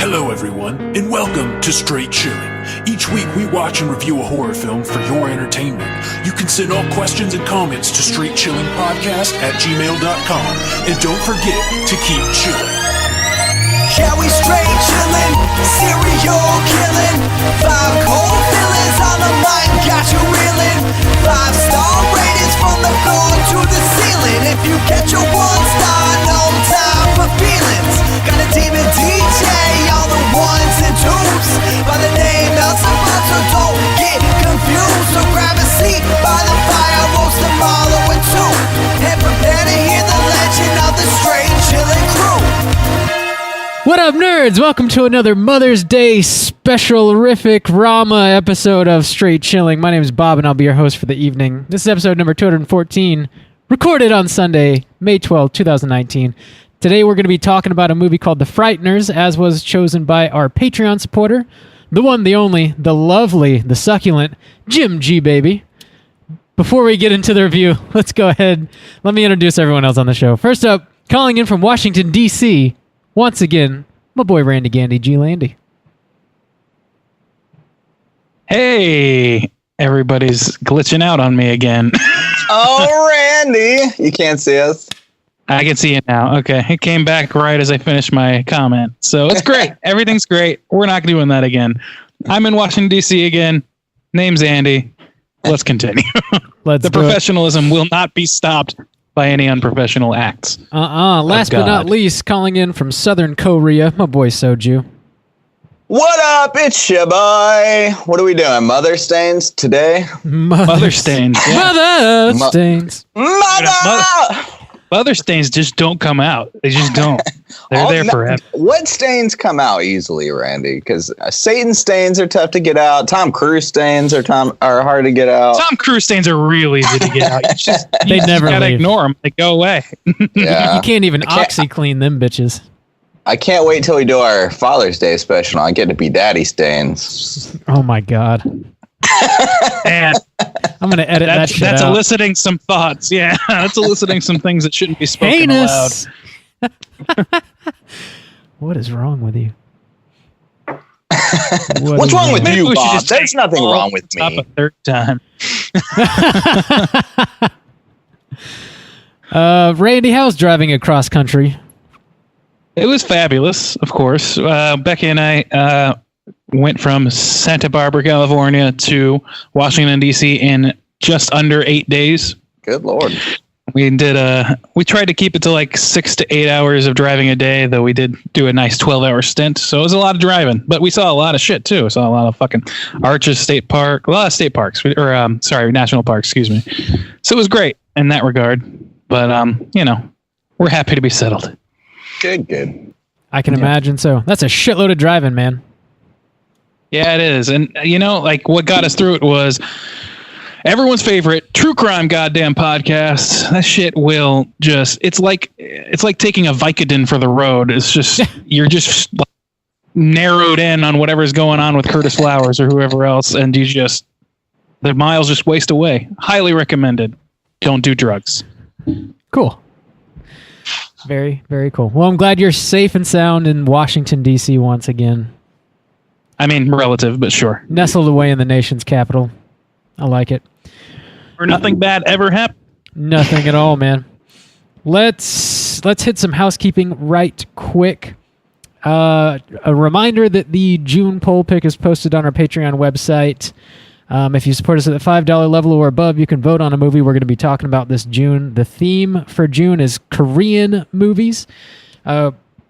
Hello everyone, and welcome to Straight Chilling. Each week we watch and review a horror film for your entertainment. You can send all questions and comments to straightchillingpodcast@gmail.com. And don't forget to keep chilling. Yeah, we straight chillin', serial killing. 5 cold feelings on the mic, got you reeling. 5-star ratings from the floor to the ceiling. If you get your 1 star, no time for feelings. Got a team and DJ, all the 1s and 2s. By the name of someone, so don't get confused. So grab a seat by the fire, roast them all over 2. And prepare to hear the legend of the Straight Chillin' crew. What up, nerds? Welcome to another Mother's Day special-rific Rama episode of Straight Chilling. My name is Bob, and I'll be your host for the evening. This is episode number 214, recorded on Sunday, May 12, 2019. Today, we're going to be talking about a movie called The Frighteners, as was chosen by our Patreon supporter, the one, the only, the lovely, the succulent, Jim G. Baby. Before we get into the review, let's go ahead. Let me introduce everyone else on the show. First up, calling in from Washington, D.C., once again, my boy Randy Gandy G. Landy. Hey, everybody's glitching out on me again. Oh, Randy. You can't see us. I can see it now. Okay. It came back right as I finished my comment. So it's great. Everything's great. We're not doing that again. I'm in Washington, D.C. again. Name's Andy. Let's continue. The professionalism will not be stopped by any unprofessional acts. Last but not least, calling in from Southern Korea, my boy Soju. What up? It's your boy. What are we doing? Mother stains today? Mother stains. Yeah. Mother stains. Mother stains just don't come out. They just don't. They're there forever. What stains come out easily, Randy? Because Satan stains are tough to get out. Tom Cruise stains are hard to get out. Tom Cruise stains are real easy to get out. They never gotta leave. ignore them. They go away. Yeah. You can't even OxyClean them bitches. I can't wait till we do our Father's Day special. I get to be Daddy Stains. Oh my God. And I'm going to edit that shit That's out. eliciting some thoughts. Yeah, that's eliciting some things that shouldn't be spoken aloud. What is wrong with you? What's wrong with you, Bob? Just There's nothing wrong with me. A third time. Randy, how's driving across country? It was fabulous, of course. Becky and I went from Santa Barbara, California to Washington, D.C. in just under 8 days. Good Lord. We tried to keep it to like 6 to 8 hours of driving a day, though we did do a nice 12-hour stint. So it was a lot of driving, but we saw a lot of shit too. We saw a lot of fucking Arches State Park, a lot of state parks, national parks, excuse me. So it was great in that regard, but we're happy to be settled. Good. I can imagine so. That's a shitload of driving, man. Yeah, it is. And what got us through it was everyone's favorite true crime goddamn podcast. That shit will just it's like taking a Vicodin for the road. It's just you're just like narrowed in on whatever's going on with Curtis Flowers or whoever else, and the miles just waste away. Highly recommended. Don't do drugs. Cool. Very, very cool. Well, I'm glad you're safe and sound in Washington, D.C. once again. I mean, relative, but sure. Nestled away in the nation's capital. I like it. Or nothing bad ever happened. Nothing at all, man. Let's hit some housekeeping right quick. A reminder that the June poll pick is posted on our Patreon website. If you support us at the $5 level or above, you can vote on a movie we're going to be talking about this June. The theme for June is Korean movies.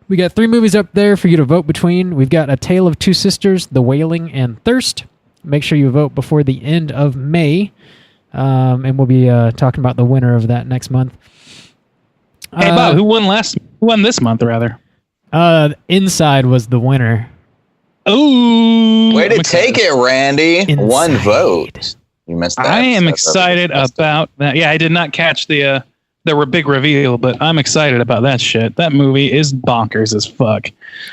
We got 3 movies up there for you to vote between. We've got A Tale of Two Sisters, The Wailing, and Thirst. Make sure you vote before the end of May, and we'll be talking about the winner of that next month. Hey, Bob, who won this month, rather? Inside was the winner. Oh, way to take it, Randy. Inside. 1 vote. You missed that. I am excited about that. Yeah, I did not catch the big reveal, but I'm excited about that shit. That movie is bonkers as fuck.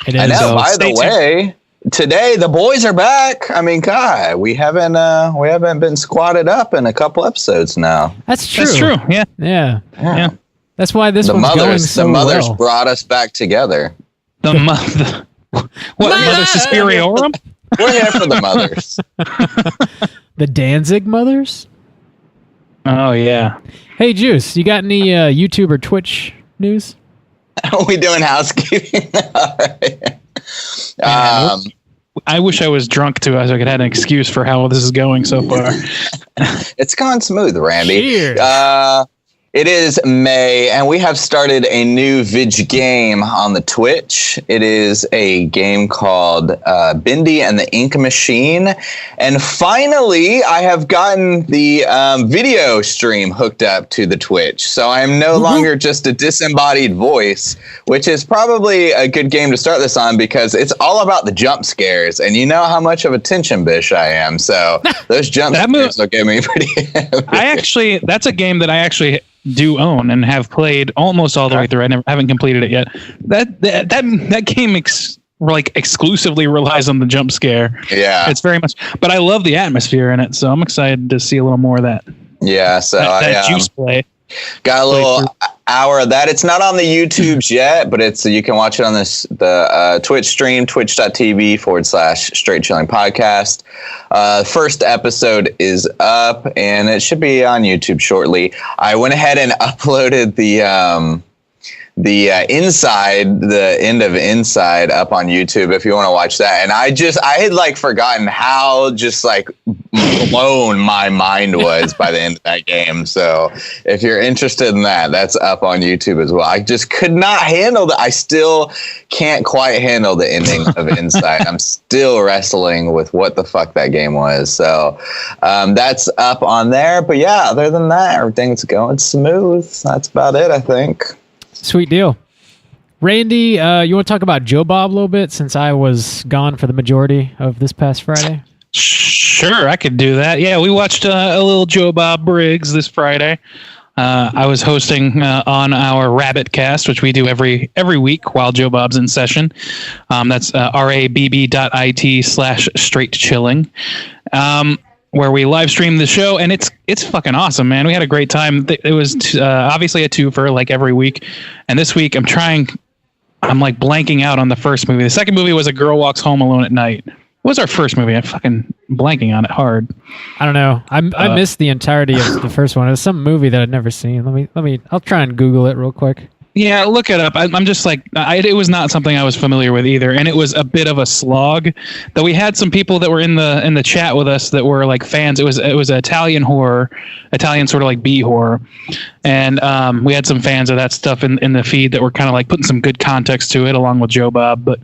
It is. I know. By the way, today the boys are back. I mean, God, we haven't been squatted up in a couple episodes now. That's true. That's true. Yeah. Yeah. That's why this one's going so the mothers well. brought us back together. The What, Mother Superiorum? We're here for the mothers. The Danzig mothers? Oh, yeah. Hey, Juice, you got any YouTube or Twitch news? Are we doing housekeeping? All right. I wish I was drunk too, so I could have an excuse for how this is going so far. It's gone smooth, Randy. Cheers. It is May, and we have started a new Vidge game on the Twitch. It is a game called Bindi and the Ink Machine. And finally, I have gotten the video stream hooked up to the Twitch. So I am no longer just a disembodied voice, which is probably a good game to start this on because it's all about the jump scares. And you know how much of a tension bitch I am. So those jump scares will get me pretty heavy. That's a game that I actually do own and have played almost all the way through. I haven't completed it yet. That game exclusively relies on the jump scare. Yeah, it's very much. But I love the atmosphere in it, so I'm excited to see a little more of that. Yeah, so that Juice play. Got a little hour of that. It's not on the YouTubes yet, but you can watch it on the Twitch stream, twitch.tv/Straight Chilling Podcast. First episode is up, and it should be on YouTube shortly. I went ahead and uploaded the end of Inside up on YouTube if you want to watch that. And I had forgotten how blown my mind was by the end of that game. So if you're interested in that, that's up on YouTube as well. I just could not handle that. I still can't quite handle the ending of Inside. I'm still wrestling with what the fuck that game was. So that's up on there. But yeah, other than that, everything's going smooth. That's about it, I think. Sweet deal. Randy, you want to talk about Joe Bob a little bit since I was gone for the majority of this past Friday? Sure, I could do that. Yeah, we watched a little Joe Bob Briggs this Friday. I was hosting on our Rabbit Cast, which we do every week while Joe Bob's in session. That's rabb.it/straight chilling. Where we live stream the show, and it's fucking awesome, man. We had a great time. It was obviously a twofer like every week, and this week I'm blanking out on the first movie. The second movie was A Girl Walks Home Alone at Night. What was our first movie? I'm fucking blanking on it hard. I don't know. I missed the entirety of the first one. It was some movie that I'd never seen. I'll try and Google it real quick. Yeah, look it up. I'm just it was not something I was familiar with either, and it was a bit of a slog. Though we had some people that were in the chat with us that were fans. It was Italian horror, Italian sort of B horror, and we had some fans of that stuff in the feed that were kind of putting some good context to it along with Joe Bob. But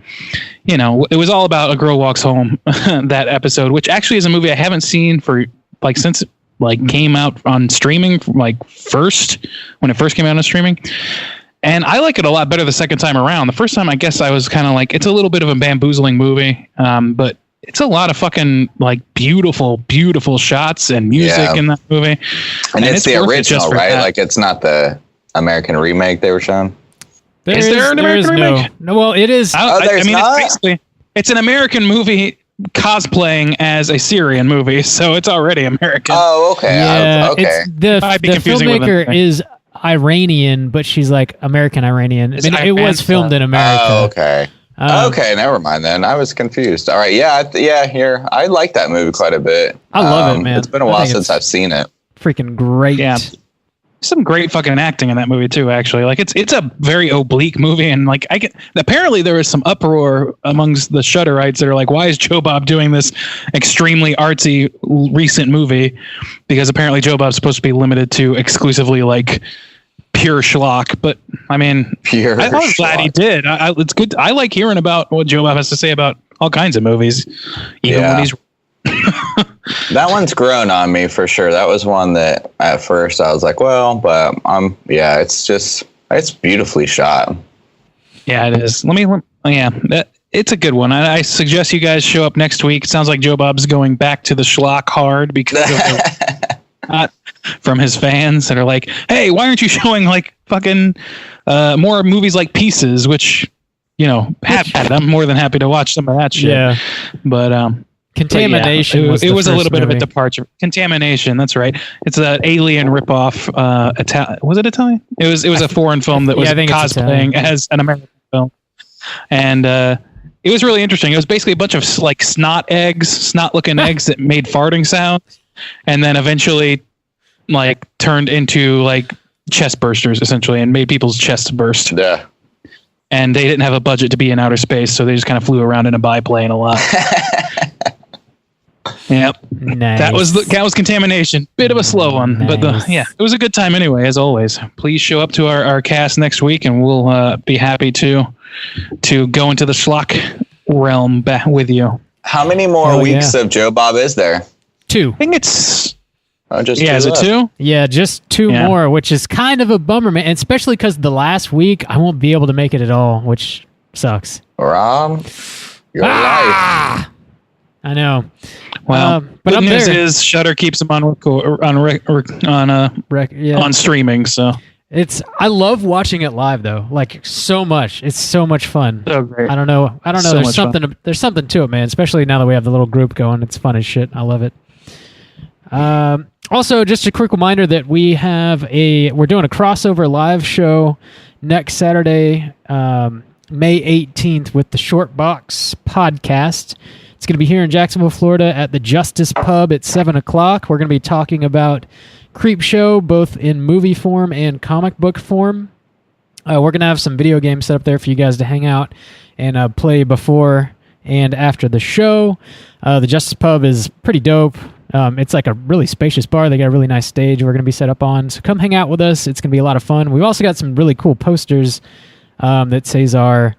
it was all about A Girl Walks Home that episode, which actually is a movie I haven't seen for since it came out on streaming first when it first came out on streaming. And I like it a lot better the second time around. The first time, I guess I was kind of it's a little bit of a bamboozling movie, but it's a lot of fucking beautiful, beautiful shots and music in that movie. And it's the original, right? It's not the American remake they were showing. Is there an American remake? No, well, it is. It's an American movie cosplaying as a Syrian movie, so it's already American. Oh, okay. Yeah, okay. The filmmaker is Iranian, but she's American Iranian. It was filmed in America. Oh, okay. Okay, never mind then. I was confused. All right, here. I like that movie quite a bit. I love it, man. It's been a while since I've seen it. Freaking great. Yeah. Some great fucking acting in that movie too, actually. It's a very oblique movie, and apparently there was some uproar amongst the Shutterites that are why is Joe Bob doing this extremely artsy recent movie? Because apparently Joe Bob's supposed to be limited to exclusively pure schlock. But I mean, I was glad he did. It's good. I like hearing about what Joe Bob has to say about all kinds of movies, even when he's. That one's grown on me for sure. That was one that at first I was it's beautifully shot. Yeah, it is. It's a good one. I suggest you guys show up next week. It sounds like Joe Bob's going back to the schlock hard because of from his fans that are hey, why aren't you showing fucking more movies like Pieces, which I'm more than happy to watch some of that shit. Yeah. But Contamination. It was a little bit of a departure. Contamination. That's right. It's an alien ripoff. Was it Italian? It was a foreign film that was cosplaying as an American film, and it was really interesting. It was basically a bunch of like snot-looking eggs that made farting sounds, and then eventually like turned into like chest bursters essentially and made people's chests burst. Yeah. And they didn't have a budget to be in outer space, so they just kind of flew around in a biplane a lot. Yep. Nice. That was contamination. Bit of a slow one, Nice. but it was a good time anyway, as always. Please show up to our cast next week, and we'll be happy to go into the schlock realm with you. How many more weeks of Joe Bob is there? 2. I think it's Just is it 2? Yeah, just 2 more, which is kind of a bummer, man. And especially because the last week I won't be able to make it at all, which sucks. Rom, your life. I know. Well, but good up news there, is Shudder keeps them on streaming. So I love watching it live though, like so much. It's so much fun. so great. I don't know. So There's something to it, man. Especially now that we have the little group going. It's fun as shit. I love it. Also, just a quick reminder that we're doing a crossover live show next Saturday, May 18th with the Short Box Podcast. It's going to be here in Jacksonville, Florida at the Justice Pub at 7 o'clock. We're going to be talking about Creepshow, both in movie form and comic book form. We're going to have some video games set up there for you guys to hang out and play before and after the show. The Justice Pub is pretty dope. It's like a really spacious bar. They got a really nice stage we're going to be set up on. So come hang out with us. It's going to be a lot of fun. We've also got some really cool posters that Cesar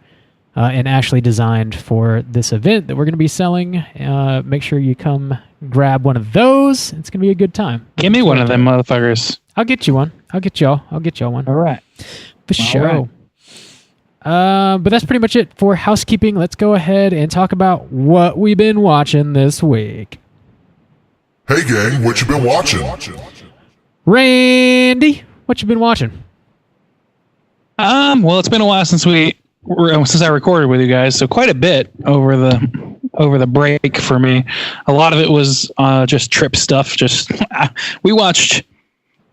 and Ashley designed for this event that we're going to be selling. Make sure you come grab one of those. It's going to be a good time. Give me one of them motherfuckers. I'll get you one. I'll get y'all one. All right. For sure. But that's pretty much it for housekeeping. Let's go ahead and talk about what we've been watching this week. Hey gang, what you been watching? Randy, what you been watching? Well, it's been a while since I recorded with you guys, so quite a bit over the break for me. A lot of it was just trip stuff. We watched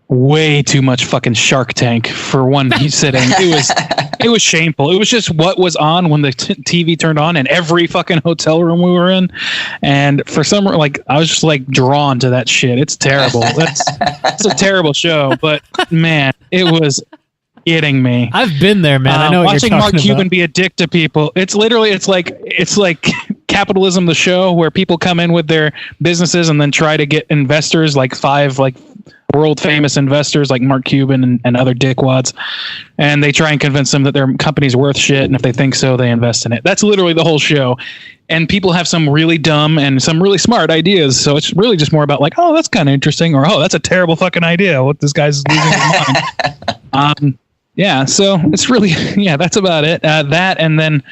way too much fucking Shark Tank for one sitting. It was shameful. It was just what was on when the TV turned on in every fucking hotel room we were in, and for some like I was just like drawn to that shit. It's terrible. It's a terrible show, but man, it was getting me. I've been there, man. I know what watching you're Mark talking Cuban about. be a dick to people. It's like Capitalism, the show, where people come in with their businesses and then try to get investors, like 5 like world famous investors like Mark Cuban and other dickwads, and they try and convince them that their company's worth shit, and if they think so, they invest in it. That's literally the whole show. And people have some really dumb and some really smart ideas, so it's really just more about like, oh, that's kind of interesting, or oh, that's a terrible fucking idea, what this guy's losing his mind. Yeah, so it's really, that's about it. That, and then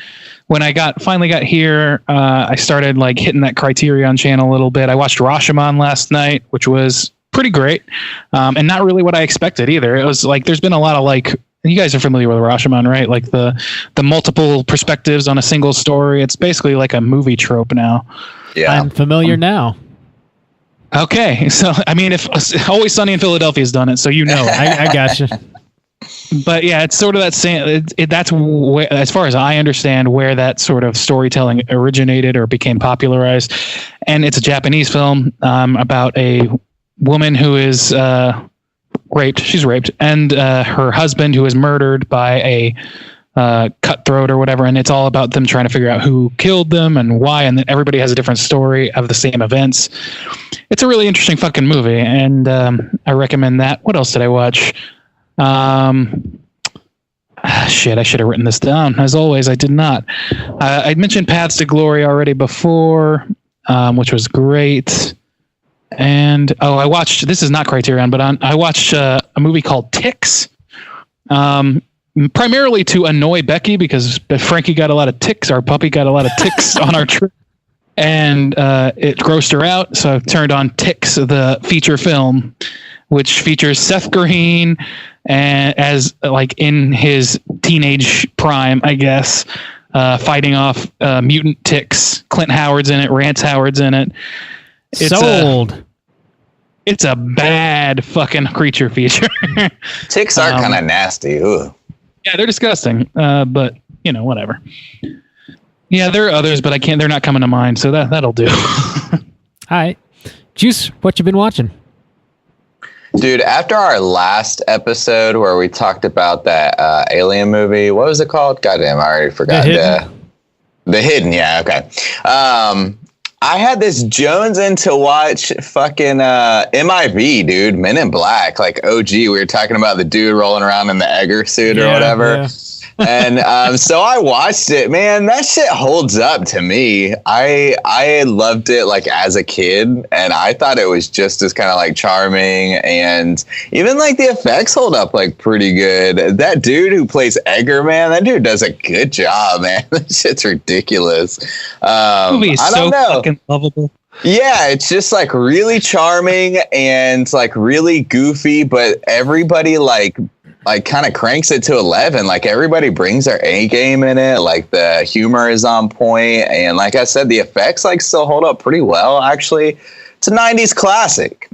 when I finally got here, I started like hitting that Criterion channel a little bit. I watched Rashomon last night, which was pretty great, and not really what I expected either. It was like there's been a lot of like, you guys are familiar with Rashomon, right? Like the multiple perspectives on a single story. It's basically like a movie trope now. Yeah, I'm familiar now. Okay, so I mean, if Always Sunny in Philadelphia has done it, so you know. I gotcha. But yeah, it's sort of that same. That's where, as far as I understand, where that sort of storytelling originated or became popularized. And it's a Japanese film about a woman who is raped. She's raped, and her husband who is murdered by a cutthroat or whatever. And it's all about them trying to figure out who killed them and why. And then everybody has a different story of the same events. It's a really interesting fucking movie, and I recommend that. What else did I watch? Shit, I should have written this down. As always, I did not. I mentioned Paths to Glory already before, which was great. And I watched, this is not Criterion, but I watched a movie called Ticks, primarily to annoy Becky because Frankie got a lot of ticks. Our puppy got a lot of ticks on our trip, and it grossed her out. So I turned on Ticks, the feature film, which features Seth Green and as like in his teenage prime, I guess, fighting off mutant ticks. Clint Howard's in it. Rance Howard's in it. Sold. It's a bad fucking creature feature. ticks are kind of nasty. Ooh. Yeah, they're disgusting. But you know, whatever. Yeah, there are others, but I can't. They're not coming to mind, so that'll do. All right. Juice, what you been watching? Dude, after our last episode where we talked about that alien movie, what was it called? Goddamn, I already forgot. The Hidden, yeah, okay. I had this Jones in to watch fucking MIB, dude, Men in Black, like OG. We were talking about the dude rolling around in the Egger suit or whatever. Yeah. And so I watched it, man. That shit holds up to me. I loved it like as a kid, and I thought it was just as kind of like charming, and even like the effects hold up like pretty good. That dude who plays Edgar, man, that dude does a good job, man. That shit's ridiculous. Movie is so fucking lovable. Yeah, it's just like really charming and like really goofy, but everybody like kind of cranks it to 11. Like everybody brings their A game in it. Like the humor is on point, and like I said, the effects like still hold up pretty well. Actually, it's a 90s classic.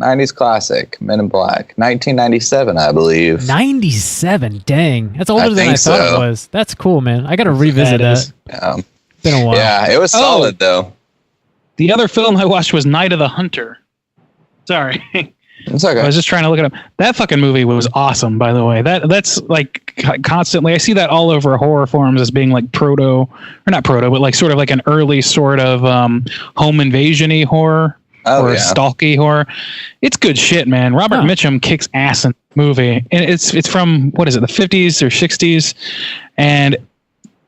Men in Black, 1997, I believe. 97, dang, that's older than I thought it was. That's cool, man. I gotta revisit that. Yeah. Been a while. Yeah, it was solid though. The other film I watched was Night of the Hunter. Sorry. It's okay. I was just trying to look it up. That fucking movie was awesome, by the way. That's like constantly, I see that all over horror forums as being like not proto, but like sort of like an early sort of home invasion-y horror or stalky horror. It's good shit, man. Robert Mitchum kicks ass in the movie. And it's from, what is it, the 50s or 60s? And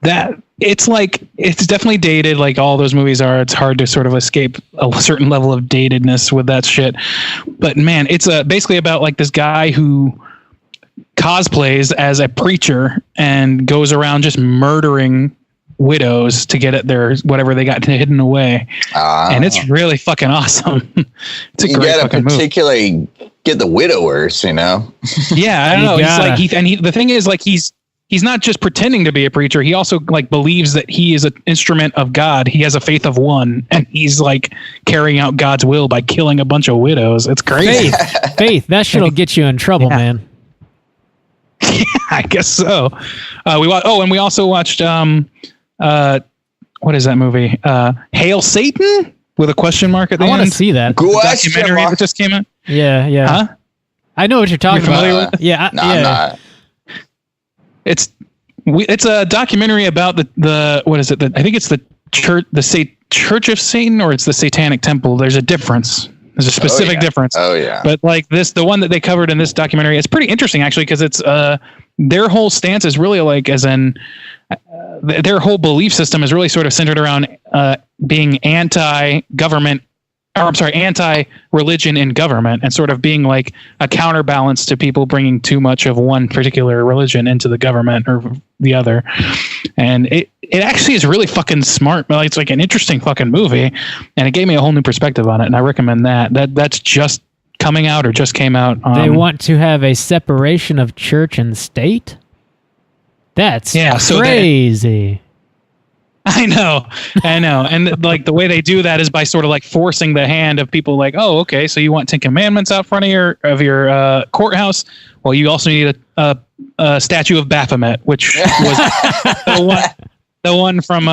that it's definitely dated, like all those movies are. It's hard to sort of escape a certain level of datedness with that shit. But man, it's basically about like this guy who cosplays as a preacher and goes around just murdering widows to get at their whatever they got hidden away. And it's really fucking awesome. It's a great fucking movie. Particularly get the widowers, you know. Yeah, I don't know. He's like the thing is like he's not just pretending to be a preacher. He also like believes that he is an instrument of God. He has a faith of one, and he's like carrying out God's will by killing a bunch of widows. It's crazy. Faith. That shit'll get you in trouble, man. Yeah, I guess so. And we also watched what is that movie? Hail Satan with a question mark at the end. I want to see that. Documentary that just came out. Yeah. Huh? I know what you're talking about. Familiar with it? Yeah. No, I'm not. It's a documentary about the what is it? I think it's the Church of Satan, or it's the Satanic Temple. There's a difference. There's a specific difference. Oh yeah. But like the one that they covered in this documentary, it's pretty interesting actually, because it's their whole stance is really like their whole belief system is really sort of centered around being anti-government. Anti-religion in government, and sort of being like a counterbalance to people bringing too much of one particular religion into the government or the other. And it actually is really fucking smart. It's like an interesting fucking movie, and it gave me a whole new perspective on it. And I recommend that's just coming out or just came out. They want to have a separation of church and state. That's crazy. I know. And like the way they do that is by sort of like forcing the hand of people like, oh, okay, so you want 10 Commandments out front of your courthouse? Well, you also need a statue of Baphomet, which was the one from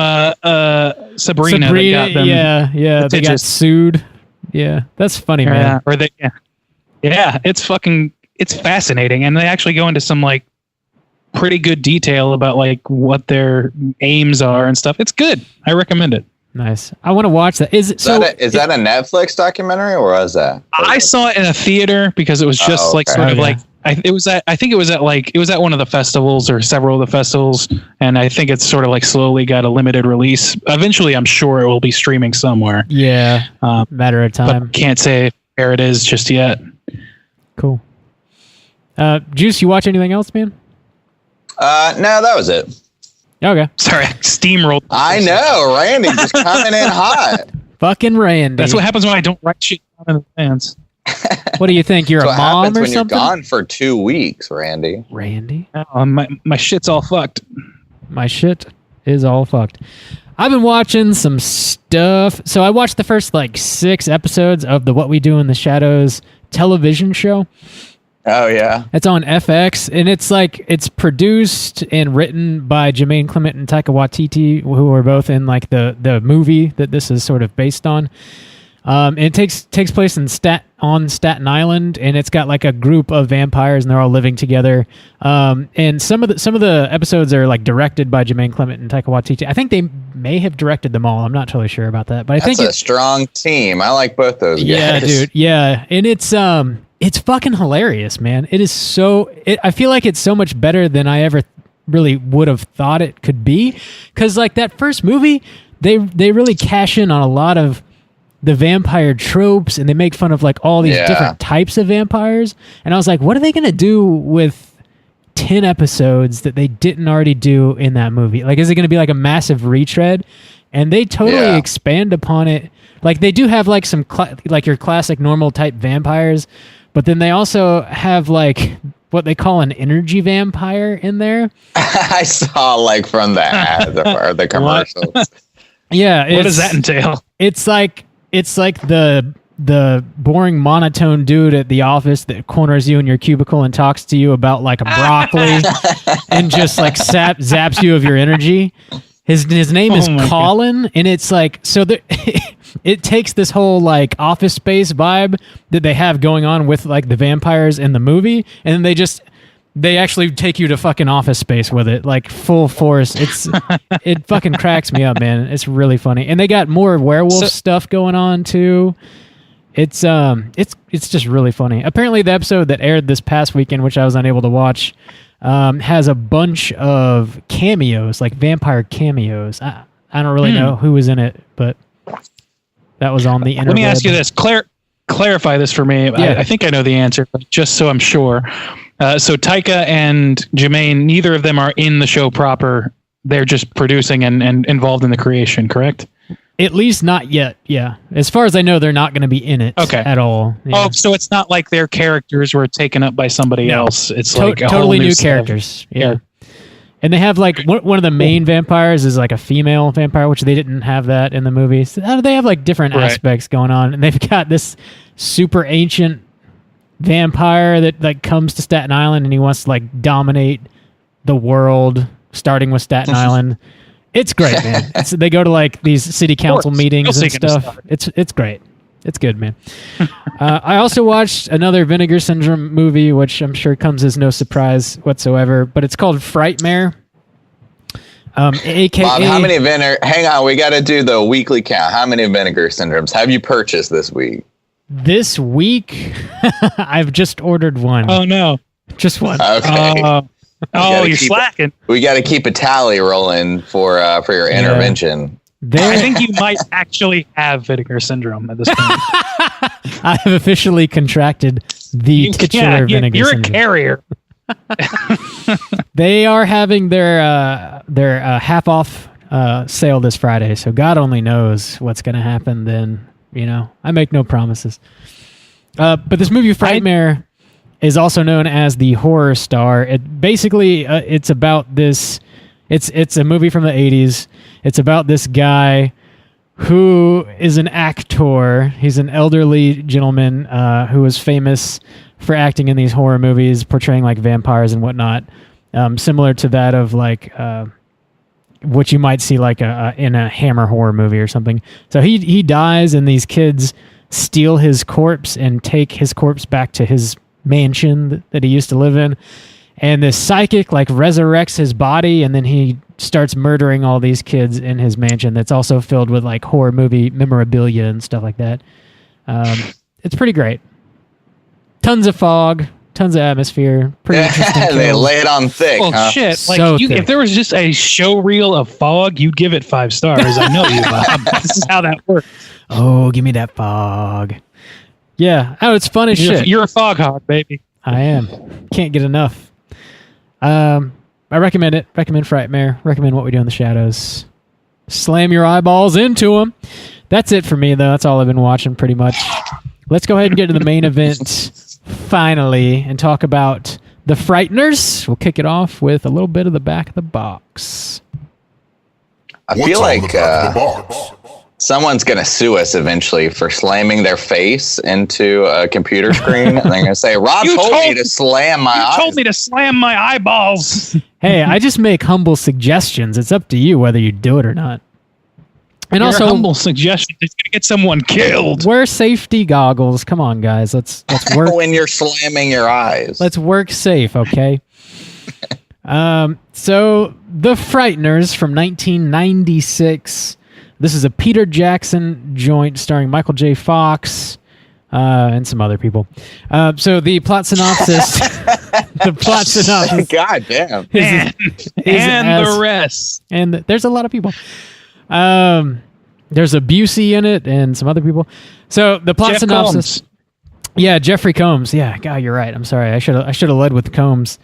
Sabrina that got them. Yeah, they got sued. Yeah, that's funny, man. It's fascinating, and they actually go into some like pretty good detail about like what their aims are and stuff. It's good. I recommend it. Nice. I want to watch that. Is that a Netflix documentary, or was that? I saw it in a theater because it was just like I think it was at one of the festivals or several of the festivals, and I think it's sort of like slowly got a limited release. Eventually, I'm sure it will be streaming somewhere. Yeah, matter of time. But can't say where it is just yet. Cool. Juice, you watch anything else, man? No, that was it. Okay. Sorry, steamrolled. I know, Randy just coming in hot. Fucking Randy. That's what happens when I don't write shit down in advance. What do you think? You're a mom or when something? You're gone for 2 weeks, Randy. Oh, my shit's all fucked. My shit is all fucked. I've been watching some stuff. So I watched the first like 6 episodes of the What We Do in the Shadows television show. Oh yeah. It's on FX, and it's produced and written by Jermaine Clement and Taika Waititi, who are both in like the movie that this is sort of based on. And it takes place in Staten Island, and it's got like a group of vampires, and they're all living together. And some of the episodes are like directed by Jermaine Clement and Taika Waititi. I think they may have directed them all. I'm not totally sure about that, but I think it's a strong team. I like both those guys. Yeah, dude. Yeah, and it's fucking hilarious, man. It is so. I feel like it's so much better than I ever really would have thought it could be, because like that first movie, they really cash in on a lot of the vampire tropes, and they make fun of like all these different types of vampires. And I was like, what are they going to do with 10 episodes that they didn't already do in that movie? Like, is it going to be like a massive retread? And they totally expand upon it. Like, they do have like some like your classic normal type vampires, but then they also have like what they call an energy vampire in there. I saw like from the ads or the commercials. Yeah. What does that entail? It's like the boring monotone dude at the office that corners you in your cubicle and talks to you about like a broccoli and just like zaps you of your energy. His name is Colin, and it's like so it takes this whole like Office Space vibe that they have going on with like the vampires in the movie, and then they actually take you to fucking Office Space with it, like full force. It fucking cracks me up, man. It's really funny, and they got more werewolf stuff going on too. It's just really funny. Apparently, the episode that aired this past weekend, which I was unable to watch, has a bunch of cameos, like vampire cameos. I don't really know who was in it, but that was on the internet. Let me ask you this. Clarify this for me. Yeah. I think I know the answer, but just so I'm sure. So Taika and Jermaine, neither of them are in the show proper. They're just producing and involved in the creation, correct? At least not yet, yeah. As far as I know, they're not going to be in it at all. Yeah. Oh, so it's not like their characters were taken up by somebody else. It's like a totally whole new set characters. Yeah. And they have like one of the main vampires is like a female vampire, which they didn't have that in the movie. So they have like different aspects going on, and they've got this super ancient vampire that like comes to Staten Island, and he wants to like dominate the world, starting with Staten Island. It's great, man. They go to like these city council meetings and stuff. It's great. It's good, man. I also watched another Vinegar Syndrome movie, which I'm sure comes as no surprise whatsoever, but it's called Frightmare. AKA, Bob, how many hang on, we got to do the weekly count. How many Vinegar Syndromes have you purchased this week? This week, I've just ordered one. Oh, no. Just one. Okay. You're slacking. We got to keep a tally rolling for your intervention. I think you might actually have Vinegar Syndrome at this point. I have officially contracted the titular Vinegar Syndrome. You're a carrier. They are having their half off sale this Friday, so God only knows what's going to happen then. You know, I make no promises. But this movie, Frightmare, is also known as the Horror Star. It basically it's about this. It's a movie from the 80s. It's about this guy who is an actor. He's an elderly gentleman who is famous for acting in these horror movies, portraying like vampires and whatnot, similar to that of like what you might see like in a Hammer horror movie or something. So he dies, and these kids steal his corpse and take his corpse back to his mansion that he used to live in. And this psychic like resurrects his body, and then he starts murdering all these kids in his mansion that's also filled with like horror movie memorabilia and stuff like that. It's pretty great. Tons of fog, tons of atmosphere. Pretty interesting. They lay it on thick. Well, shit. Like So thick. if there was just a show reel of fog, you'd give it 5 stars. I know you, Bob. This is how that works. Oh, give me that fog. Yeah. Oh, it's fun as shit. You're a fog hog, baby. I am. Can't get enough. I recommend it. Recommend Frightmare. Recommend What We Do in the Shadows. Slam your eyeballs into them. That's it for me, though. That's all I've been watching, pretty much. Let's go ahead and get to the main event, finally, and talk about the Frighteners. We'll kick it off with a little bit of the back of the box. I feel like Someone's going to sue us eventually for slamming their face into a computer screen. And they're going to say, Rob told me to slam my eyes. You told me to slam my eyeballs. Hey, I just make humble suggestions. It's up to you whether you do it or not. And Your also, humble suggestion is going to get someone killed. wear safety goggles. Come on, guys. Let's work. When you're slamming your eyes. Let's work safe, okay? So, The Frighteners from 1996. This is a Peter Jackson joint starring Michael J. Fox and some other people. So the plot synopsis. God damn. And the rest. And there's a lot of people. There's a Busey in it and some other people. So the plot Jeff synopsis. Combs. Yeah, Jeffrey Combs. Yeah, God, you're right. I'm sorry. I should have led with Combs.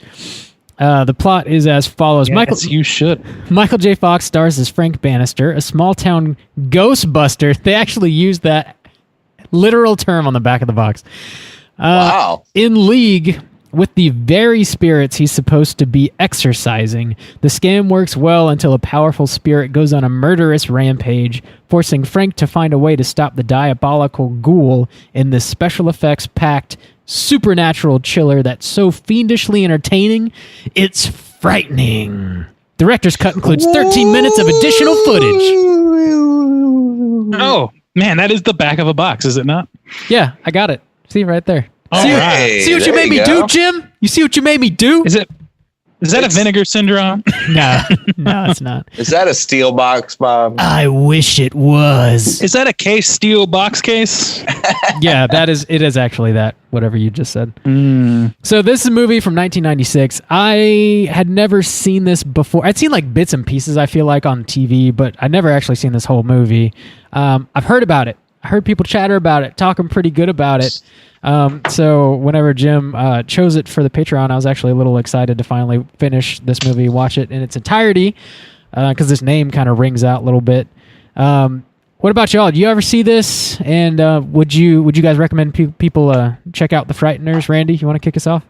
The plot is as follows. Yes, you should. Michael J. Fox stars as Frank Bannister, a small-town ghostbuster. They actually used that literal term on the back of the box. Wow. In league with the very spirits he's supposed to be exorcising. The scam works well until a powerful spirit goes on a murderous rampage, forcing Frank to find a way to stop the diabolical ghoul in this special effects-packed supernatural chiller that's so fiendishly entertaining, it's frightening. Director's cut includes 13 minutes of additional footage. Oh, man, that is the back of a box, is it not? Yeah, I got it. See right there. See, Hey, see what you there made me go. do, Jim? You see what you made me do? Is that a vinegar syndrome? No, it's not. Is that a steel box, Bob? I wish it was. Is that a case steel box case? Yeah, it is actually that, whatever you just said. So this is a movie from 1996. I had never seen this before. I'd seen like bits and pieces, I feel like, on TV, but I'd never actually seen this whole movie. I've heard about it. I heard people chatter about it, talking pretty good about it. So whenever Jim chose it for the Patreon, I was actually a little excited to finally finish this movie, watch it in its entirety, because this name kind of rings out a little bit. What about y'all? Do you ever see this? And would you guys recommend people check out The Frighteners? Randy, you want to kick us off?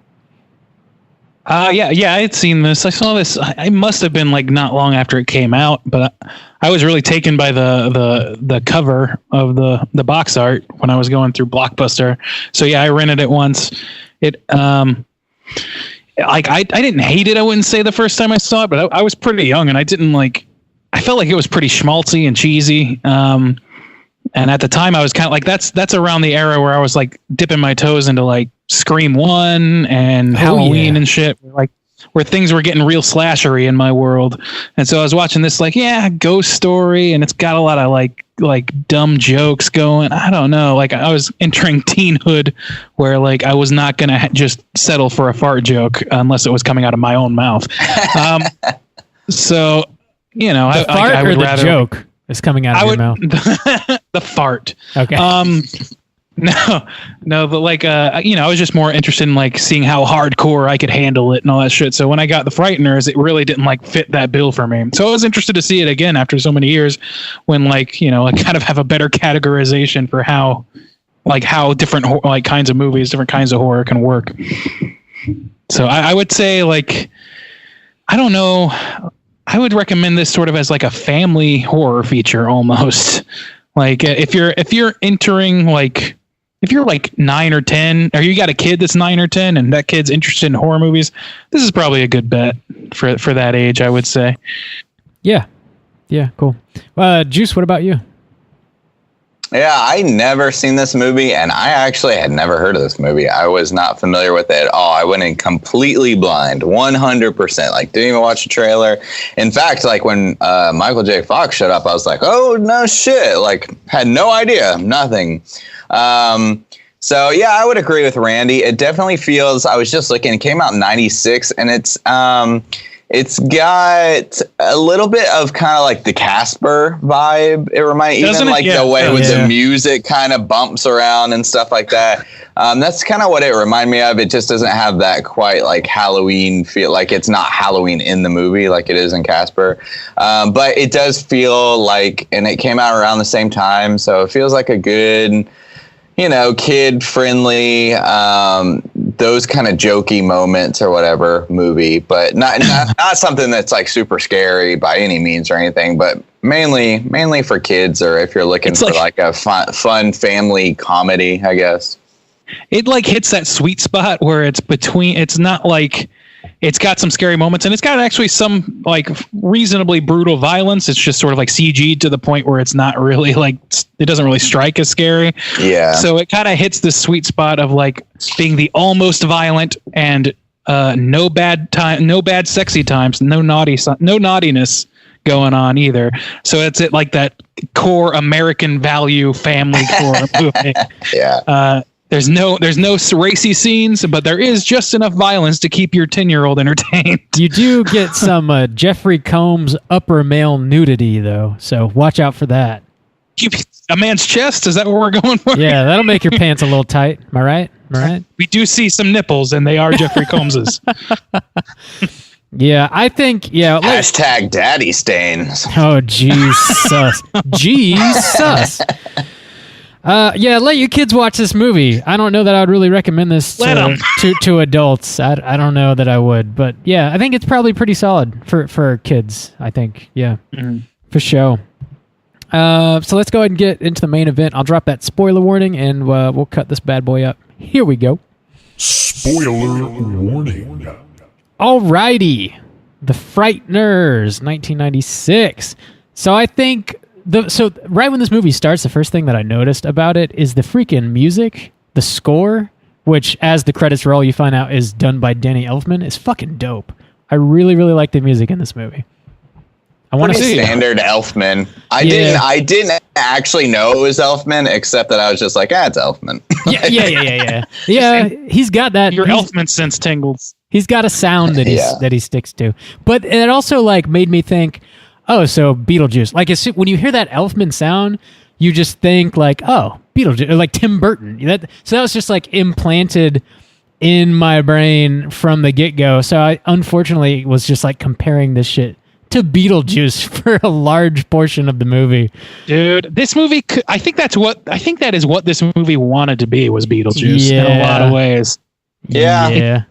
Yeah, I had seen this. I saw this. I must have been like not long after it came out, but I was really taken by the cover of the box art when I was going through Blockbuster. So yeah, I rented it once. It like I didn't hate it. I wouldn't say the first time I saw it, but I was pretty young and I didn't like. I felt like it was pretty schmaltzy and cheesy. And at the time, I was kind of like that's around the era where I was like dipping my toes into like Scream 1 and Halloween and shit, like where things were getting real slashery in my world. And so I was watching this like, yeah, ghost story, and it's got a lot of like dumb jokes going. I don't know. Like I was entering teenhood where like I was not going to just settle for a fart joke unless it was coming out of my own mouth. So, you know, The fart I or would the rather joke is coming out of your mouth? the fart. Okay. No, but like, you know, I was just more interested in like seeing how hardcore I could handle it and all that shit. So when I got The Frighteners, it really didn't like fit that bill for me. So I was interested to see it again after so many years when like, you know, I kind of have a better categorization for how different like kinds of movies, different kinds of horror can work. So I would say like, I don't know. I would recommend this sort of as like a family horror feature almost. Like if you're entering like, if you're like 9 or 10, or you got a kid that's 9 or 10 and that kid's interested in horror movies, this is probably a good bet for that age, I would say. Yeah, cool. Juice, what about you? Yeah, I never seen this movie, and I actually had never heard of this movie. I was not familiar with it at all. I went in completely blind, 100%. Like, didn't even watch the trailer. In fact, like when Michael J. Fox showed up, I was like, oh, no shit. Like, had no idea, nothing. So, yeah, I would agree with Randy. It definitely feels, I was just looking, it came out in 96, and it's got a little bit of kind of like the Casper vibe. It reminds even like the way with the music kind of bumps around and stuff like that. That's kind of what it reminded me of. It just doesn't have that quite like Halloween feel. Like it's not Halloween in the movie like it is in Casper. But it does feel like, and it came out around the same time. So it feels like a good, you know, kid friendly, those kind of jokey moments or whatever movie, but not something that's like super scary by any means or anything, but mainly for kids, or if you're looking for like a fun family comedy, I guess. It like hits that sweet spot where it's between. It's not like it's got some scary moments, and it's got actually some like reasonably brutal violence. It's just sort of like CG to the point where it's not really like it doesn't really strike as scary. Yeah. So it kind of hits the sweet spot of like being the almost violent and no bad sexy times, no naughtiness going on either. So it's at like that core American value family core movie. Yeah. There's no racy scenes, but there is just enough violence to keep your 10-year-old entertained. You do get some Jeffrey Combs upper male nudity, though, so watch out for that. A man's chest? Is that what we're going for? Yeah, that'll make your pants a little tight. Am I right? We do see some nipples, and they are Jeffrey Combs's. Yeah, I think, Hashtag daddy stains. Oh, Jesus. Jesus. Let your kids watch this movie. I don't know that I would really recommend this to adults. I don't know that I would, but yeah, I think it's probably pretty solid for kids. I think, for sure. So let's go ahead and get into the main event. I'll drop that spoiler warning, and we'll cut this bad boy up. Here we go. Spoiler warning. Alrighty, The Frighteners, 1996. So I think. So right when this movie starts, the first thing that I noticed about it is the freaking music, the score, which as the credits roll, you find out is done by Danny Elfman, is fucking dope. I really, really like the music in this movie. I want to see standard Elfman. I didn't actually know it was Elfman, except that I was just like, it's Elfman. Yeah, he's got that. Your Elfman sense tingles. He's got a sound that he sticks to. But it also like made me think, oh, so Beetlejuice. Like when you hear that Elfman sound, you just think like, oh, Beetlejuice, or like Tim Burton. So that was just like implanted in my brain from the get-go. So I unfortunately was just like comparing this shit to Beetlejuice for a large portion of the movie. Dude, this movie, I think that is what this movie wanted to be, was Beetlejuice in a lot of ways. Yeah.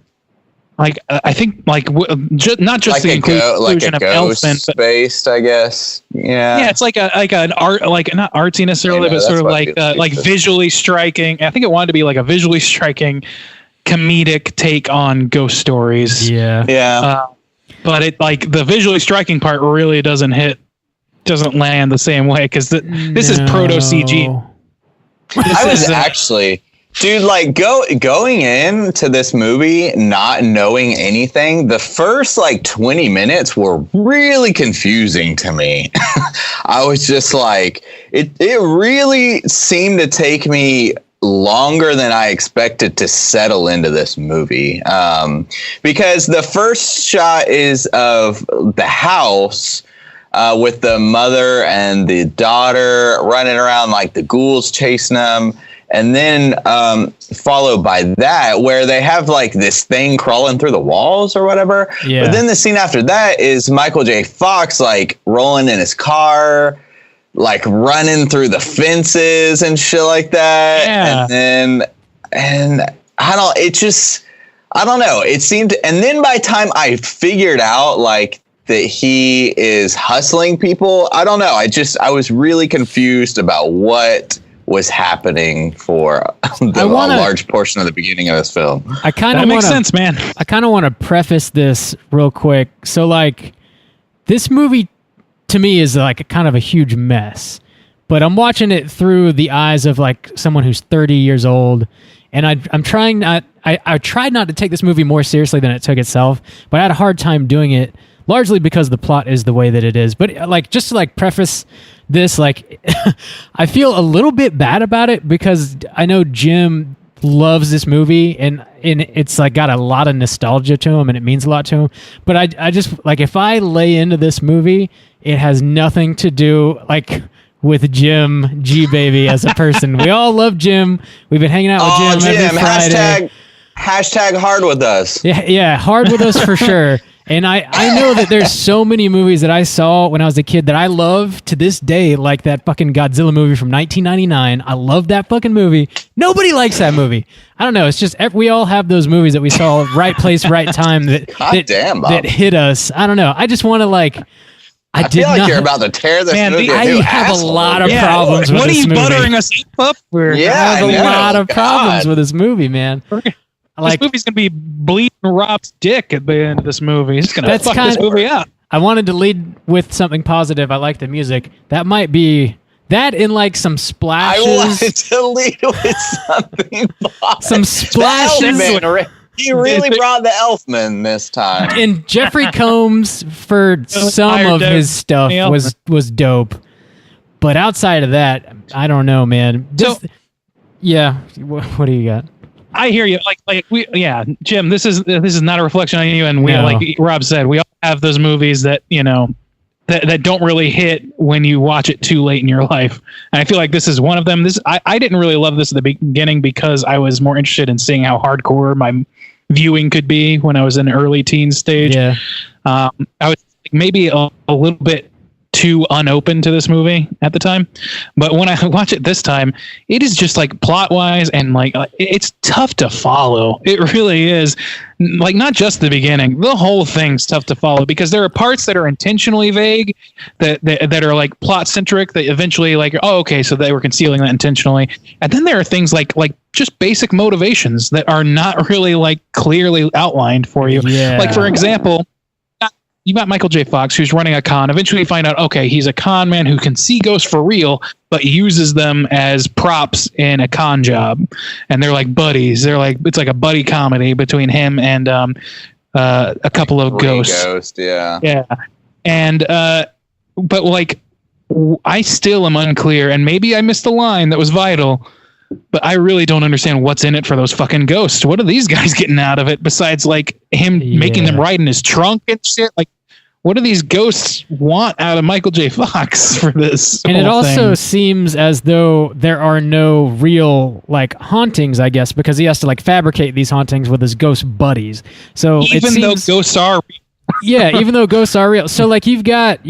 Like I think, like not just like the inclusion of Elfman, based, I guess. Yeah, it's like an art, like not artsy necessarily, but sort of like visually striking. I think it wanted to be like a visually striking, comedic take on ghost stories. Yeah. But it like the visually striking part really doesn't land the same way because this is proto CG. I was actually. Dude, like going into this movie not knowing anything, the first like 20 minutes were really confusing to me. I was just like, it really seemed to take me longer than I expected to settle into this movie. Because the first shot is of the house with the mother and the daughter running around like the ghouls chasing them. And then followed by that, where they have like this thing crawling through the walls or whatever. Yeah. But then the scene after that is Michael J. Fox like rolling in his car, like running through the fences and shit like that. Yeah. And I don't know. It seemed, and then by the time I figured out like that he is hustling people, I don't know. I was really confused about what was happening for a large portion of the beginning of this film. That makes sense, man. I kind of want to preface this real quick. So, like, this movie to me is like a kind of a huge mess, but I'm watching it through the eyes of like someone who's 30 years old, and I'm trying not. I tried not to take this movie more seriously than it took itself, but I had a hard time doing it. Largely because the plot is the way that it is. But like, just to like preface this, like, I feel a little bit bad about it because I know Jim loves this movie and it's like got a lot of nostalgia to him and it means a lot to him. But I just like, if I lay into this movie, it has nothing to do like with Jim G Baby as a person. We all love Jim. We've been hanging out with Jim every Friday. Hashtag hard with us. Yeah, hard with us for sure. And I know that there's so many movies that I saw when I was a kid that I love to this day, like that fucking Godzilla movie from 1999. I love that fucking movie. Nobody likes that movie. I don't know. It's just we all have those movies that we saw right place, right time that hit us. I don't know. I just want to like, I feel like you're about to tear this movie. I have a lot of problems with what this movie. What are you buttering us up for? Yeah, I have a lot of problems with this movie, man. This movie's gonna be bleeding Rob's dick at the end of this movie. He's gonna fuck this movie up. I wanted to lead with something positive. I like the music. That might be that in like some splashes. I wanted to lead with something positive. Some splashes. He really brought the Elfman this time. And Jeffrey Combs for some of his stuff was dope. But outside of that, I don't know, man. Yeah, what do you got? I hear you. Jim, this is not a reflection on you. And we, like Rob said, we all have those movies that, that don't really hit when you watch it too late in your life. And I feel like this is one of them. I didn't really love this at the beginning because I was more interested in seeing how hardcore my viewing could be when I was in early teen stage. Yeah. I was maybe a little bit too unopen to this movie at the time, but when I watch it this time, it is just like plot wise and like it's tough to follow. It really is. Like not just the beginning, the whole thing's tough to follow because there are parts that are intentionally vague that are like plot centric that eventually like, oh, okay, so they were concealing that intentionally. And then there are things like just basic motivations that are not really like clearly outlined for you. Yeah. Like for example, you got Michael J. Fox, who's running a con. Eventually you find out, okay, he's a con man who can see ghosts for real, but uses them as props in a con job. And they're like buddies. They're like, it's like a buddy comedy between him and a couple of ghosts. Yeah. Yeah. And, but like, I still am unclear, and maybe I missed a line that was vital, but I really don't understand what's in it for those fucking ghosts. What are these guys getting out of it besides like him making them ride in his trunk and shit? Like, what do these ghosts want out of Michael J. Fox for this? And it also thing? seems as though there are no real like hauntings, I guess, because he has to like fabricate these hauntings with his ghost buddies. So even though ghosts are yeah, even though ghosts are real. So like you've got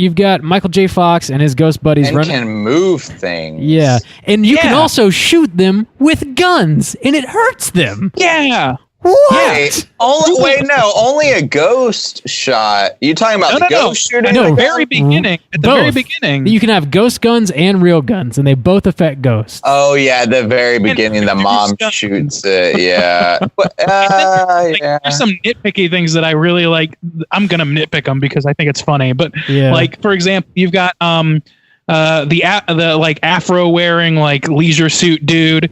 Michael J. Fox and his ghost buddies and can move things. Yeah. And you can also shoot them with guns and it hurts them. Yeah. What? Only a ghost shot. You talking about the ghost shooting? No, the very beginning. At the very beginning. You can have ghost guns and real guns, and they both affect ghosts. Oh, yeah, at the very beginning, the mom shoots it, yeah. There's some nitpicky things that I really like. I'm going to nitpick them because I think it's funny. But, like, for example, you've got the like afro-wearing, like, leisure suit dude.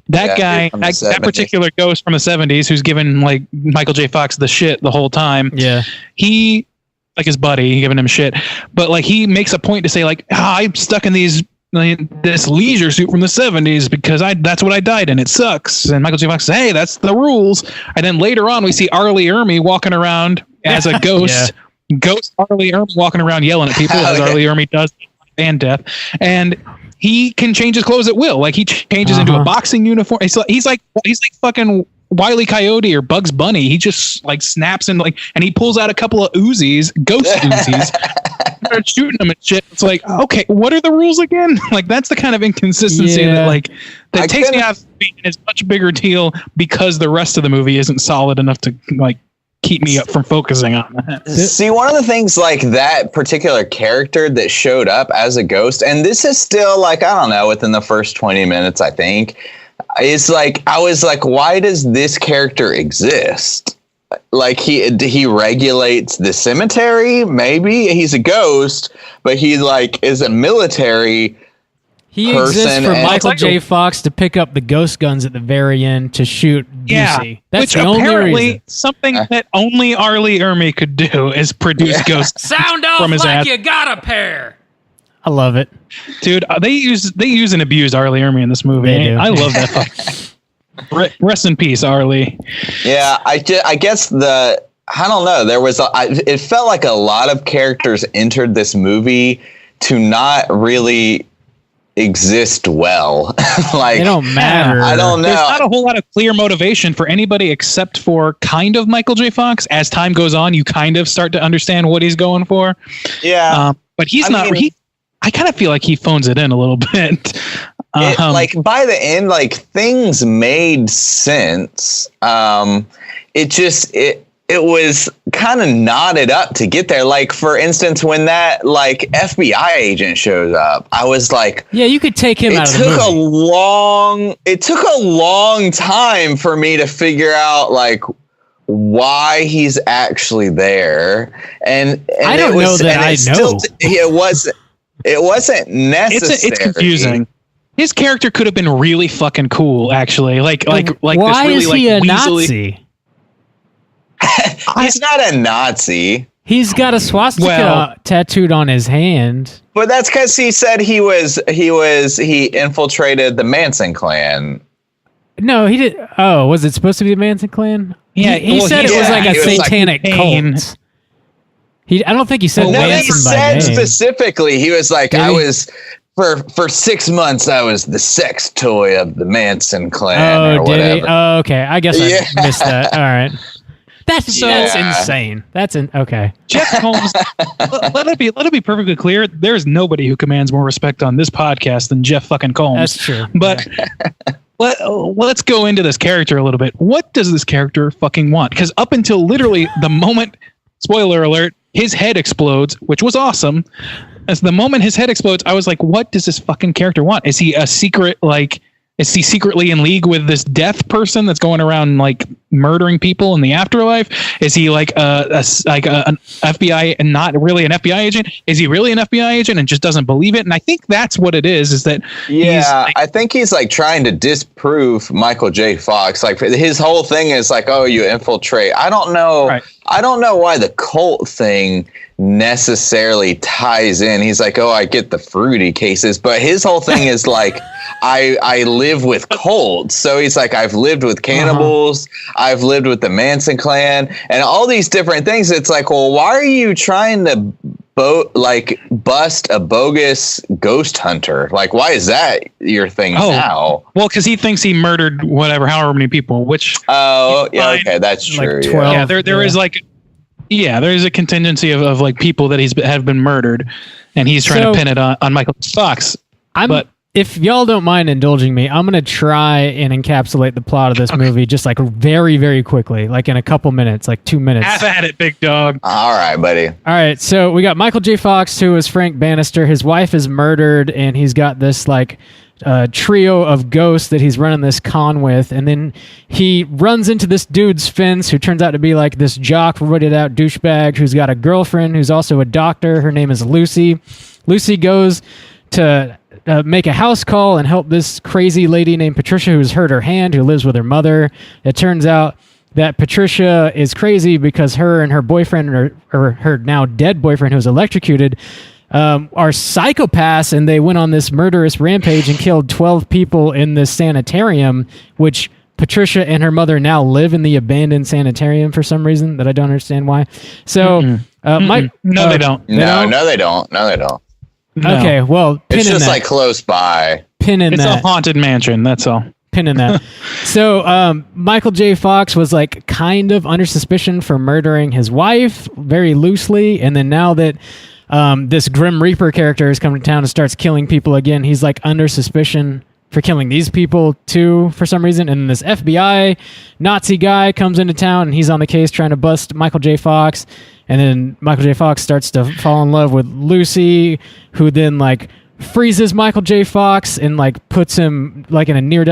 That guy, that particular ghost from the 70s who's given like Michael J. Fox the shit the whole time. Yeah. He, like his buddy, giving him shit. But like he makes a point to say like, I'm stuck in this leisure suit from the 70s because that's what I died in. It sucks. And Michael J. Fox says, hey, that's the rules. And then later on we see Arlie Ermey walking around as a ghost. Ghost Arlie Ermey walking around yelling at people as Arlie Ermey does and death. And he can change his clothes at will. Like he changes into a boxing uniform. He's like fucking Wile E. Coyote or Bugs Bunny. He just like snaps and and he pulls out a couple of Uzis, ghost Uzis, starts shooting them and shit. It's like, okay, what are the rules again? Like that's the kind of inconsistency that takes me out of the movie and is a much bigger deal because the rest of the movie isn't solid enough to like keep me up from focusing on that. See, one of the things like that particular character that showed up as a ghost, and this is still like, I don't know, within the first 20 minutes, I think, is like, I was like, why does this character exist? Like he regulates the cemetery, maybe he's a ghost, but he like is a military He exists for Michael J. Fox to pick up the ghost guns at the very end to shoot Busey. That's the only reason. Something that only Arlie Ermey could do is produce ghosts. Sound off from his like ass. you got a pair. I love it, dude. They use and abuse Arlie Ermey in this movie. I love that. Rest in peace, Arlie. Yeah, I guess I don't know. There was it felt like a lot of characters entered this movie to not really exist well. Like they don't matter. I don't know. There's not a whole lot of clear motivation for anybody except for kind of Michael J. Fox. As time goes on, you kind of start to understand what he's going for. Yeah, but he's not. I kind of feel like he phones it in a little bit. Like by the end, like things made sense. It it was kind of knotted up to get there. Like, for instance, when that like FBI agent shows up, I was like, yeah, you could take him out of the movie. It took a long time for me to figure out like why he's actually there. And I don't know that I know. It wasn't necessary. It's confusing. His character could have been really fucking cool, actually. Like why this really, is he like, a weaselly- Nazi? He's not a Nazi, He's got a swastika tattooed on his hand. but that's because he said he infiltrated the Manson clan. No, he did. Oh, was it supposed to be the Manson clan? Yeah, he said it was like a he was like satanic Pain. cult. I don't think he said No, he Manson by said name. specifically. He was like, Did I he? was for 6 months. I was the sex toy of the Manson clan, or Oh, did he? whatever. Oh, okay. I guess Yeah. I missed that. All right. That's Yeah. insane. Okay. Jeff Combs. let it be perfectly clear. There's nobody who commands more respect on this podcast than Jeff fucking Combs. That's true. But let's go into this character a little bit. What does this character fucking want? Because up until literally the moment, spoiler alert, his head explodes, which was awesome. As the moment his head explodes, I was like, what does this fucking character want? Is he a secret, like, is he secretly in league with this death person that's going around like murdering people in the afterlife? Is he like an FBI and not really an FBI agent? Is he really an FBI agent and just doesn't believe it? And I think that's what it is that he's like, I think he's like trying to disprove Michael J. Fox. Like, his whole thing is like, oh, you infiltrate. I don't know. Right. I don't know why the cult thing necessarily ties in. He's like, oh, I get the fruity cases, but his whole thing is like, I live with cults. So he's like, I've lived with cannibals, I've lived with the Manson clan, and all these different things. It's like, well, why are you trying to bust a bogus ghost hunter? Like, why is that your thing now? Well, because he thinks he murdered however many people, which Okay, that's Like true. 12. yeah, there is like, yeah, there is a contingency of like people that have been murdered, and he's trying So- to pin it on Michael Fox. But if y'all don't mind indulging me, I'm going to try and encapsulate the plot of this movie just like very, very quickly, like in a couple minutes, like 2 minutes. Have at it, big dog. All right, buddy. All right, so we got Michael J. Fox, who is Frank Bannister. His wife is murdered, and he's got this like trio of ghosts that he's running this con with, and then he runs into this dude's fence, who turns out to be like this jock, roided out douchebag, who's got a girlfriend who's also a doctor. Her name is Lucy. Lucy goes to make a house call and help this crazy lady named Patricia, who's hurt her hand, who lives with her mother. It turns out that Patricia is crazy because her and her boyfriend, or her now dead boyfriend, who's electrocuted, are psychopaths, and they went on this murderous rampage and killed 12 people in this sanitarium, which Patricia and her mother now live in the abandoned sanitarium for some reason that I don't understand why. So, Mike, No, they don't. No, they don't. No, they don't. No. Okay, well, pin It's in just that. like close by. Pin in It's that. a haunted mansion. That's all. Pin in that. So Michael J. Fox was like kind of under suspicion for murdering his wife very loosely, and then now that this Grim Reaper character has come to town and starts killing people again, he's like under suspicion for killing these people too for some reason. And this FBI Nazi guy comes into town, and he's on the case trying to bust Michael J. Fox. And then Michael J. Fox starts to fall in love with Lucy, who then like freezes Michael J. Fox and like puts him like in a near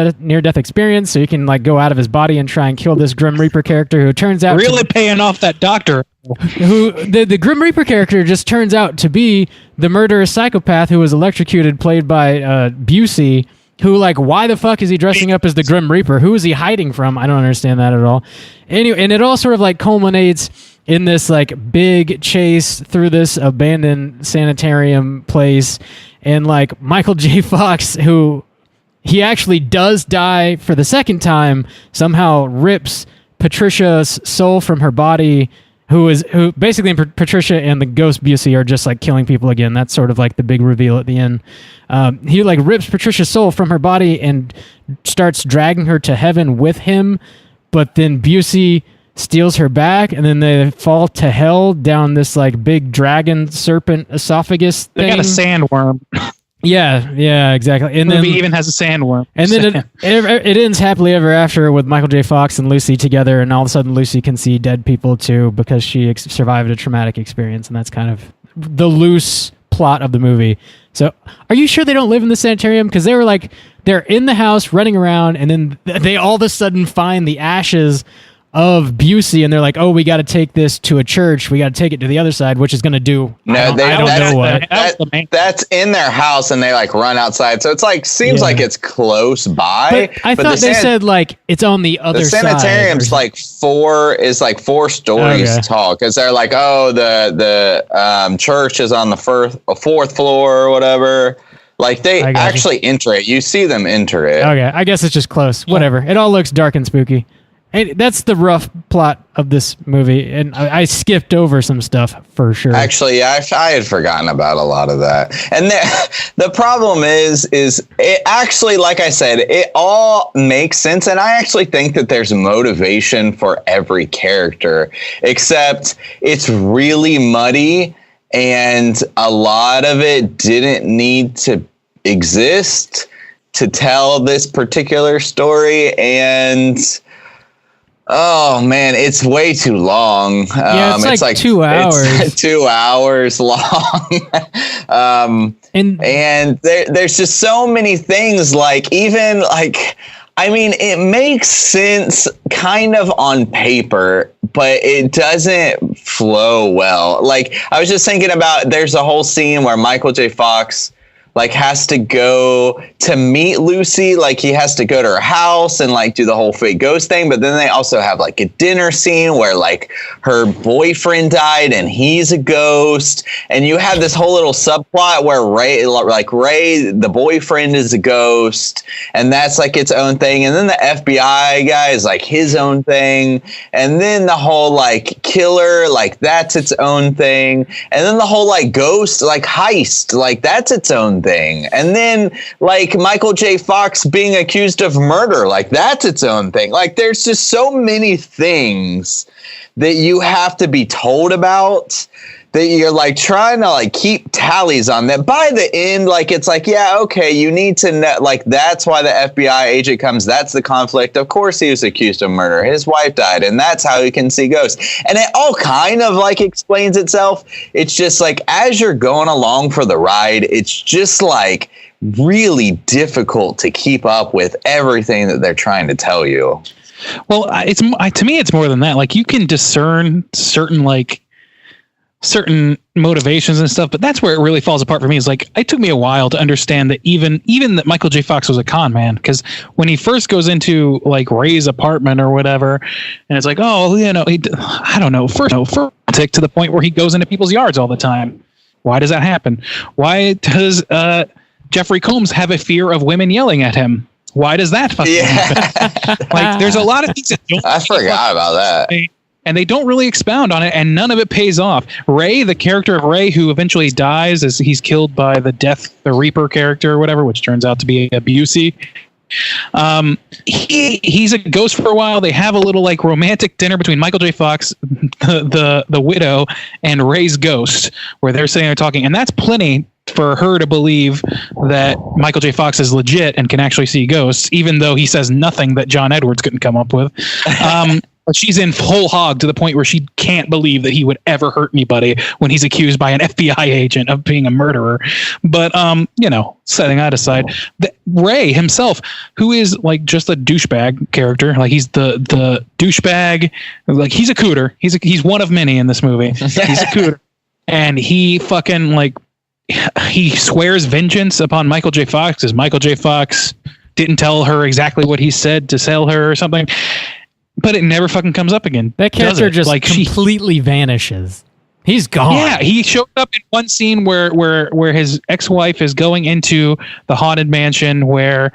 death experience, so he can like go out of his body and try and kill this Grim Reaper character, who turns out Really paying off that doctor. who the Grim Reaper character just turns out to be the murderous psychopath who was electrocuted, played by Busey. Who, like, why the fuck is he dressing up as the Grim Reaper? Who is he hiding from? I don't understand that at all. Anyway, and it all sort of like culminates in this like big chase through this abandoned sanitarium place, and like Michael J. Fox, who he actually does die for the second time, somehow rips Patricia's soul from her body. Who basically Patricia and the ghost Busey are just like killing people again. That's sort of like the big reveal at the end. He like rips Patricia's soul from her body and starts dragging her to heaven with him, but then Busey steals her back, and then they fall to hell down this like big dragon serpent esophagus thing. They got a sandworm. Yeah, exactly. And The movie then even has a sandworm. and then it ends happily ever after with Michael J. Fox and Lucy together, and all of a sudden Lucy can see dead people too because she survived a traumatic experience, and that's kind of the loose plot of the movie. So, are you sure they don't live in the sanitarium? Because they're in the house running around, and then they all of a sudden find the ashes of Busey, and they're like, "Oh, we got to take this to a church. We got to take it to the other side, which is going to do." No, I don't know what. That's in their house, and they like run outside. So it's like seems like it's close by. But I thought they said like it's on the other side. The sanitarium's like four stories tall, because they're like, oh, the church is on the fourth floor or whatever. Like they actually enter it. You see them enter it. Okay, I guess it's just close. Whatever. It all looks dark and spooky. And that's the rough plot of this movie, and I skipped over some stuff for sure. Actually, I had forgotten about a lot of that. And the problem is it actually, like I said, it all makes sense, and I actually think that there's motivation for every character, except it's really muddy, and a lot of it didn't need to exist to tell this particular story, and oh man, it's way too long. It's like 2 hours. It's 2 hours long. And there's just so many things. Like even like, I mean, it makes sense kind of on paper, but it doesn't flow well. Like I was just thinking about, there's a whole scene where Michael J. Fox like has to go to meet Lucy, like he has to go to her house and like do the whole fake ghost thing. But then they also have like a dinner scene where like her boyfriend died and he's a ghost. And you have this whole little subplot where Ray, the boyfriend, is a ghost, and that's like its own thing. And then the FBI guy is like his own thing. And then the whole like killer, like that's its own thing. And then the whole like ghost, like heist, like that's its own thing. And then like Michael J. Fox being accused of murder, like that's its own thing. Like there's just so many things that you have to be told about that you're like trying to like keep tallies on that. By the end, like it's like, yeah, okay, you need to know, like that's why the FBI agent comes. That's the conflict. Of course he was accused of murder. His wife died, and that's how he can see ghosts. And it all kind of like explains itself. It's just like as you're going along for the ride, it's just like really difficult to keep up with everything that they're trying to tell you. Well, to me, it's more than that. Like you can discern certain motivations and stuff, but that's where it really falls apart for me. Is like it took me a while to understand that even that Michael J. Fox was a con man, because when he first goes into like Ray's apartment or whatever, and it's like, oh, you know, I don't know, first to the point where he goes into people's yards all the time. Why does that happen? Why does Jeffrey Combs have a fear of women yelling at him? Why does that fucking happen? Like there's a lot of things that don't. I forgot about that. And they don't really expound on it, and none of it pays off. Ray, the character of Ray, who eventually dies as he's killed by the Reaper character or whatever, which turns out to be a Busey. He's a ghost for a while. They have a little like romantic dinner between Michael J. Fox, the widow, and Ray's ghost, where they're sitting there talking, and that's plenty for her to believe that Michael J. Fox is legit and can actually see ghosts, even though he says nothing that John Edwards couldn't come up with. She's in full hog to the point where she can't believe that he would ever hurt anybody when he's accused by an FBI agent of being a murderer. But, you know, setting that aside, Ray himself, who is like just a douchebag character, like he's the douchebag, like he's a cooter. He's one of many in this movie. He's a cooter. And he fucking like, he swears vengeance upon Michael J. Fox because Michael J. Fox didn't tell her exactly what he said to sell her or something. But it never fucking comes up again. That character just like completely vanishes. He's gone. Yeah, he showed up in one scene where his ex-wife is going into the haunted mansion where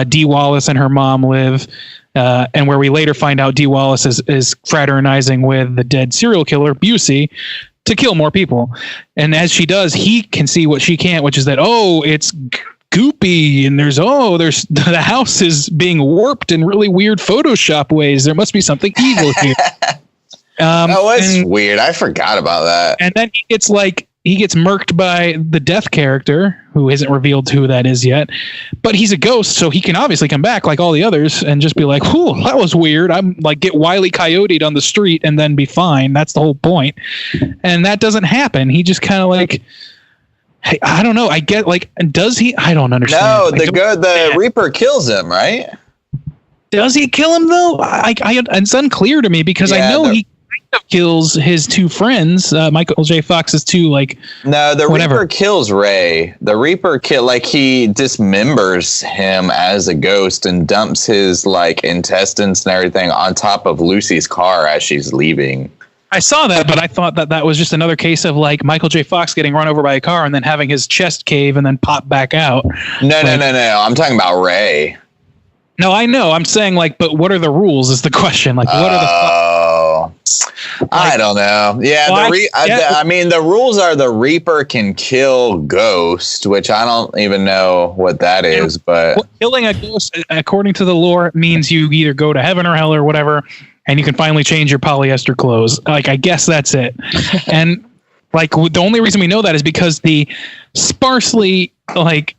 Dee Wallace and her mom live, and where we later find out Dee Wallace is fraternizing with the dead serial killer Busey to kill more people. And as she does, he can see what she can't, which is that, oh, it's goopy, and there's the house is being warped in really weird Photoshop ways. There must be something evil here. That was weird. I forgot about that. And then it's like he gets murked by the death character, who isn't revealed who that is yet. But he's a ghost, so he can obviously come back like all the others and just be like, "Whew, that was weird." I'm like, get Wile E. Coyote'd on the street and then be fine. That's the whole point. And that doesn't happen. He just kind of like, hey, I don't know. I get like, does he? I don't understand. No, Like, the Reaper kills him, right? does he kill him though? It's unclear to me because I know he kind of kills his two friends, Michael J. Fox's two, like, no, the whatever. Reaper kills Ray. The Reaper he dismembers him as a ghost and dumps his like intestines and everything on top of Lucy's car as she's leaving. I saw that, but I thought that was just another case of like Michael J. Fox getting run over by a car and then having his chest cave and then pop back out. No. I'm talking about Ray. No, I know. I'm saying like, but what are the rules is the question. Like, what are the I don't know. Yeah, I mean, the rules are the Reaper can kill Ghost, which I don't even know what that is. But killing a ghost, according to the lore, means you either go to heaven or hell or whatever, and you can finally change your polyester clothes. Like, I guess that's it. And like, the only reason we know that is because the sparsely like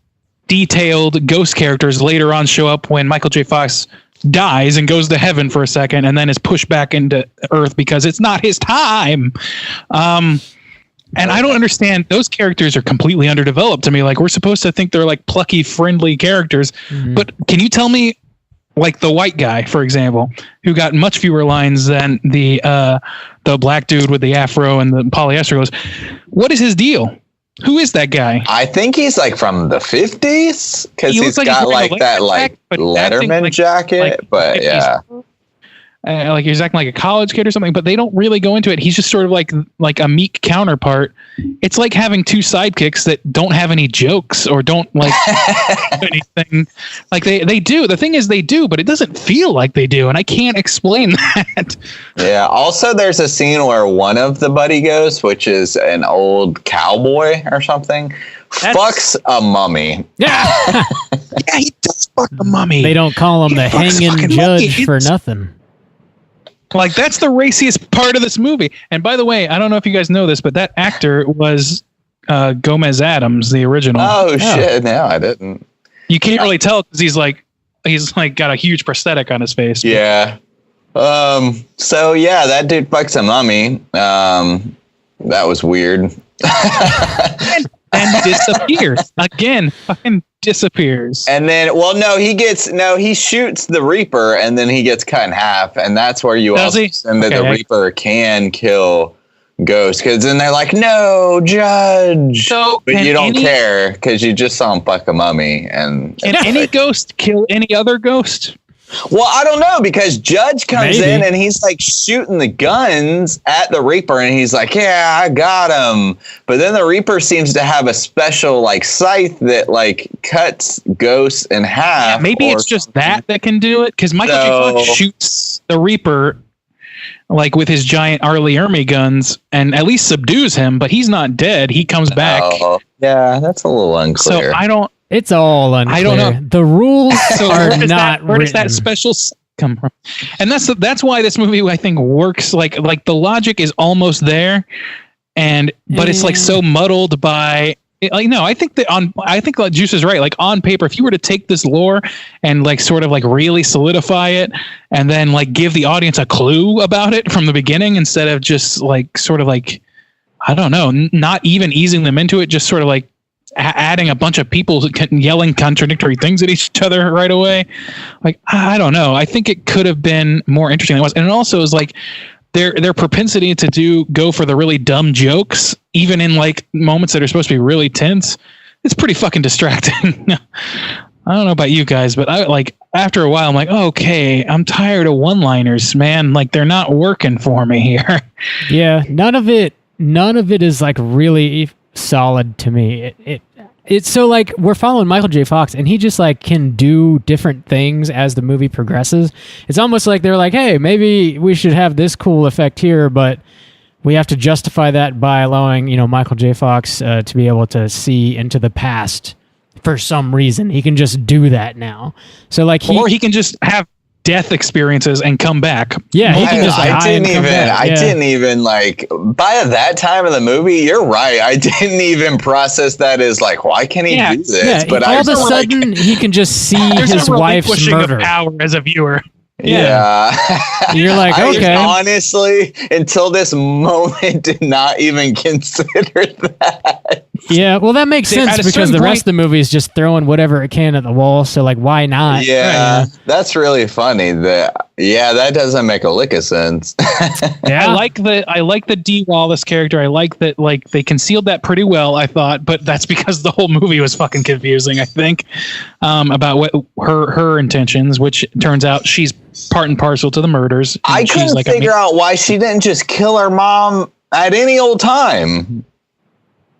detailed ghost characters later on show up when Michael J. Fox dies and goes to heaven for a second and then is pushed back into Earth because it's not his time. And I don't understand. Those characters are completely underdeveloped to me. Like, we're supposed to think they're like plucky, friendly characters. Mm-hmm. But can you tell me, like the white guy, for example, who got much fewer lines than the black dude with the afro and the polyester clothes, what is his deal? Who is that guy? I think he's like from the 50s because he's like got like that like Letterman jacket. But yeah, like he's acting like a college kid or something. But they don't really go into it. He's just sort of like a meek counterpart. It's like having two sidekicks that don't have any jokes or don't like anything. Like they do. The thing is they do, but it doesn't feel like they do, and I can't explain that. Yeah. Also, there's a scene where one of the buddy ghosts, which is an old cowboy or something, fucks a mummy. Yeah. Yeah, he does fuck a mummy. They don't call him the hanging judge for nothing. Like, that's the raciest part of this movie. And by the way, I don't know if you guys know this, but that actor was Gomez Adams, the original. Oh, shit. No, I didn't. You can't really tell because he's like got a huge prosthetic on his face. Yeah. So yeah, that dude fucks a mummy. That was weird. and disappears again. Fucking disappears. And then, he shoots the Reaper, and then he gets cut in half, and that's where you also assume that the Reaper can kill Ghost, because then they're like, "No, Judge," but you don't care because you just saw him fuck a mummy. And can any ghost kill any other ghost? Well, I don't know, because Judge comes in and he's like shooting the guns at the Reaper and he's like, "Yeah, I got him." But then the Reaper seems to have a special like scythe that like cuts Ghost in half. Yeah, maybe it's just that can do it, because Michael J. Fox shoots the Reaper like with his giant Arlie Ermy guns and at least subdues him, but he's not dead. He comes back. Yeah, that's a little unclear. So I don't. It's all unclear. I don't know. The rules are not where does that special come from? And that's why this movie, I think, works. Like the logic is almost there, but it's like so muddled by. Like, no, I think like Juice is right. Like, on paper, if you were to take this lore and like sort of like really solidify it, and then like give the audience a clue about it from the beginning, instead of just like sort of like, I don't know, not even easing them into it, just sort of like adding a bunch of people yelling contradictory things at each other right away. Like, I don't know. I think it could have been more interesting than it was. And it also is like their propensity to go for the really dumb jokes, even in like moments that are supposed to be really tense. It's pretty fucking distracting. I don't know about you guys, but I like after a while, I'm like, okay, I'm tired of one-liners, man. Like, they're not working for me here. Yeah. None of it is like really solid to me. It's so like we're following Michael J. Fox and he just like can do different things as the movie progresses. It's almost like they're like, hey, maybe we should have this cool effect here, but we have to justify that by allowing, Michael J. Fox to be able to see into the past for some reason. He can just do that now. So like or he can just have death experiences and come back. Yeah, he can just I die and didn't come even. back. I Yeah. didn't even like. By that time of the movie, you're right. I didn't even process that as like, why can he Yeah, do this? Yeah, but all I of a sudden he can just see There's his a wife's relinquishing murder. of power as a viewer. yeah. You're like, I okay. honestly, until this moment, did not even consider that. Yeah, well, that makes At sense a because certain the rest point- of the movie is just throwing whatever it can at the wall. So, like, why not? Yeah, that's really funny. That doesn't make a lick of sense. Yeah. I like the Dee Wallace character. I like that like they concealed that pretty well, I thought, but that's because the whole movie was fucking confusing, I think, about what her intentions, which turns out she's part and parcel to the murders. I She's couldn't like figure out why she didn't just kill her mom at any old time.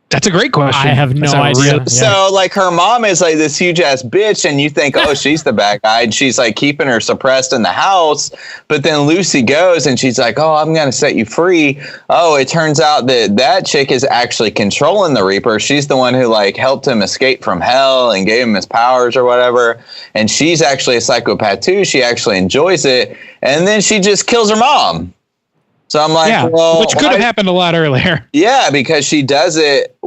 That's a great question. I have no That's a idea. real- Yeah. So, like, her mom is like this huge ass bitch, and you think, oh, she's the bad guy, and she's like keeping her suppressed in the house. But then Lucy goes, and she's like, oh, I'm gonna set you free. Oh, it turns out that chick is actually controlling the Reaper. She's the one who like helped him escape from hell and gave him his powers or whatever. And she's actually a psychopath too. She actually enjoys it, and then she just kills her mom. So I'm like, yeah, well, which could have happened a lot earlier. yeah, because she does it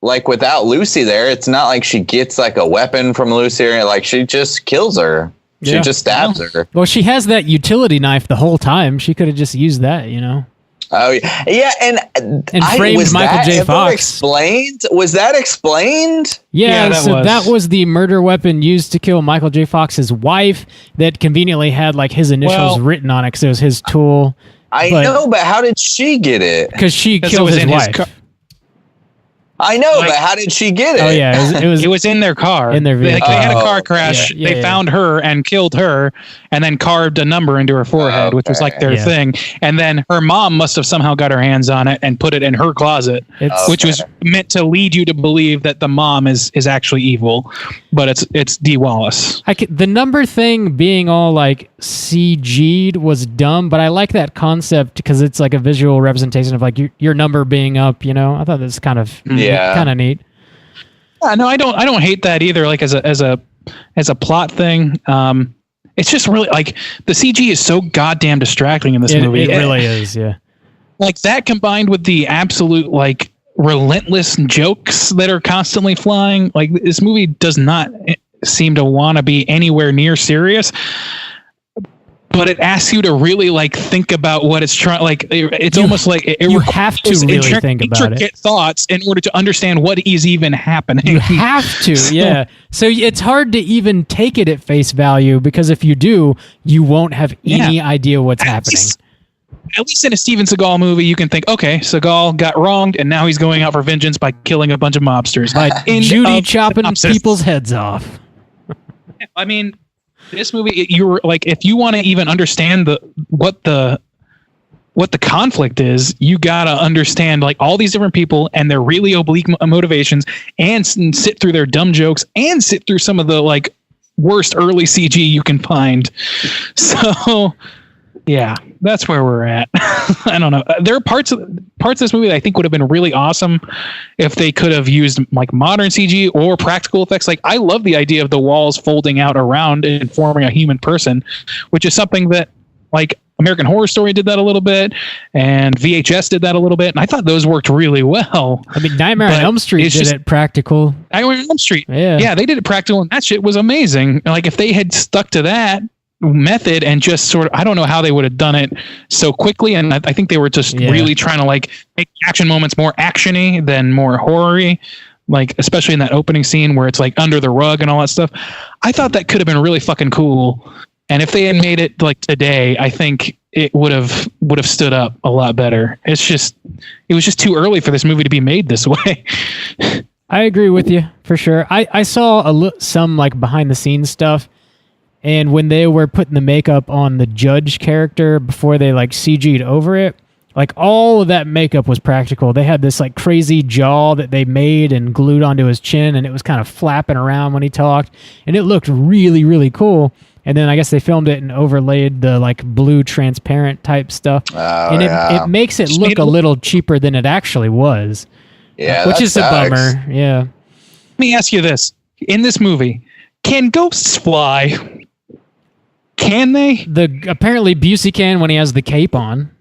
like without Lucy there. It's not like she gets like a weapon from Lucy or like she just kills her. She Yeah. just stabs her. Well, she has that utility knife the whole time. She could have just used that, you know? Oh yeah, and framed was Michael that J. ever Fox. Explained? Was that explained? Yeah, Yeah, so that was the murder weapon used to kill Michael J. Fox's wife that conveniently had like his initials Well- written on it because it was his tool. I But- know, but how did she get it? Because she Because it killed was his in his wife. car. I know, Like- but how did she get it? Oh, yeah. It was in their car. In their They vehicle. had a Oh, car crash. yeah, They yeah. found her and killed her and then carved a number into her forehead, which was like their Yeah. thing. And then her mom must have somehow got her hands on it and put it in her closet, It's- which was meant to lead you to believe that the mom is actually evil. But it's Dee Wallace. the number thing being all like CG'd was dumb, but I like that concept because it's like a visual representation of like your number being up, you know? I thought that's kind of neat. No, I don't hate that either. Like as a plot thing, it's just really like the CG is so goddamn distracting in this movie. It really is, yeah. Like that combined with the absolute like relentless jokes that are constantly flying. Like this movie does not seem to want to be anywhere near serious. But it asks you to really like think about what it's trying. Like it's almost like you have to really think about it. Intricate thoughts in order to understand what is even happening. You have to, yeah. So it's hard to even take it at face value because if you do, you won't have any idea what's happening. At least in a Steven Seagal movie, you can think, okay, Seagal got wronged, and now he's going out for vengeance by killing a bunch of mobsters. Like End Judy of chopping synopsis. people's heads off. I mean, this movie, you're like, if you want to even understand what the conflict is, you gotta understand like all these different people and their really oblique motivations, and sit through their dumb jokes, and sit through some of the like worst early CG you can find. So, yeah, that's where we're at. I don't know. There are parts of this movie that I think would have been really awesome if they could have used like modern CG or practical effects. Like I love the idea of the walls folding out around and forming a human person, which is something that like American Horror Story did that a little bit, and VHS did that a little bit, and I thought those worked really well. I mean, Nightmare on But Elm Street it's did just- it practical. Nightmare on Elm Street, Yeah. they did it practical, and that shit was amazing. Like if they had stuck to that method and just sort of, I don't know how they would have done it so quickly, and I think they were just really trying to like make action moments more actiony than more horror-y, like especially in that opening scene where it's like under the rug and all that stuff. I thought that could have been really fucking cool, and if they had made it like today, I think it would have stood up a lot better. It was just too early for this movie to be made this way. I agree with you for sure. I saw some like behind the scenes stuff, and when they were putting the makeup on the judge character before they like CG'd over it, like all of that makeup was practical. They had this like crazy jaw that they made and glued onto his chin, and it was kind of flapping around when he talked, and it looked really, really cool. And then I guess they filmed it and overlaid the like blue transparent type stuff, and it makes it look a little cheaper than it actually was. Yeah, which that is a sucks. bummer. Yeah. Let me ask you this. In this movie, can ghosts fly? Can they? Apparently Busey can when he has the cape on.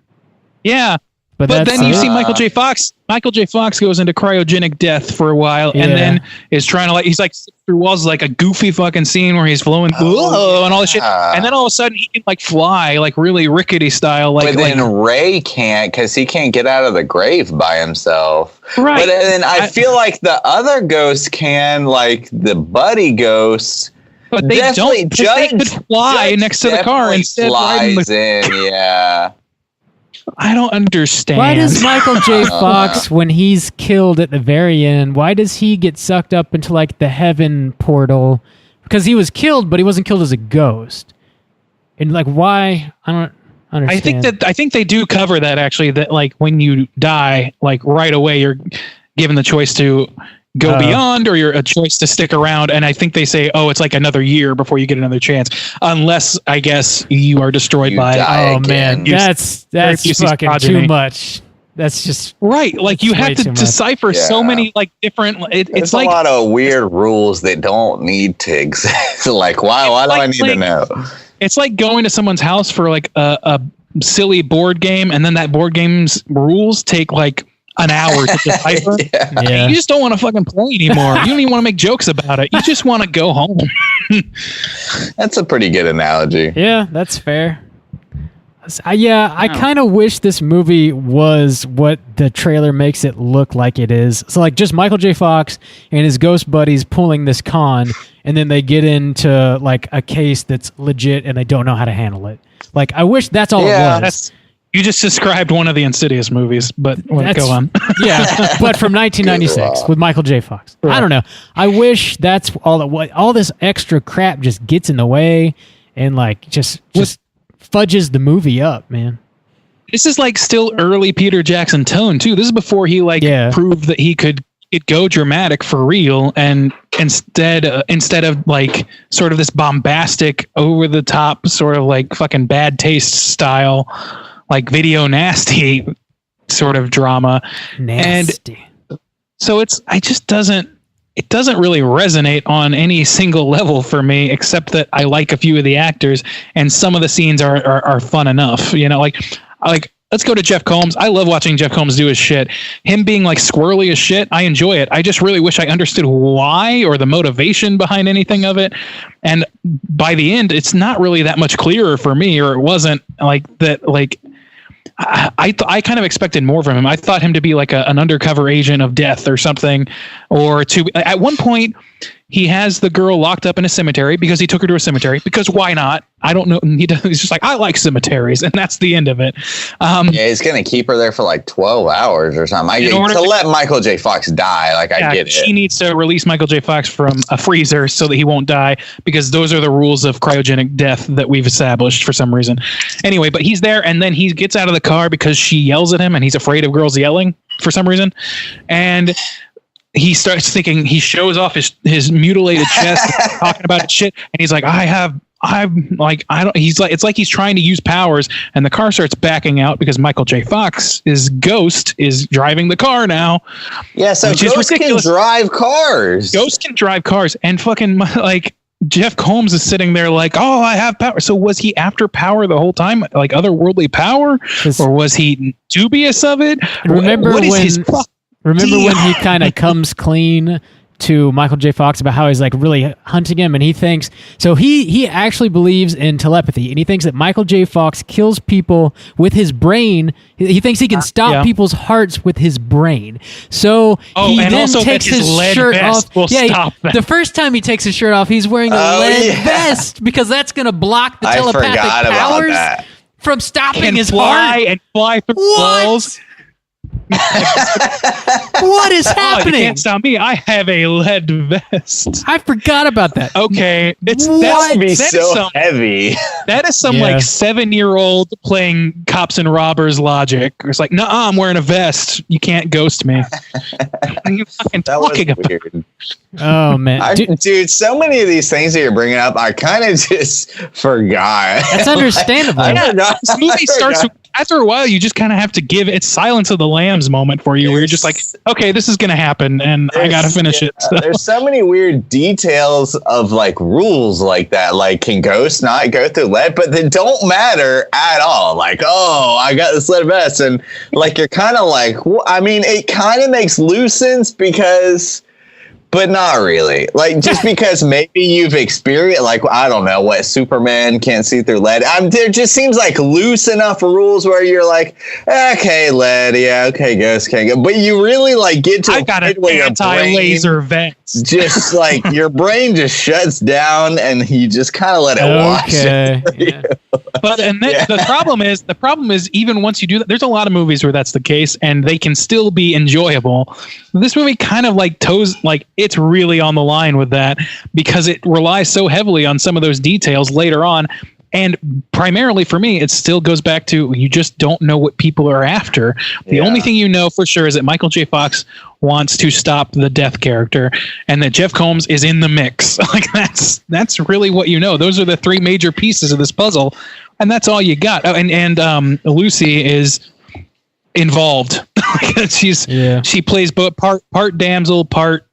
Yeah. But then you see Michael J. Fox. Michael J. Fox goes into cryogenic death for a while, and then is trying to he's like through walls, like a goofy fucking scene where he's flowing and all this shit, and then all of a sudden he can fly really rickety style. But then Ray can't because he can't get out of the grave by himself. Right. But then I feel like the other ghosts can, like the buddy ghosts. But they don't. They could fly next to the car instead. Flies in, yeah. I don't understand. Why does Michael J. Fox, when he's killed at the very end, why does he get sucked up into the heaven portal? Because he was killed, but he wasn't killed as a ghost. And why? I don't understand. I think they do cover that actually. That when you die, right away, you're given the choice to go beyond, or you're a choice to stick around. And I think they say, it's another year before you get another chance, unless I guess you are destroyed by. Oh man, that's fucking too much. That's just right. You have to decipher so many different. It's a lot of weird rules that don't need to exist. Why do I need to know? It's like going to someone's house for a silly board game, and then that board game's rules take an hour to decipher. You just don't want to fucking play anymore. You don't even want to make jokes about it. You just want to go home. That's a pretty good analogy. Yeah, that's fair. I kind of wish this movie was what the trailer makes it look like it is. So just Michael J. Fox and his ghost buddies pulling this con, and then they get into a case that's legit and they don't know how to handle it. I wish that's all it was. You just described one of the Insidious movies, but go on. Yeah, but from 1996 with Michael J. Fox. Right. I don't know. I wish that's all this extra crap just gets in the way and just fudges the movie up, man. This is like still early Peter Jackson tone too. This is before he proved that he could go dramatic for real, and instead of like sort of this bombastic, over the top sort of like fucking Bad Taste style, like video nasty sort of drama. Nasty. And so it doesn't really resonate on any single level for me, except that I like a few of the actors and some of the scenes are fun enough. You know, like let's go to Jeff Combs. I love watching Jeff Combs do his shit. Him being like squirrely as shit, I enjoy it. I just really wish I understood why or the motivation behind anything of it. And by the end, it's not really that much clearer for me, or it wasn't like that. Like I kind of expected more from him. I thought him to be like an undercover agent of death or something, or to at one point he has the girl locked up in a cemetery because he took her to a cemetery, because why not? I don't know. He's just like, I like cemeteries, and that's the end of it. He's going to keep her there for like 12 hours or something. To let Michael J. Fox die. Like, I get it. She needs to release Michael J. Fox from a freezer so that he won't die, because those are the rules of cryogenic death that we've established for some reason. Anyway, but he's there, and then he gets out of the car because she yells at him, and he's afraid of girls yelling for some reason. And he starts thinking, he shows off his mutilated chest, talking about his shit, and he's like, it's like he's trying to use powers, and the car starts backing out because Michael J. Fox, his ghost, is driving the car now. Yeah, so ghosts can drive cars. Ghosts can drive cars, and fucking like Jeff Combs is sitting there like, oh, I have power. So was he after power the whole time, like otherworldly power, or was he dubious of it? Remember what is when? his Remember when he kind of comes clean to Michael J. Fox about how he's like really hunting him, and he thinks, so he actually believes in telepathy, and he thinks that Michael J. Fox kills people with his brain. He thinks he can stop people's hearts with his brain. So he then takes his shirt off. The first time he takes his shirt off, he's wearing a lead vest, because that's going to block the telepathic powers from stopping his heart. And fly through walls. What is happening? You can't stop me. I have a lead vest. I forgot about that. Okay, that's so heavy. That is some like 7-year-old playing cops and robbers logic. It's like, no, I'm wearing a vest. You can't ghost me. What are you fucking talking about? Weird. Oh man, dude, so many of these things that you're bringing up, I kind of just forgot. That's understandable. This movie starts with after a while, you just kind of have to give it Silence of the Lambs moment for you, where you're just like, okay, this is going to happen, and I got to finish it. So. There's so many weird details of like rules like that. Like, can ghosts not go through lead? But they don't matter at all. Like, oh, I got this lead vest. And like, you're kind of like, well, I mean, it kind of makes loose sense because... But not really. Like, just because maybe you've experienced, like, I don't know, what, Superman can't see through lead. There just seems like loose enough rules where you're like, okay, lead, yeah, okay, ghost can't go. But you really, like, get to I got an anti-laser vest. Just, like, your brain just shuts down and you just kind of let it wash it. But the problem is even once you do that, there's a lot of movies where that's the case and they can still be enjoyable. This movie kind of like it's really on the line with that because it relies so heavily on some of those details later on. And primarily for me, it still goes back to you just don't know what people are after. The only thing you know for sure is that Michael J. Fox wants to stop the Death character and that Jeff Combs is in the mix. Like that's really what you know. Those are the three major pieces of this puzzle. And that's all you got. Oh, and Lucy is involved. She plays both part damsel, part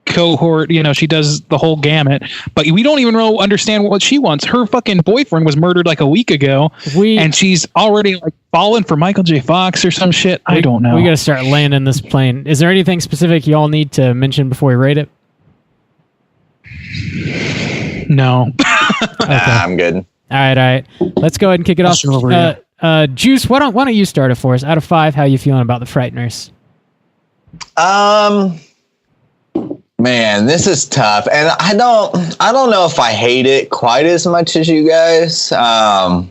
cohort, she does the whole gamut, but we don't even understand what she wants. Her fucking boyfriend was murdered like a week ago, and she's already like fallen for Michael J. Fox or some shit. I don't know. We gotta start landing this plane. Is there anything specific y'all need to mention before we rate it? No. Okay. I'm good. All right. Let's go ahead and kick it off. Juice, why don't you start it for us? Out of 5, how you feeling about the Frighteners? Man, this is tough, and I don't know if I hate it quite as much as you guys. But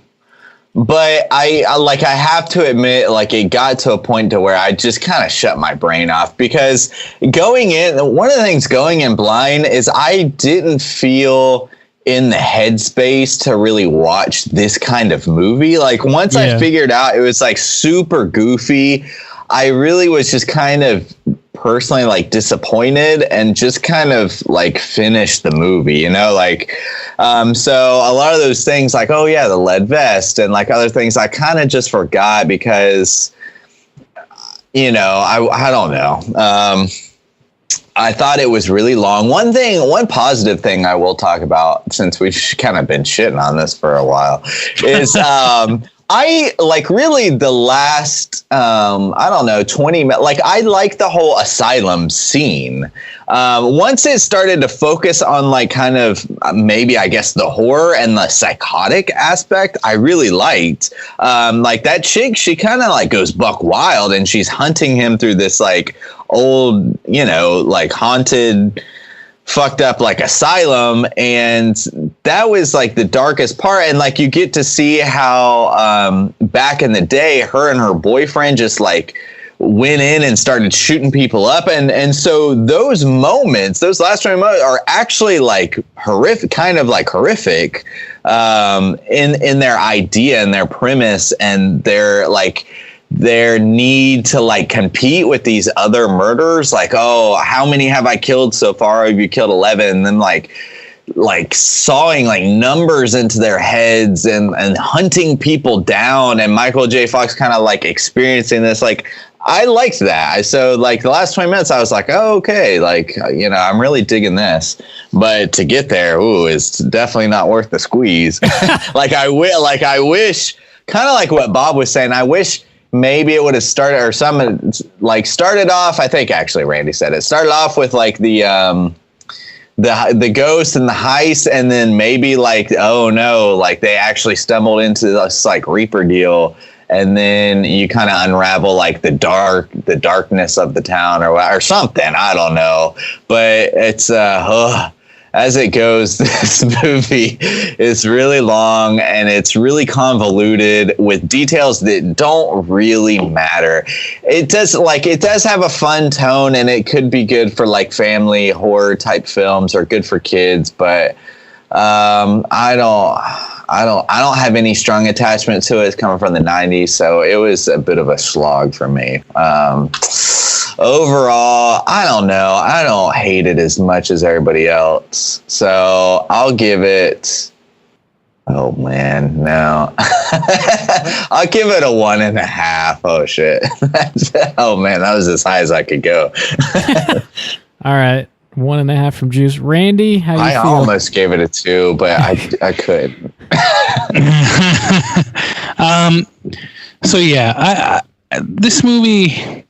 I have to admit, like, it got to a point to where I just kind of shut my brain off because one of the things going in blind is I didn't feel in the headspace to really watch this kind of movie. Like, once I figured out it was like super goofy, I really was just kind of personally like disappointed and just kind of like finished the movie, so a lot of those things like, oh yeah, the lead vest and like other things I kind of just forgot because I don't know. I thought it was really long. One positive thing I will talk about, since we've kind of been shitting on this for a while, is I like really the last, 20 minutes, like I like the whole asylum scene. Once it started to focus on like kind of maybe I guess the horror and the psychotic aspect, I really liked. Like that chick, she kind of like goes buck wild and she's hunting him through this like old, like haunted, fucked up like asylum, and that was like the darkest part. And like you get to see how back in the day her and her boyfriend just like went in and started shooting people up, and so those last 20 moments are actually like horrific in their idea and their premise and their need to like compete with these other murderers. Like, oh, how many have I killed so far? Have you killed 11? And then like sawing like numbers into their heads and hunting people down. And Michael J. Fox kind of like experiencing this. Like, I liked that. So like the last 20 minutes, I was like, oh, okay. Like, I'm really digging this, but to get there, it's definitely not worth the squeeze. I wish kind of like what Bob was saying. I wish maybe it would have started started off. I think actually Randy said it started off with like the ghost and the heist, and then maybe like, oh no, like they actually stumbled into this like Reaper deal, and then you kind of unravel like the darkness of the town or something. I don't know, but it's as it goes, this movie is really long and it's really convoluted with details that don't really matter. It does have a fun tone, and it could be good for like family horror type films or good for kids, but I don't have any strong attachment to it. It's coming from the 90s, so it was a bit of a slog for me. Overall, I don't know. I don't hate it as much as everybody else. So I'll give it Oh man, no. I'll give it a 1.5. Oh shit. Oh man, that was as high as I could go. All right. 1.5 from Juice. Randy, how you I feel? almost gave it a 2, but I couldn't. So yeah, this movie,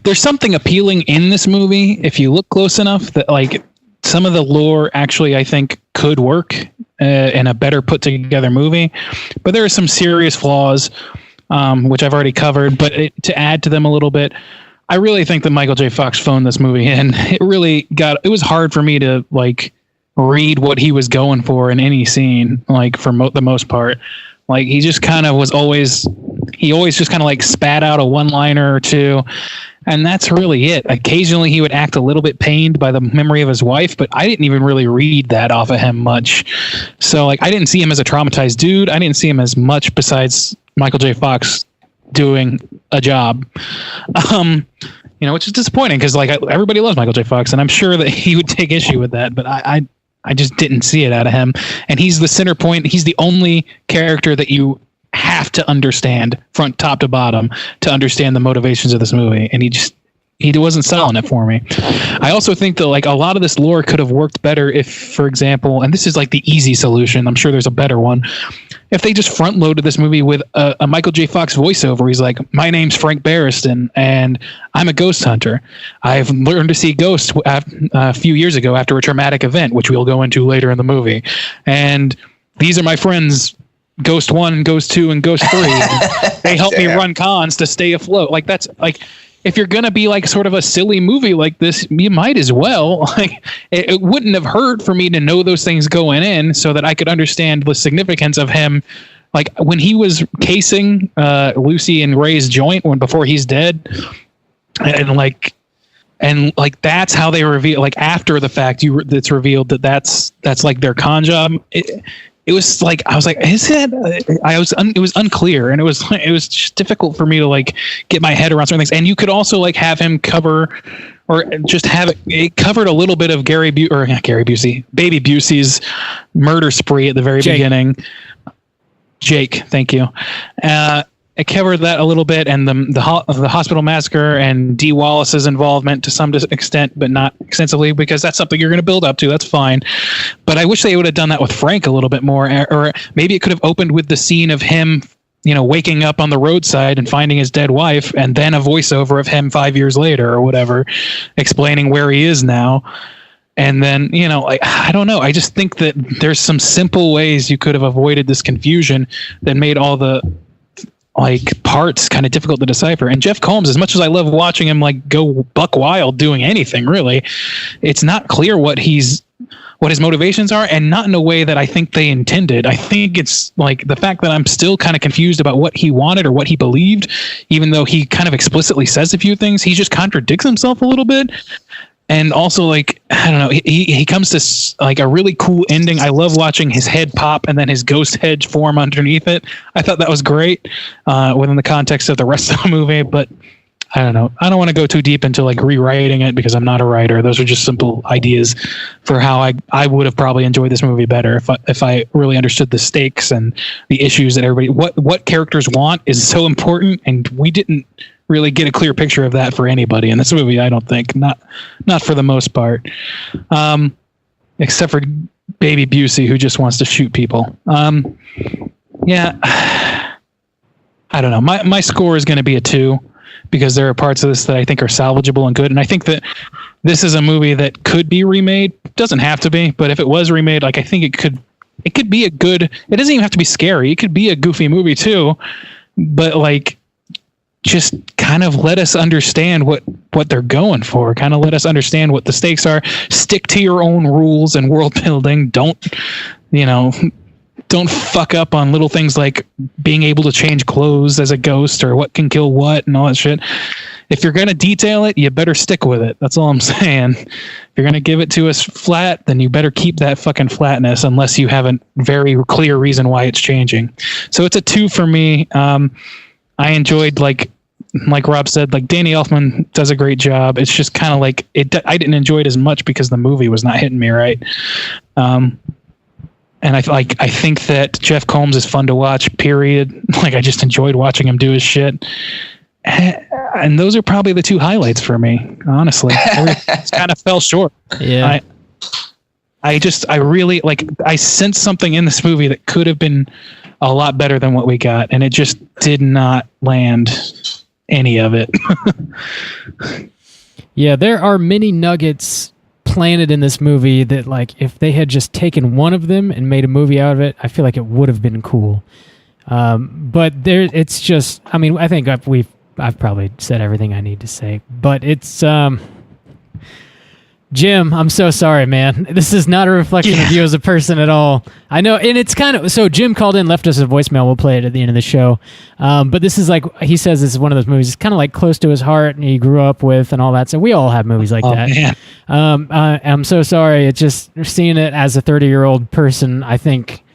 there's something appealing in this movie if you look close enough that like some of the lore actually I think could work in a better put together movie, but there are some serious flaws, which I've already covered. But to add to them a little bit, I really think that Michael J. Fox phoned this movie in. It was hard for me to like read what he was going for in any scene, like for the most part. Like he just kind of always just kind of like spat out a one-liner or two, and that's really it. Occasionally he would act a little bit pained by the memory of his wife, but I didn't even really read that off of him much. So like I didn't see him as a traumatized dude. I didn't see him as much besides Michael J. Fox doing a job, which is disappointing because like everybody loves Michael J. Fox, and I'm sure that he would take issue with that, but I just didn't see it out of him. And he's the center point. He's the only character that you have to understand front top to bottom to understand the motivations of this movie, and he wasn't selling it for me. I also think that like a lot of this lore could have worked better if, for example, and this is like the easy solution, I'm sure there's a better one, if they just front loaded this movie with a Michael J. Fox voiceover. He's like, my name's Frank Barriston and I'm a ghost hunter. I've learned to see ghosts a few years ago after a traumatic event, which we'll go into later in the movie. And these are my friends, Ghost 1, Ghost 2, and Ghost 3. They help me run cons to stay afloat. Like that's like, if you're gonna be like sort of a silly movie like this, you might as well. Like it wouldn't have hurt for me to know those things going in, so that I could understand the significance of him. Like when he was casing Lucy and Ray's joint before he's dead, and like that's how they reveal. Like after the fact, it's revealed that that's like their con job. It was like I was like, is it? It was unclear, and it was just difficult for me to like get my head around certain things. And you could also like have him cover, or just have it covered a little bit of Baby Busey's murder spree at the very beginning. Jake, thank you. It covered that a little bit, and the hospital massacre and Dee Wallace's involvement to some extent, but not extensively, because that's something you're going to build up to. That's fine. But I wish they would have done that with Frank a little bit more, or maybe it could have opened with the scene of him, waking up on the roadside and finding his dead wife, and then a voiceover of him 5 years later or whatever, explaining where he is now. And then, I don't know. I just think that there's some simple ways you could have avoided this confusion that made all the like parts kind of difficult to decipher. And Jeff Combs, as much as I love watching him like go buck wild doing anything, really, it's not clear what his motivations are, and not in a way that I think they intended. I think it's like the fact that I'm still kind of confused about what he wanted or what he believed, even though he kind of explicitly says a few things. He just contradicts himself a little bit. And also, like, I don't know, he comes to like a really cool ending. I love watching his head pop and then his ghost head form underneath it. I thought that was great within the context of the rest of the movie. But I don't know. I don't want to go too deep into like rewriting it because I'm not a writer. Those are just simple ideas for how I would have probably enjoyed this movie better if I really understood the stakes and the issues that everybody what characters want is so important, and we didn't really get a clear picture of that for anybody in this movie. I don't think, not for the most part, except for Baby Busey, who just wants to shoot people. Yeah, I don't know. My score is going to be a 2 because there are parts of this that I think are salvageable and good, and I think that this is a movie that could be remade. Doesn't have to be, but if it was remade, like I think it could be a good. It doesn't even have to be scary. It could be a goofy movie too, but like, just kind of let us understand what they're going for. Kind of let us understand what the stakes are. Stick to your own rules and world building. Don't fuck up on little things like being able to change clothes as a ghost or what can kill what and all that shit. If you're going to detail it, you better stick with it. That's all I'm saying. If you're going to give it to us flat, then you better keep that fucking flatness unless you have a very clear reason why it's changing. So it's a 2 for me. I enjoyed, like Rob said, like Danny Elfman does a great job. It's just kind of like I didn't enjoy it as much because the movie was not hitting me right. And And I think that Jeff Combs is fun to watch, period. Like, I just enjoyed watching him do his shit. And those are probably the two highlights for me, honestly. It kind of fell short. Yeah. I really, like, I sensed something in this movie that could have been a lot better than what we got, and it just did not land any of it. Yeah, there are many nuggets planted in this movie that, like, if they had just taken one of them and made a movie out of it, I feel like it would have been cool. But it's just, I mean, I think I've probably said everything I need to say, but it's, Jim, I'm so sorry, man. This is not a reflection of you as a person at all. I know, and it's kind of, so Jim called in, left us a voicemail. We'll play it at the end of the show. But this is like, he says this is one of those movies, it's kind of like close to his heart and he grew up with and all that. So we all have movies like that. Man. I'm so sorry. It's just seeing it as a 30-year-old person, I think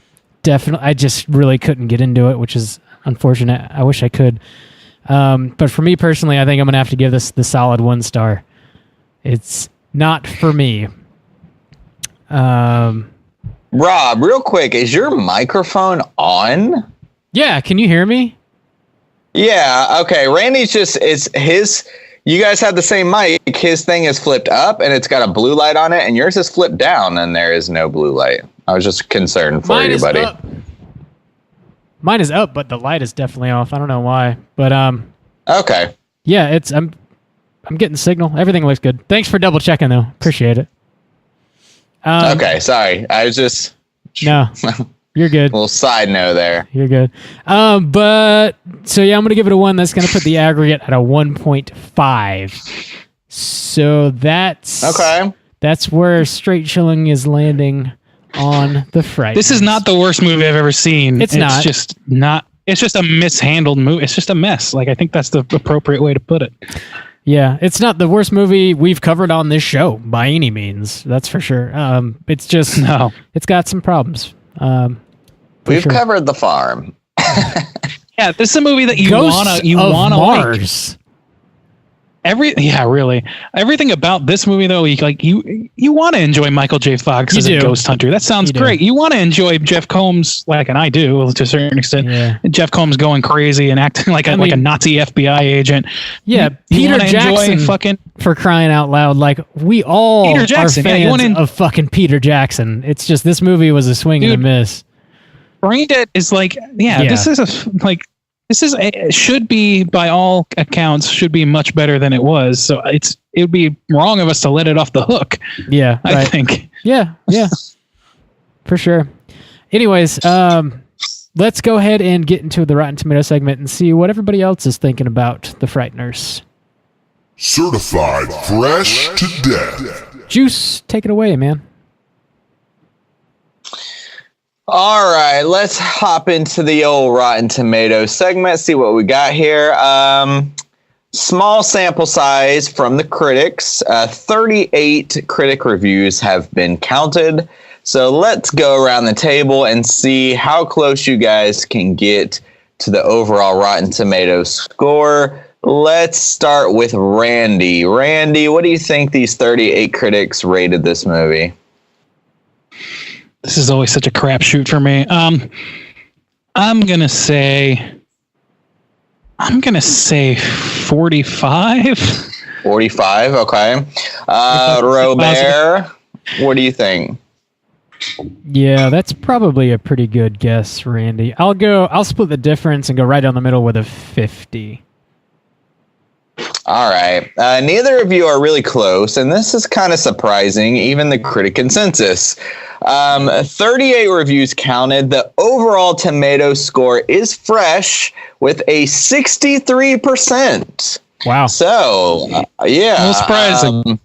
definitely, I just really couldn't get into it, which is unfortunate. I wish I could. But for me personally, I think I'm going to have to give this the solid 1 star. It's not for me. Rob, real quick, is your microphone on? Yeah, can you hear me? Yeah, okay. Randy's you guys have the same mic. His thing is flipped up and it's got a blue light on it, and yours is flipped down and there is no blue light. I was just concerned for you, buddy. Mine is up, but the light is definitely off. I don't know why, but okay. Yeah, I'm getting signal. Everything looks good. Thanks for double checking, though. Appreciate it. Okay, sorry. I was just... No, you're good. Little side note there. You're good. But, so yeah, I'm going to give it a 1. That's going to put the aggregate at a 1.5. So that's... Okay. That's where Straight Chilling is landing on the Frighteners. This is not the worst movie I've ever seen. It's not. Just not... It's just a mishandled movie. It's just a mess. Like, I think that's the appropriate way to put it. Yeah, it's not the worst movie we've covered on this show by any means. That's for sure. It's just it's got some problems. We've covered The Farm. Yeah, this is a movie that you wanna Mars. Really. Everything about this movie, though, you want to enjoy Michael J. Fox as a ghost hunter. That sounds great. You want to enjoy Jeff Combs, and I do to a certain extent. Yeah. Jeff Combs going crazy and acting like a Nazi FBI agent. Yeah, Peter Jackson. For crying out loud, we all are fans of fucking Peter Jackson. It's just this movie was a swing and a miss. Brain Dead is should be, by all accounts, should be much better than it was. So it would be wrong of us to let it off the hook. Yeah, I think. Yeah, for sure. Anyways, let's go ahead and get into the Rotten Tomato segment and see what everybody else is thinking about The Frighteners. Certified fresh to death. Juice, take it away, man. All right, let's hop into the old Rotten Tomatoes segment, see what we got here. Small sample size from the critics. 38 critic reviews have been counted. So let's go around the table and see how close you guys can get to the overall Rotten Tomatoes score. Let's start with Randy. Randy, what do you think these 38 critics rated this movie? This is always such a crapshoot for me. I'm gonna say 45. 45, okay. Robert, what do you think? Yeah, that's probably a pretty good guess, Randy. I'll split the difference and go right down the middle with a 50. All right. Neither of you are really close, and this is kind of surprising, even the critic consensus. 38 reviews counted. The overall tomato score is fresh with a 63%. Wow. So, yeah. No surprising.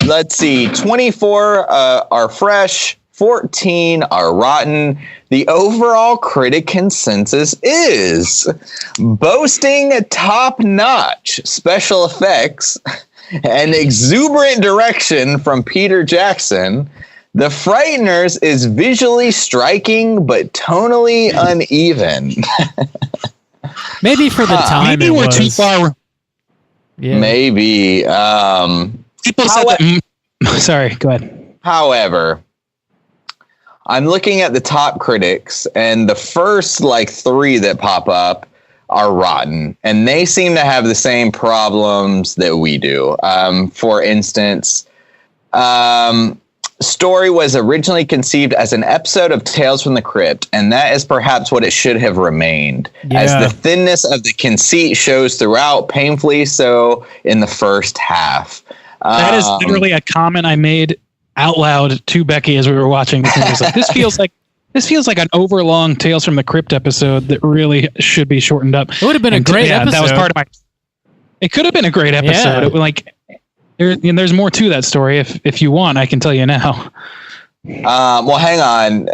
Let's see. 24 are fresh. 14 are rotten. The overall critic consensus is boasting top-notch special effects and exuberant direction from Peter Jackson. The Frighteners is visually striking but tonally uneven. Maybe for the time maybe we're too far. Yeah. Maybe. People said that. Sorry, go ahead. However, I'm looking at the top critics, and the first like 3 that pop up are rotten, and they seem to have the same problems that we do. For instance, story was originally conceived as an episode of Tales from the Crypt, and that is perhaps what it should have remained, as the thinness of the conceit shows throughout, painfully so in the first half. That is literally a comment I made out loud to Becky as we were watching this movie. Like, this feels like an overlong Tales from the Crypt episode that really should be shortened up. It would have been a great episode. That was part of my. It could have been a great episode. Yeah. It, like, there's more to that story. If you want, I can tell you now. Well, hang on.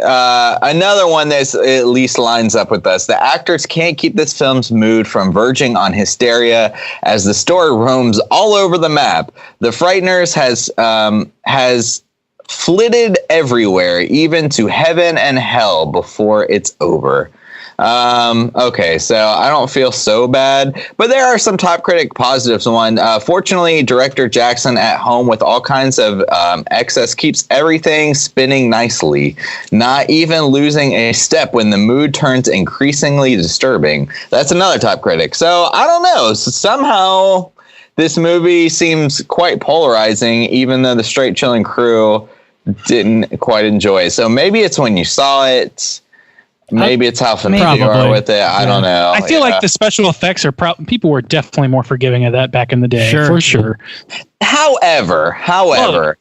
Another one that at least lines up with us. The actors can't keep this film's mood from verging on hysteria as the story roams all over the map. The Frighteners has flitted everywhere, even to heaven and hell before it's over. Okay, so I don't feel so bad, but there are some top critic positives. Fortunately, director Jackson at home with all kinds of excess keeps everything spinning nicely, not even losing a step when the mood turns increasingly disturbing. That's another top critic. So I don't know. Somehow this movie seems quite polarizing, even though the Straight Chilling crew didn't quite enjoy it. So maybe it's when you saw it. Maybe it's how familiar you are with it. I don't know. I feel like the special effects are people were definitely more forgiving of that back in the day, for sure. However, I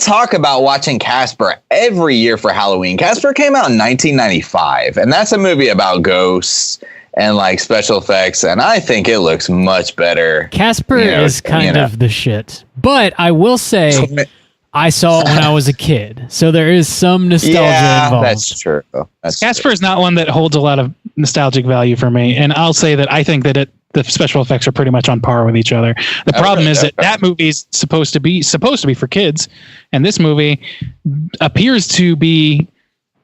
talk about watching Casper every year for Halloween. Casper came out in 1995, and that's a movie about ghosts and like special effects, and I think it looks much better. Casper is kind of the shit, but I will say I saw it when I was a kid, so there is some nostalgia involved. That's true. Casper is not one that holds a lot of nostalgic value for me, and I'll say that I think that the special effects are pretty much on par with each other. The problem is that movie is supposed to be for kids, and this movie appears to be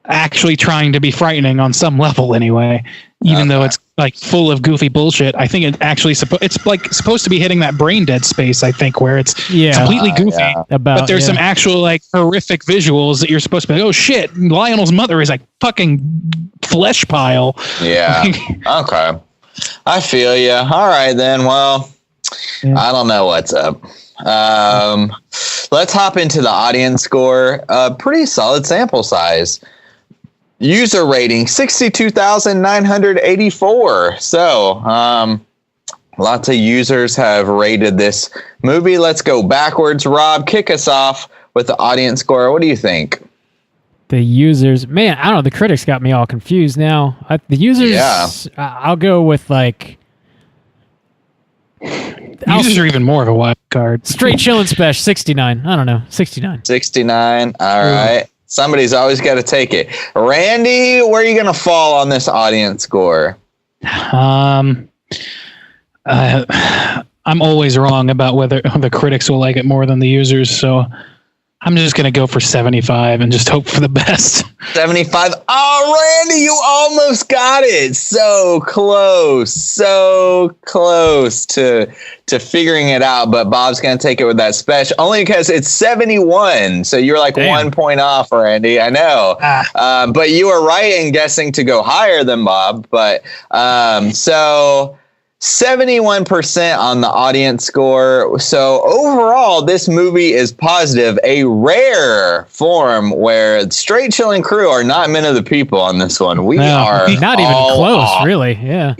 actually trying to be frightening on some level anyway, even though it's like full of goofy bullshit. I think it actually supposed to be hitting that brain dead space, I think, where it's completely goofy, but there's some actual like horrific visuals that you're supposed to be like, oh shit, Lionel's mother is a fucking flesh pile. Okay, I feel you. All right then. Well, I don't know what's up. Let's hop into the audience score. Pretty solid sample size. User rating 62,984. So, lots of users have rated this movie. Let's go backwards. Rob, kick us off with the audience score. What do you think? The users, man, I don't know. The critics got me all confused now. The users, I'll go with like. Users are even more of a wild card. Straight Chillin' Special 69. I don't know, 69. 69. All right. Somebody's always got to take it. Randy, where are you going to fall on this audience score? I'm always wrong about whether the critics will like it more than the users, so I'm just going to go for 75 and just hope for the best. 75. Oh, Randy, you almost got it. So close to figuring it out. But Bob's going to take it with that special, only because it's 71. So you're like 1 point off, Randy. I know. But you were right in guessing to go higher than Bob. But so 71% on the audience score. So overall, this movie is positive, a rare form where Straight Chilling crew are not men of the people on this one. We are not even close, really. Yeah.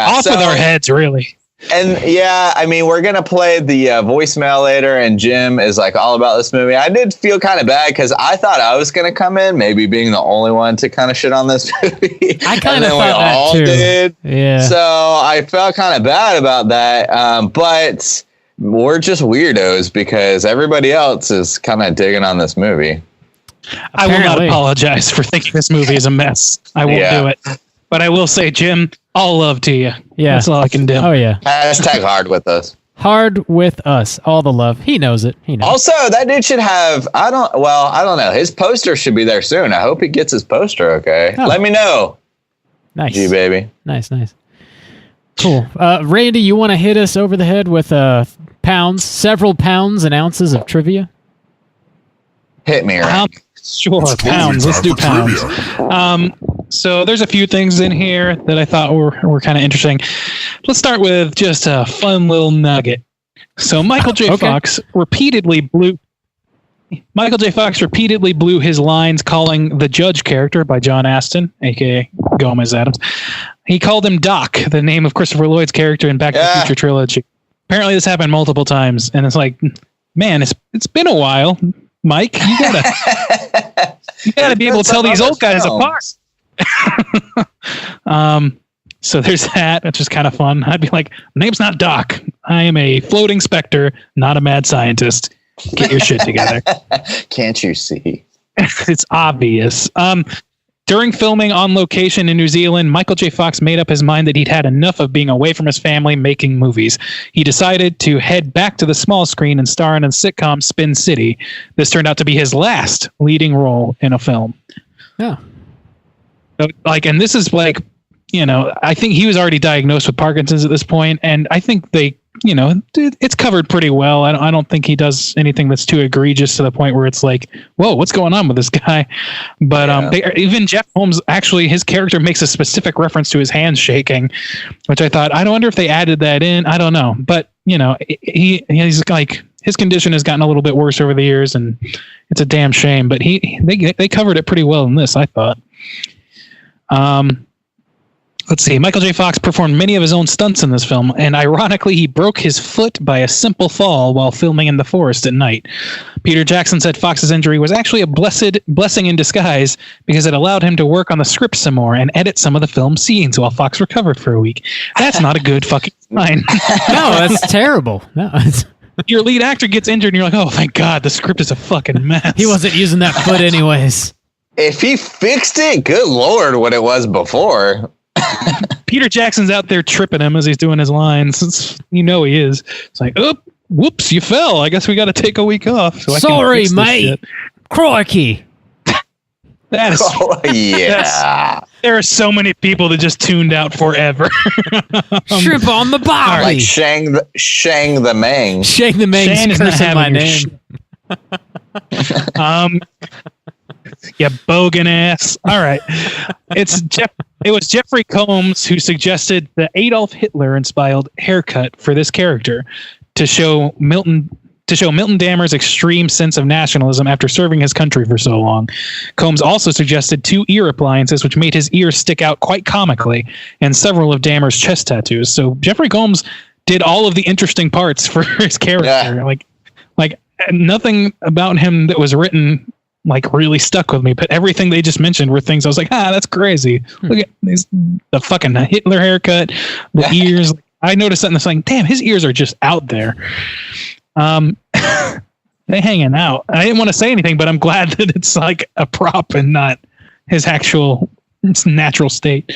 Off with our heads, really. And I mean, we're going to play the voicemail later, and Jim is like all about this movie. I did feel kind of bad because I thought I was going to come in, maybe being the only one to kind of shit on this movie. I kind of thought that too. Did. Yeah. So I felt kind of bad about that. But we're just weirdos because everybody else is kind of digging on this movie. I will not apologize for thinking this movie is a mess. I won't do it. But I will say, Jim, all love to you. Yeah. That's all I can do. Oh, yeah. Hashtag hard with us. Hard with us. All the love. He knows it. Also, that dude should have, I don't know. His poster should be there soon. I hope he gets his poster, okay? Oh. Let me know. Nice. You, baby. Nice. Cool. Randy, you want to hit us over the head with several pounds and ounces of trivia? Hit me, Randy. Sure, It's totally pounds. Let's time do for pounds. trivia. So there's a few things in here that I thought were kind of interesting. Let's start with just a fun little nugget. So Michael J. Fox repeatedly blew his lines calling the Judge character by John Astin, aka Gomez Adams. He called him Doc, the name of Christopher Lloyd's character in Back to the Future trilogy. Apparently this happened multiple times, and it's like, man, it's been a while, Mike. You gotta be able to tell these old guys apart. So there's that, which is kind of fun. I'd be like, name's not Doc. I am a floating specter, not a mad scientist. Get your shit together. Can't you see? It's obvious. During filming on location in New Zealand, Michael J. Fox made up his mind that he'd had enough of being away from his family making movies. He decided to head back to the small screen and star in a sitcom Spin City. This turned out to be his last leading role in a film. Yeah. So, and this is like, I think he was already diagnosed with Parkinson's at this point, and I think they, it's covered pretty well. I don't think he does anything that's too egregious to the point where it's like, whoa, what's going on with this guy? But even Jeff Holmes, actually, his character makes a specific reference to his hands shaking, which I thought, I wonder if they added that in. I don't know. But, he's like, his condition has gotten a little bit worse over the years, and it's a damn shame. But they covered it pretty well in this, I thought. Let's see. Michael J. Fox performed many of his own stunts in this film, and ironically, he broke his foot by a simple fall while filming in the forest at night. Peter Jackson said Fox's injury was actually a blessing in disguise because it allowed him to work on the script some more and edit some of the film scenes while Fox recovered for a week. That's not a good fucking sign. No, that's terrible. No, your lead actor gets injured, and you're like, oh, thank God, the script is a fucking mess. he wasn't using that foot anyways. If he fixed it, good Lord, what it was before. Peter Jackson's out there tripping him as he's doing his lines. He is. It's like, oh, whoops, you fell. I guess we got to take a week off. So sorry, mate. Crikey. That is. Oh, yeah. There are so many people that just tuned out forever. Shrimp on the body. Like Shang the Mang. Shang the Mang's Shang is not cursing my having your name. Yeah, bogan ass. All right. It was Jeffrey Combs who suggested the Adolf Hitler inspired haircut for this character to show Milton Dammer's extreme sense of nationalism after serving his country for so long. Combs also suggested 2 ear appliances which made his ears stick out quite comically and several of Dammer's chest tattoos. So Jeffrey Combs did all of the interesting parts for his character. Yeah. Like nothing about him that was written really stuck with me, but everything they just mentioned were things I was like, that's crazy. Look at the fucking Hitler haircut, the ears. I noticed that and it's like, damn, his ears are just out there. They hanging out. I didn't want to say anything, but I'm glad that it's like a prop and not his actual natural state.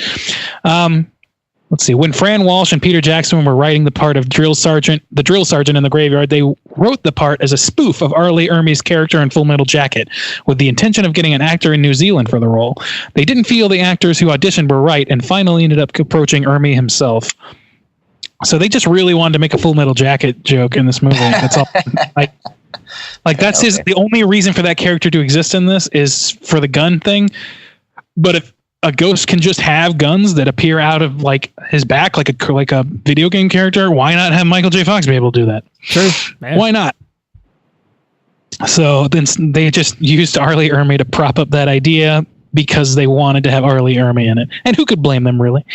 Let's see. When Fran Walsh and Peter Jackson were writing the part of the drill sergeant in the graveyard, they wrote the part as a spoof of R. Lee Ermey's character in Full Metal Jacket, with the intention of getting an actor in New Zealand for the role. They didn't feel the actors who auditioned were right, and finally ended up approaching Ermey himself. So they just really wanted to make a Full Metal Jacket joke in this movie. That's all. That's the only reason for that character to exist in this is for the gun thing. But if a ghost can just have guns that appear out of his back, like a video game character, why not have Michael J. Fox be able to do that? True. Man. Why not? So then they just used R. Lee Ermey to prop up that idea because they wanted to have R. Lee Ermey in it. And who could blame them, really?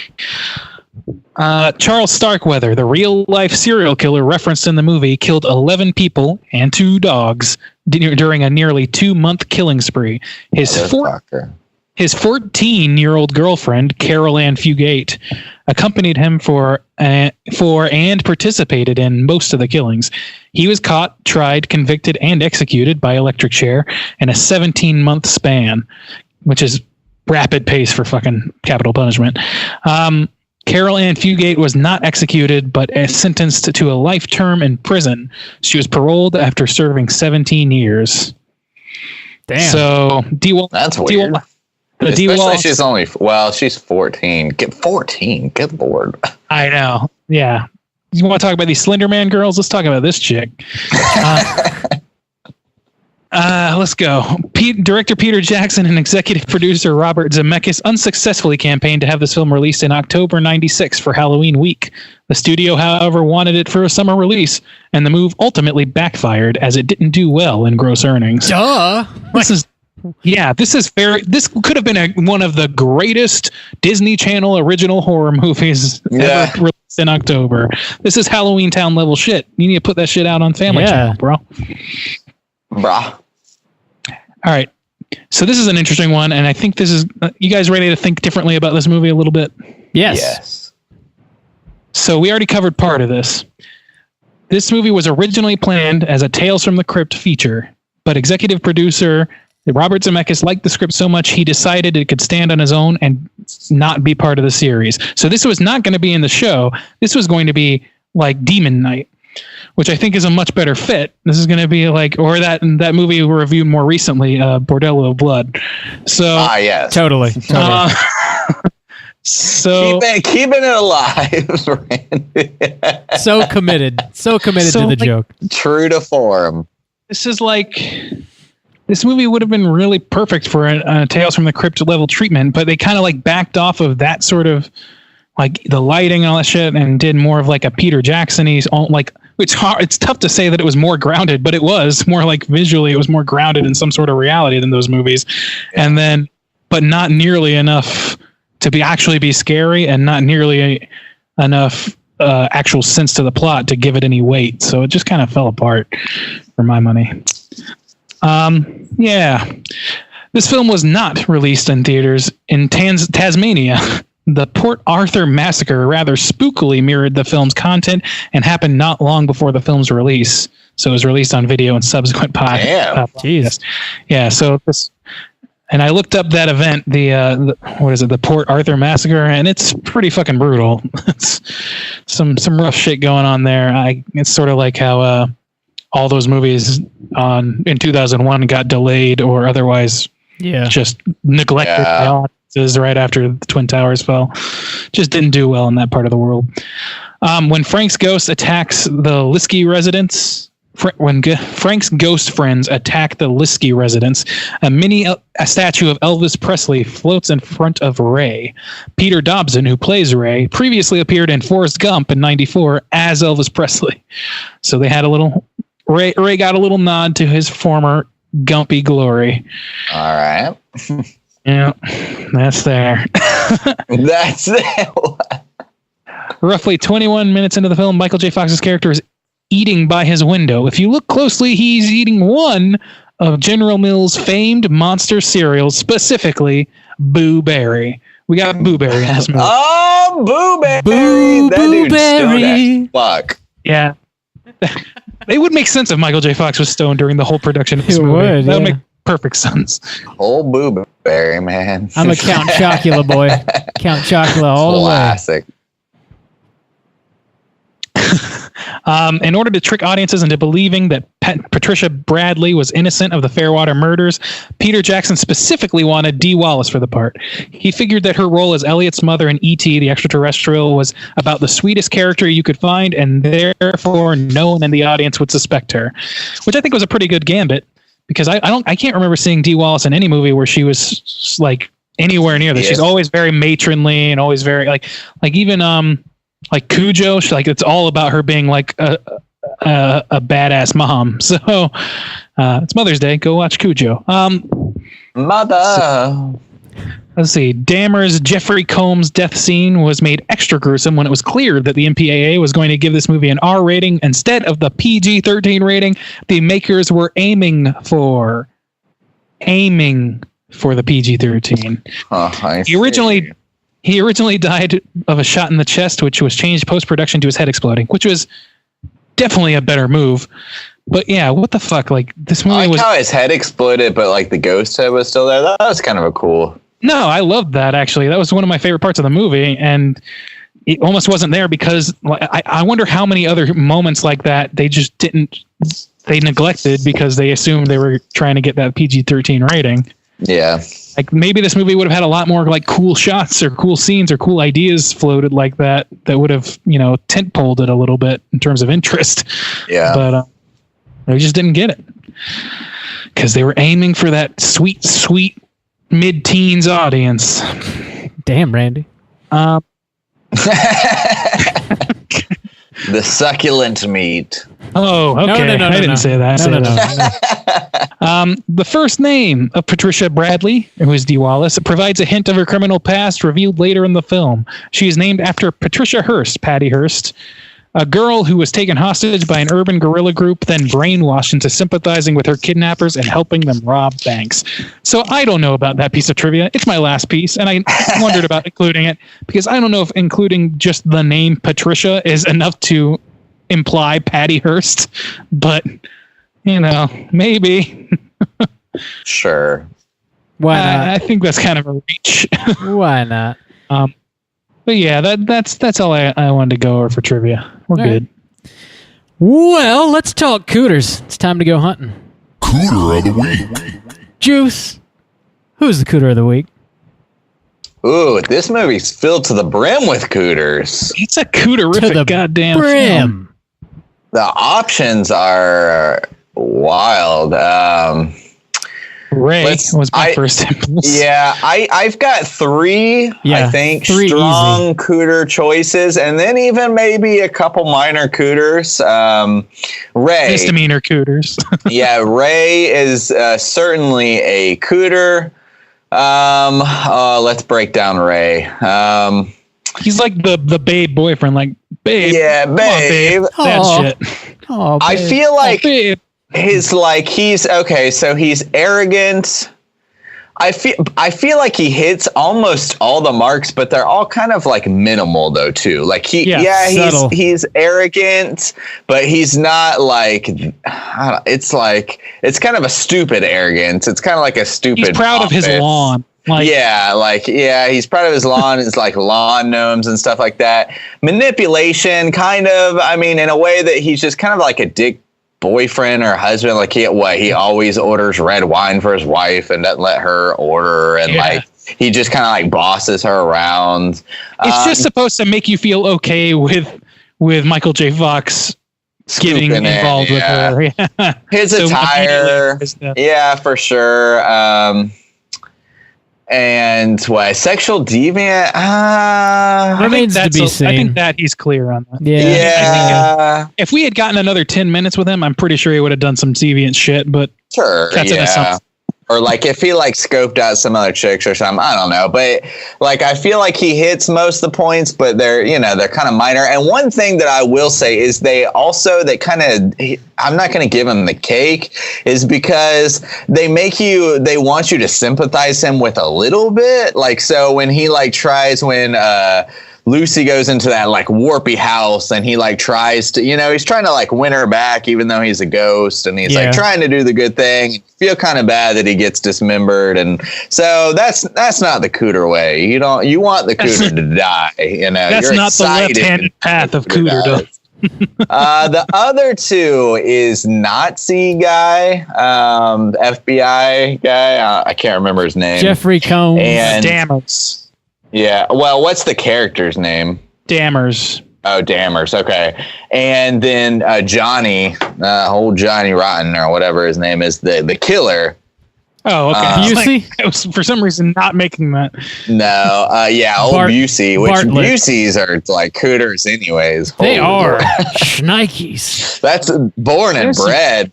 Charles Starkweather, the real-life serial killer referenced in the movie, killed 11 people and 2 dogs during a nearly 2-month killing spree. His 14-year-old girlfriend, Carol Ann Fugate, accompanied him for and participated in most of the killings. He was caught, tried, convicted, and executed by electric chair in a 17-month span, which is rapid pace for fucking capital punishment. Carol Ann Fugate was not executed, but sentenced to a life term in prison. She was paroled after serving 17 years. Damn. So, that's weird. Especially she's 14. Get 14. Good Lord. I know. Yeah. You want to talk about these Slender Man girls? Let's talk about this chick. Let's go. Director Peter Jackson and executive producer Robert Zemeckis unsuccessfully campaigned to have this film released in October '96 for Halloween week. The studio, however, wanted it for a summer release, and the move ultimately backfired as it didn't do well in gross earnings. Duh. This could have been one of the greatest Disney Channel original horror movies ever released in October. This is Halloween Town level shit. You need to put that shit out on Family Channel, bro. Brah. All right. So this is an interesting one, and I think this is you guys ready to think differently about this movie a little bit? Yes. So we already covered part of this. This movie was originally planned as a Tales from the Crypt feature, but executive producer Robert Zemeckis liked the script so much he decided it could stand on his own and not be part of the series. So this was not going to be in the show. This was going to be like Demon Knight, which I think is a much better fit. This is going to be like, or that movie we reviewed more recently, Bordello of Blood. So yes, totally. So keeping it alive, Randy. so committed to the joke. True to form. This is like, this movie would have been really perfect for a Tales from the Crypt level treatment, but they kind of like backed off of that sort of like the lighting and all that shit and did more of like a Peter Jackson-y, like, it's tough to say that it was more grounded, but it was more like visually, it was more grounded in some sort of reality than those movies. Yeah. And then, but not nearly enough to actually be scary, and not nearly enough actual sense to the plot to give it any weight. So it just kind of fell apart for my money. Yeah. This film was not released in theaters in Tasmania. The Port Arthur Massacre rather spookily mirrored the film's content and happened not long before the film's release. So it was released on video and subsequent podcasts. Jeez. Yeah. So this, and I looked up that event, the Port Arthur Massacre, and it's pretty fucking brutal. It's some rough shit going on there. It's sort of like how all those movies in 2001 got delayed or otherwise just neglected by audiences right after the Twin Towers fell. Just didn't do well in that part of the world. When Frank's ghost attacks the Liskey residents, when Frank's ghost friends attack the Liskey residence, a statue of Elvis Presley floats in front of Ray. Peter Dobson, who plays Ray, previously appeared in Forrest Gump in '94 as Elvis Presley. So they had a little Ray got a little nod to his former Gumpy glory. All right. Yeah, that's there. That's there. Roughly 21 minutes into the film, Michael J. Fox's character is eating by his window. If you look closely, he's eating one of General Mills' famed monster cereals, specifically Boo Berry. We got Boo Berry in this movie. Oh, Boo Berry! That dude's stoned as fuck. Yeah. It would make sense if Michael J. Fox was stoned during the whole production of this movie. That would make perfect sense. Old Boo Berry, man. I'm a Count Chocula boy. Count Chocula all Classic. the way. In order to trick audiences into believing that Patricia Bradley was innocent of the Fairwater murders, Peter Jackson specifically wanted Dee Wallace for the part. He figured that her role as Elliot's mother in E.T., the extraterrestrial, was about the sweetest character you could find, and therefore no one in the audience would suspect her, which I think was a pretty good gambit, because I can't remember seeing Dee Wallace in any movie where she was like anywhere near this. She's always very matronly and always very like even like Cujo, it's all about her being like a badass mom. So it's Mother's Day. Go watch Cujo. Mother. Let's see. Dahmer's Jeffrey Combs death scene was made extra gruesome when it was clear that the MPAA was going to give this movie an R rating instead of the PG-13 rating the makers were aiming for the PG-13. He originally died of a shot in the chest, which was changed post-production to his head exploding, which was definitely a better move. But yeah, what the fuck? Like, this movie was how his head exploded, but like the ghost head was still there. That was kind of a cool. No, I loved that, actually. That was one of my favorite parts of the movie, and it almost wasn't there because I wonder how many other moments like that they just they neglected because they assumed they were trying to get that PG-13 rating. Yeah. Like, maybe this movie would have had a lot more like cool shots or cool scenes or cool ideas floated like that would have, tent-poled it a little bit in terms of interest. Yeah. But they just didn't get it. because they were aiming for that sweet, sweet mid-teens audience. Damn, Randy. The succulent meat. Oh, okay. No, I didn't say that. The first name of Patricia Bradley, who is Dee Wallace, provides a hint of her criminal past revealed later in the film. She is named after Patricia Hearst, Patty Hearst, a girl who was taken hostage by an urban guerrilla group, then brainwashed into sympathizing with her kidnappers and helping them rob banks. So I don't know about that piece of trivia. It's my last piece, and I wondered about including it because I don't know if including just the name Patricia is enough to imply Patty Hearst, but maybe. Sure. Why not? I think that's kind of a reach. Why not? But yeah, that's all I wanted to go over for trivia. We're good. Right. Well, let's talk cooters. It's time to go hunting. Cooter of the week. Juice, who's the cooter of the week? Ooh, this movie's filled to the brim with cooters. It's a cooterific goddamn brim. film. The options are wild. Ray was my first impulse. Yeah, I've got three, I think, three strong easy cooter choices, and then even maybe a couple minor cooters. Ray. Misdemeanor cooters. Yeah, Ray is certainly a cooter. Let's break down Ray. He's like the babe boyfriend, like, babe. Yeah, babe. That shit. Oh, I babe. feel like Babe. he's okay, so he's arrogant. I feel like he hits almost all the marks, but they're all kind of like minimal though too. Like subtle. he's arrogant, but he's not like, it's kind of a stupid arrogance. It's kind of like a stupid. He's proud of his lawn. He's proud of his lawn. It's like lawn gnomes and stuff like that. Manipulation, kind of. I mean, in a way that he's just kind of like a dick boyfriend or husband. Like he always orders red wine for his wife and doesn't let her order, and like he just kind of like bosses her around. It's just supposed to make you feel okay with Michael J. Fox getting involved with her. Yeah. His attire, yeah, for sure. And sexual deviant? Remains to be seen. I think that he's clear on that. Yeah. If we had gotten another 10 minutes with him, I'm pretty sure he would have done some deviant shit, but sure, that's an assumption. Or like if he like scoped out some other chicks or something, I don't know. But like I feel like he hits most of the points, but they're kind of minor. And one thing that I will say is they kind of, I'm not going to give him the cake, is because they want you to sympathize him with a little bit. Like, so when he like tries when Lucy goes into that like warpy house and he like tries to, he's trying to like win her back even though he's a ghost, and he's like trying to do the good thing. Feel kind of bad that he gets dismembered, and so that's not the cooter way. You want the cooter to die. That's you're not the left-handed path of cooter. The other two is Nazi guy, FBI guy. I can't remember his name. Jeffrey Combs. And Dammers. Yeah. Well, what's the character's name? Dammers. Oh, Dammers. Okay. And then Johnny, old Johnny Rotten or whatever his name is, the killer. Oh, okay. Busey? I was for some reason not making that. No. Old Busey, which Bartlett. Buseys are like cooters anyways. They are Schnikes. That's born and bred.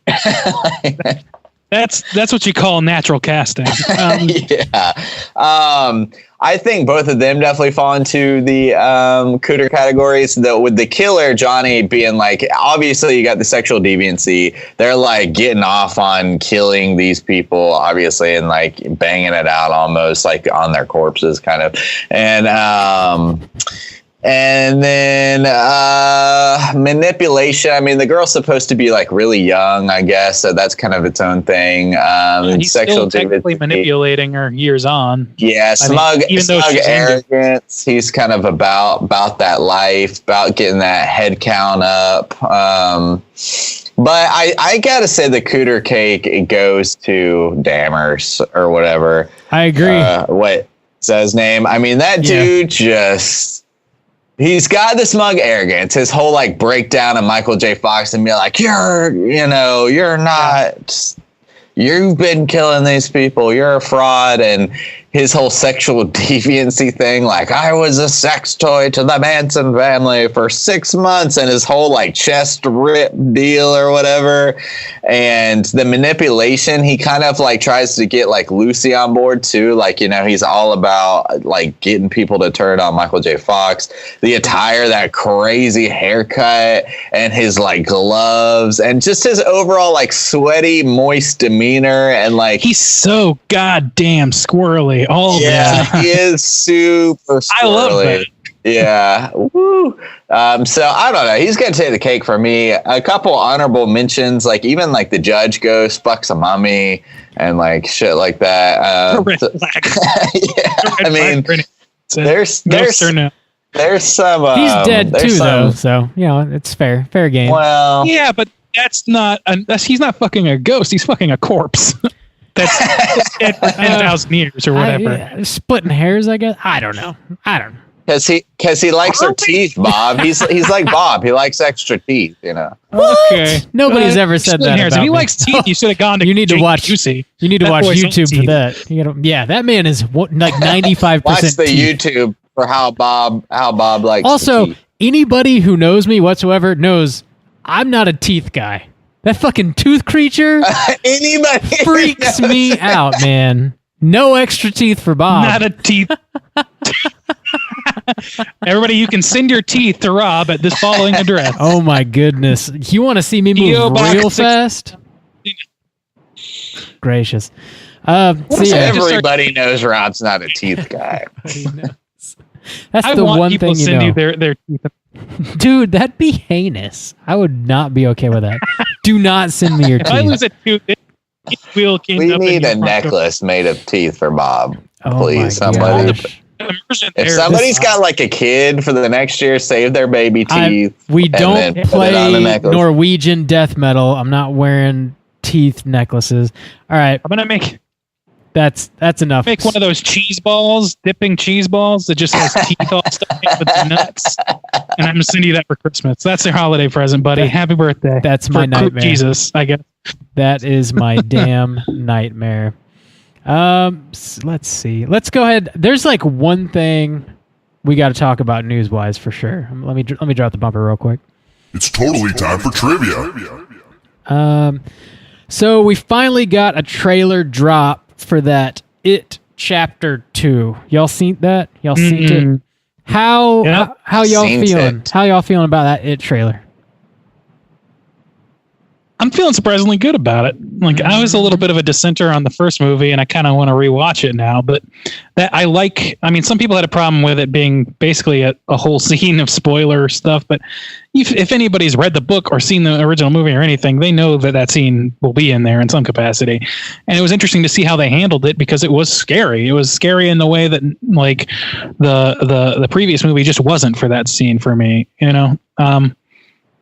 That's what you call natural casting. I think both of them definitely fall into the cooter categories. Though with the killer, Johnny being like, obviously you got the sexual deviancy. They're like getting off on killing these people, obviously, and like banging it out almost like on their corpses, kind of. And then manipulation. I mean, the girl's supposed to be like really young, I guess, so that's kind of its own thing. He's still technically manipulating her years on. Yeah, smug arrogance. He's kind of about that life, about getting that head count up. But I gotta say the cooter cake, it goes to Dammers or whatever. I agree. What's his name? I mean, that dude he's got the smug arrogance. His whole like breakdown of Michael J. Fox and be like, you're not you've been killing these people, you're a fraud. And his whole sexual deviancy thing, like, I was a sex toy to the Manson family for 6 months, and his whole like chest rip deal or whatever. And the manipulation, he kind of like tries to get like Lucy on board too. Like, you know, he's all about like getting people to turn on Michael J. Fox. The attire, that crazy haircut, and his like gloves, and just his overall like sweaty, moist demeanor, and like he's so goddamn squirrely. All yeah, he is super squirrely. I love that. Yeah. Woo. So I don't know. He's gonna take the cake for me. A couple honorable mentions, like even like the judge ghost fucks a mummy and like shit like that. Yeah, I mean, there's some. He's dead too, though. So you know, it's fair game. Well, yeah, but that's not. He's not fucking a ghost. He's fucking a corpse. That's dead for 10,000 years or whatever. Splitting hairs, I guess. I don't know. Because he likes her teeth, Bob. He's like Bob. He likes extra teeth, you know. What? Okay. Nobody's ever said that. If he likes teeth, you should have gone to. You need to watch. Juicy. You need to watch YouTube for that. Yeah, that man is like 95%. Watch the teeth. YouTube for how Bob likes. Also, anybody who knows me whatsoever knows I'm not a teeth guy. That fucking tooth creature anybody freaks me out, man. No extra teeth for Bob. Not a teeth. Everybody, you can send your teeth to Rob at this following address. Oh my goodness. You want to see me move real fast? Gracious. Everybody knows Rob's not a teeth guy. That's the one thing you send know. You their teeth. Dude, that'd be heinous. I would not be okay with that. Do not send me your teeth. If I lose a tooth, we need a necklace made of teeth for Bob. Please, somebody. If somebody's got like a kid for the next year, save their baby teeth. We don't play Norwegian death metal. I'm not wearing teeth necklaces. All right. I'm going to make... That's enough. Make one of those cheese balls, dipping cheese balls that just has teeth all stuck in with the nuts. And I'm going to send you that for Christmas. That's your holiday present, buddy. Happy birthday. That's my nightmare. Jesus, I guess. That is my damn nightmare. Let's see. Let's go ahead. There's like one thing we got to talk about news-wise for sure. Let me drop the bumper real quick. It's totally time for trivia. So we finally got a trailer drop for that It Chapter 2. Y'all seen that? Y'all seen it? How y'all feeling? How y'all feeling about that It trailer? I'm feeling surprisingly good about it. Like, I was a little bit of a dissenter on the first movie, and I kind of want to rewatch it now. But that I mean, some people had a problem with it being basically a whole scene of spoiler stuff. But if anybody's read the book or seen the original movie or anything, they know that scene will be in there in some capacity. And it was interesting to see how they handled it because it was scary. It was scary in the way that like the previous movie just wasn't for that scene for me, you know.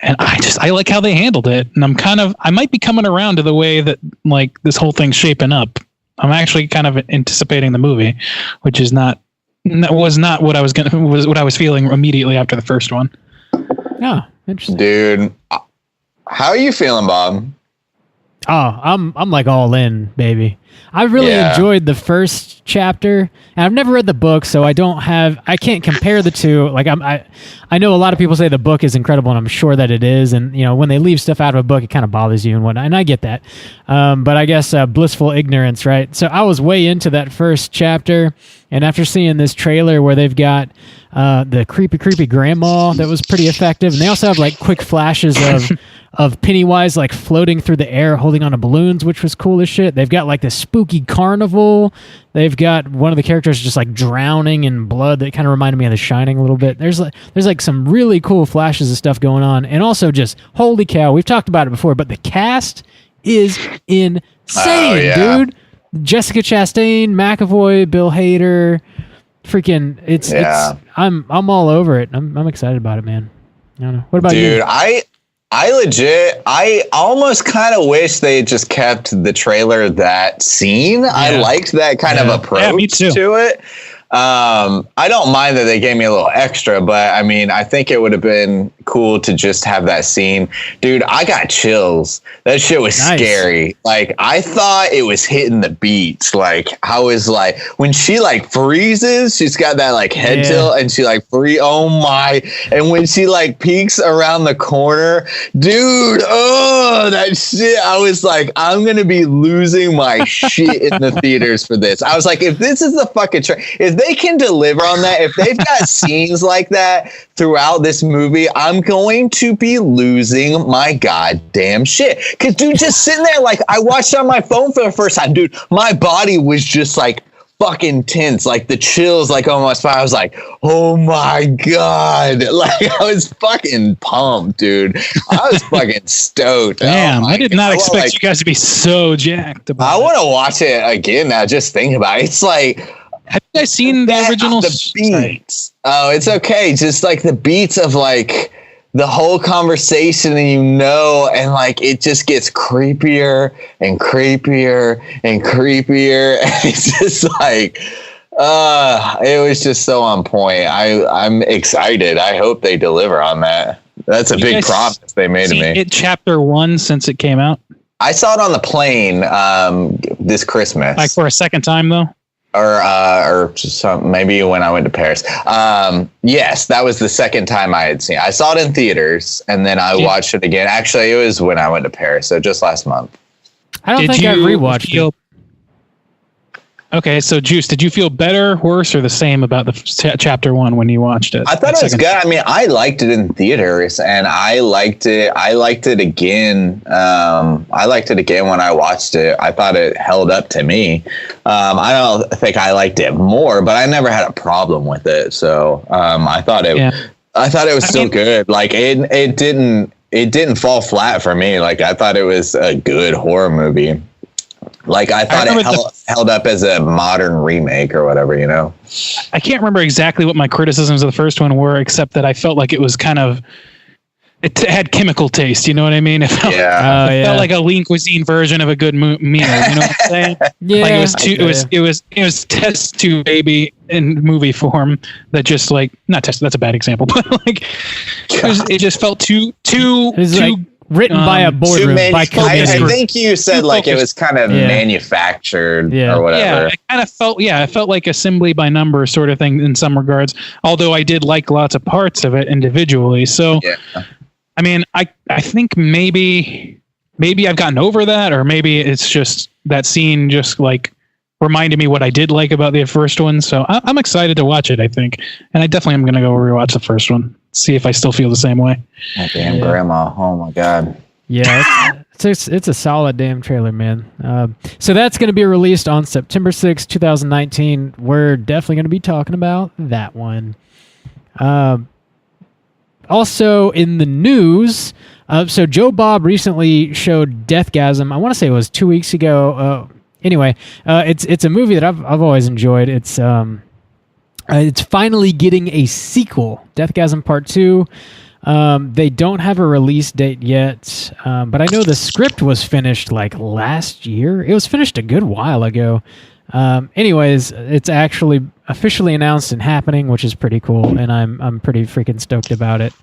And I like how they handled it. And I might be coming around to the way that like this whole thing's shaping up. I'm actually kind of anticipating the movie, which is that was not what I was feeling immediately after the first one. Oh, interesting. Dude, how are you feeling, Bob? Oh, I'm like all in, baby. I really enjoyed the first chapter, and I've never read the book, so I can't compare the two. Like I know a lot of people say the book is incredible, and I'm sure that it is. And you know, when they leave stuff out of a book, it kind of bothers you and whatnot. And I get that, but I guess blissful ignorance, right? So I was way into that first chapter, and after seeing this trailer where they've got the creepy grandma, that was pretty effective, and they also have like quick flashes of Pennywise like floating through the air holding on to balloons, which was cool as shit. They've got like this spooky carnival. They've got one of the characters just like drowning in blood that kind of reminded me of The Shining a little bit. There's like some really cool flashes of stuff going on. And also just, holy cow, we've talked about it before, but the cast is insane, dude. Jessica Chastain, McAvoy, Bill Hader, freaking, it's I'm all over it. I'm excited about it, man. I don't know. What about you? Dude, I almost kind of wish they had just kept the trailer that scene. Yeah. I liked that kind of approach to it. I don't mind that they gave me a little extra, but I mean, I think it would have been cool to just have that scene. Dude, I got chills. That shit was scary. Like, I thought it was hitting the beach. Like, I was like, when she like freezes, she's got that like head tilt and she like oh my. And when she like peeks around the corner, dude, oh, that shit. I was like, I'm going to be losing my shit in the theaters for this. I was like, if this is the fucking if they can deliver on that, if they've got scenes like that throughout this movie, I'm going to be losing my goddamn shit. Because, dude, just sitting there, like, I watched on my phone for the first time, dude, my body was just like fucking tense, like the chills, like on my spine. I was like, oh my God. Like, I was fucking pumped, dude. I was fucking stoked. Damn, I did not expect you guys to be so jacked about I want to watch it again now, just think about it. It's like, have you guys seen the original? The beats. Oh, it's okay. Just like the beats of like the whole conversation, and and like it just gets creepier and creepier and creepier. And it's just like, it was just so on point. I'm excited. I hope they deliver on that. That's a big promise they made to me. It Chapter 1 since it came out? I saw it on the plane this Christmas. Like for a second time though? Or maybe when I went to Paris. Yes, that was the second time I had seen it. I saw it in theaters, and then I watched it again. Actually, it was when I went to Paris, so just last month. I don't think I rewatched it. Okay, so Juice, did you feel better, worse, or the same about the Chapter 1 when you watched it? I thought it was good. I mean, I liked it in theaters, and I liked it again. I liked it again when I watched it. I thought it held up to me. I don't think I liked it more, but I never had a problem with it. So I thought it was still good. Like it didn't fall flat for me. Like I thought it was a good horror movie. Like I thought it held up as a modern remake or whatever, you know. I can't remember exactly what my criticisms of the first one were, except that I felt like it was kind of it had chemical taste. You know what I mean? It felt, it felt like a lean cuisine version of a good meal. You know what I'm saying? Like it was test tube baby in movie form that just like not test. That's a bad example, but like it just felt too. Like, written by a boardroom. I think you said like it was kind of manufactured or whatever. Yeah, it felt like assembly by number sort of thing in some regards. Although I did like lots of parts of it individually. So, I mean, I think maybe I've gotten over that, or maybe it's just that scene just like reminded me what I did like about the first one. So I'm excited to watch it, I think. And I definitely am going to go rewatch the first one. See if I still feel the same way. Oh, damn grandma. Oh my God. Yeah, it's a solid damn trailer, man. So that's going to be released on September 6th, 2019. We're definitely going to be talking about that one. Also in the news, so Joe Bob recently showed Deathgasm. I want to say it was 2 weeks ago. Anyway, it's a movie that I've always enjoyed. It's finally getting a sequel, Deathgasm Part 2. They don't have a release date yet, but I know the script was finished like last year. It was finished a good while ago. Anyways, it's actually officially announced and happening, which is pretty cool, and I'm pretty freaking stoked about it.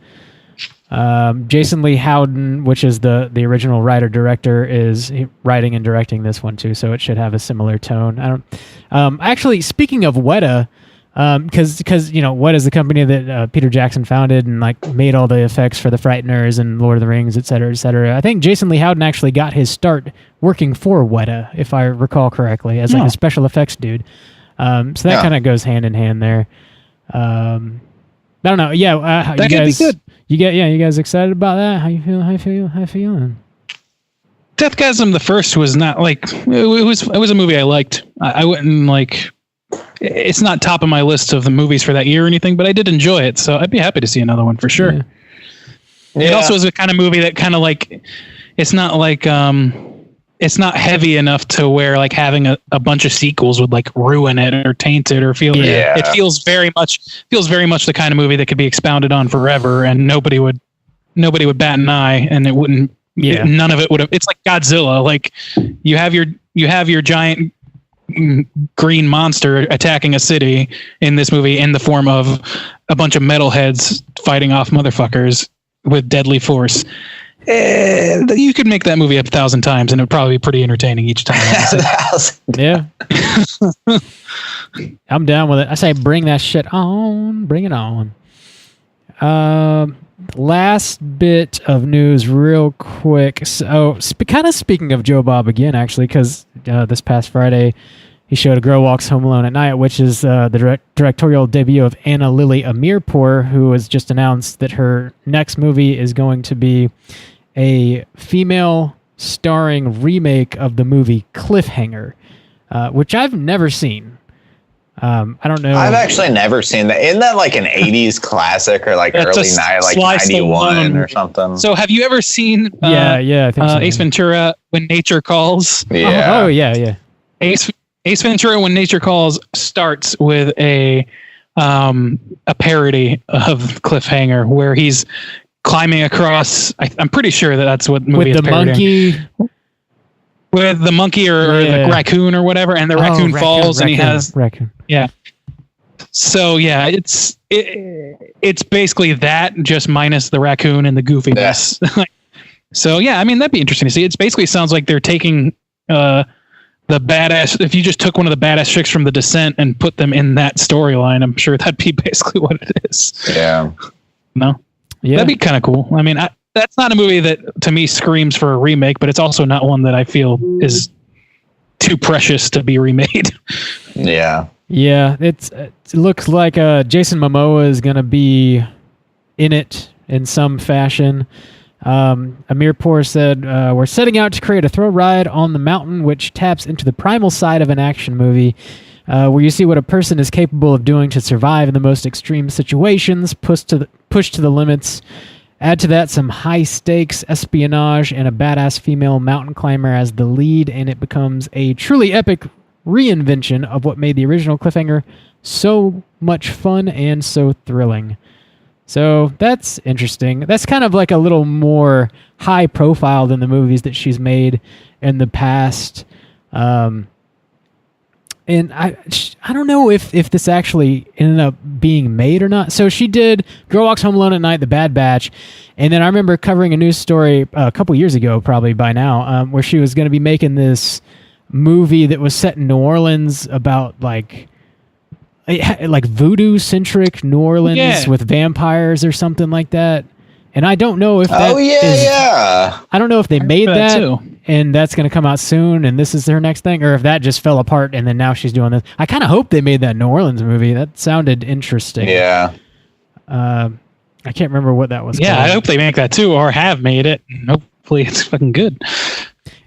Jason Lee Howden, which is the original writer-director, is writing and directing this one too, so it should have a similar tone. Actually, speaking of WETA, because WETA is the company that Peter Jackson founded and like made all the effects for the Frighteners and Lord of the Rings, et cetera, et cetera. I think Jason Lee Howden actually got his start working for WETA, if I recall correctly, as like a special effects dude. So that kind of goes hand in hand there. I don't know. Yeah, that could be good. You guys excited about that? How you feeling? Deathgasm the first was not like it was a movie I liked. I wouldn't like. It's not top of my list of the movies for that year or anything, but I did enjoy it, so I'd be happy to see another one for sure. Yeah. It also is a kind of movie that kind of like it's not like it's not heavy enough to where like having a bunch of sequels would like ruin it or taint it or feel it feels very much the kind of movie that could be expounded on forever and nobody would bat an eye and it wouldn't none of it would have. It's like Godzilla, like you have your giant green monster attacking a city in this movie in the form of a bunch of metalheads fighting off motherfuckers, with deadly force. You could make that movie up 1,000 times and it would probably be pretty entertaining each time. Yeah. I'm down with it. I say bring that shit on. Bring it on. Last bit of news real quick. So, kind of speaking of Joe Bob again, actually, because this past Friday, he showed A Girl Walks Home Alone at Night, which is the directorial debut of Anna Lily Amirpour, who has just announced that her next movie is going to be a female starring remake of the movie Cliffhanger, which I've never seen. I don't know. I've actually never seen that. Isn't that like an 80s classic or like early night, like 91 or something? So have you ever seen I think so. Ace Ventura When Nature Calls? Yeah. Oh, yeah. Ace Ventura When Nature Calls starts with a parody of Cliffhanger where he's climbing across. I'm pretty sure that's what movie with is the parodying. monkey. With the monkey or the raccoon or whatever, and the raccoon falls and he has raccoon. Yeah. So yeah, it's basically that, just minus the raccoon and the goofiness. Yeah. So yeah, I mean that'd be interesting to see. It basically sounds like they're taking the badass. If you just took one of the badass chicks from The Descent and put them in that storyline, I'm sure that'd be basically what it is. Yeah. No. Yeah. That'd be kind of cool. I mean, that's not a movie that to me screams for a remake, but it's also not one that I feel is too precious to be remade. Yeah. Yeah, it looks like Jason Momoa is going to be in it in some fashion. Amirpour said, we're setting out to create a thrill ride on the mountain which taps into the primal side of an action movie, where you see what a person is capable of doing to survive in the most extreme situations, pushed to the limits. Add to that some high-stakes espionage and a badass female mountain climber as the lead, and it becomes a truly epic reinvention of what made the original Cliffhanger so much fun and so thrilling. So that's interesting. That's kind of like a little more high-profile than the movies that she's made in the past. And I don't know if this actually ended up being made or not. So she did Girl Walks Home Alone at Night, The Bad Batch, and then I remember covering a news story a couple years ago, probably by now, where she was going to be making this movie that was set in New Orleans about like voodoo-centric New Orleans with vampires or something like that. And I don't know if that I don't know if they made that too. And that's going to come out soon and this is her next thing, or if that just fell apart and then now she's doing this. I kind of hope they made that New Orleans movie. That sounded interesting. Yeah. I can't remember what that was called. I hope they make that too, or have made it. And hopefully it's fucking good.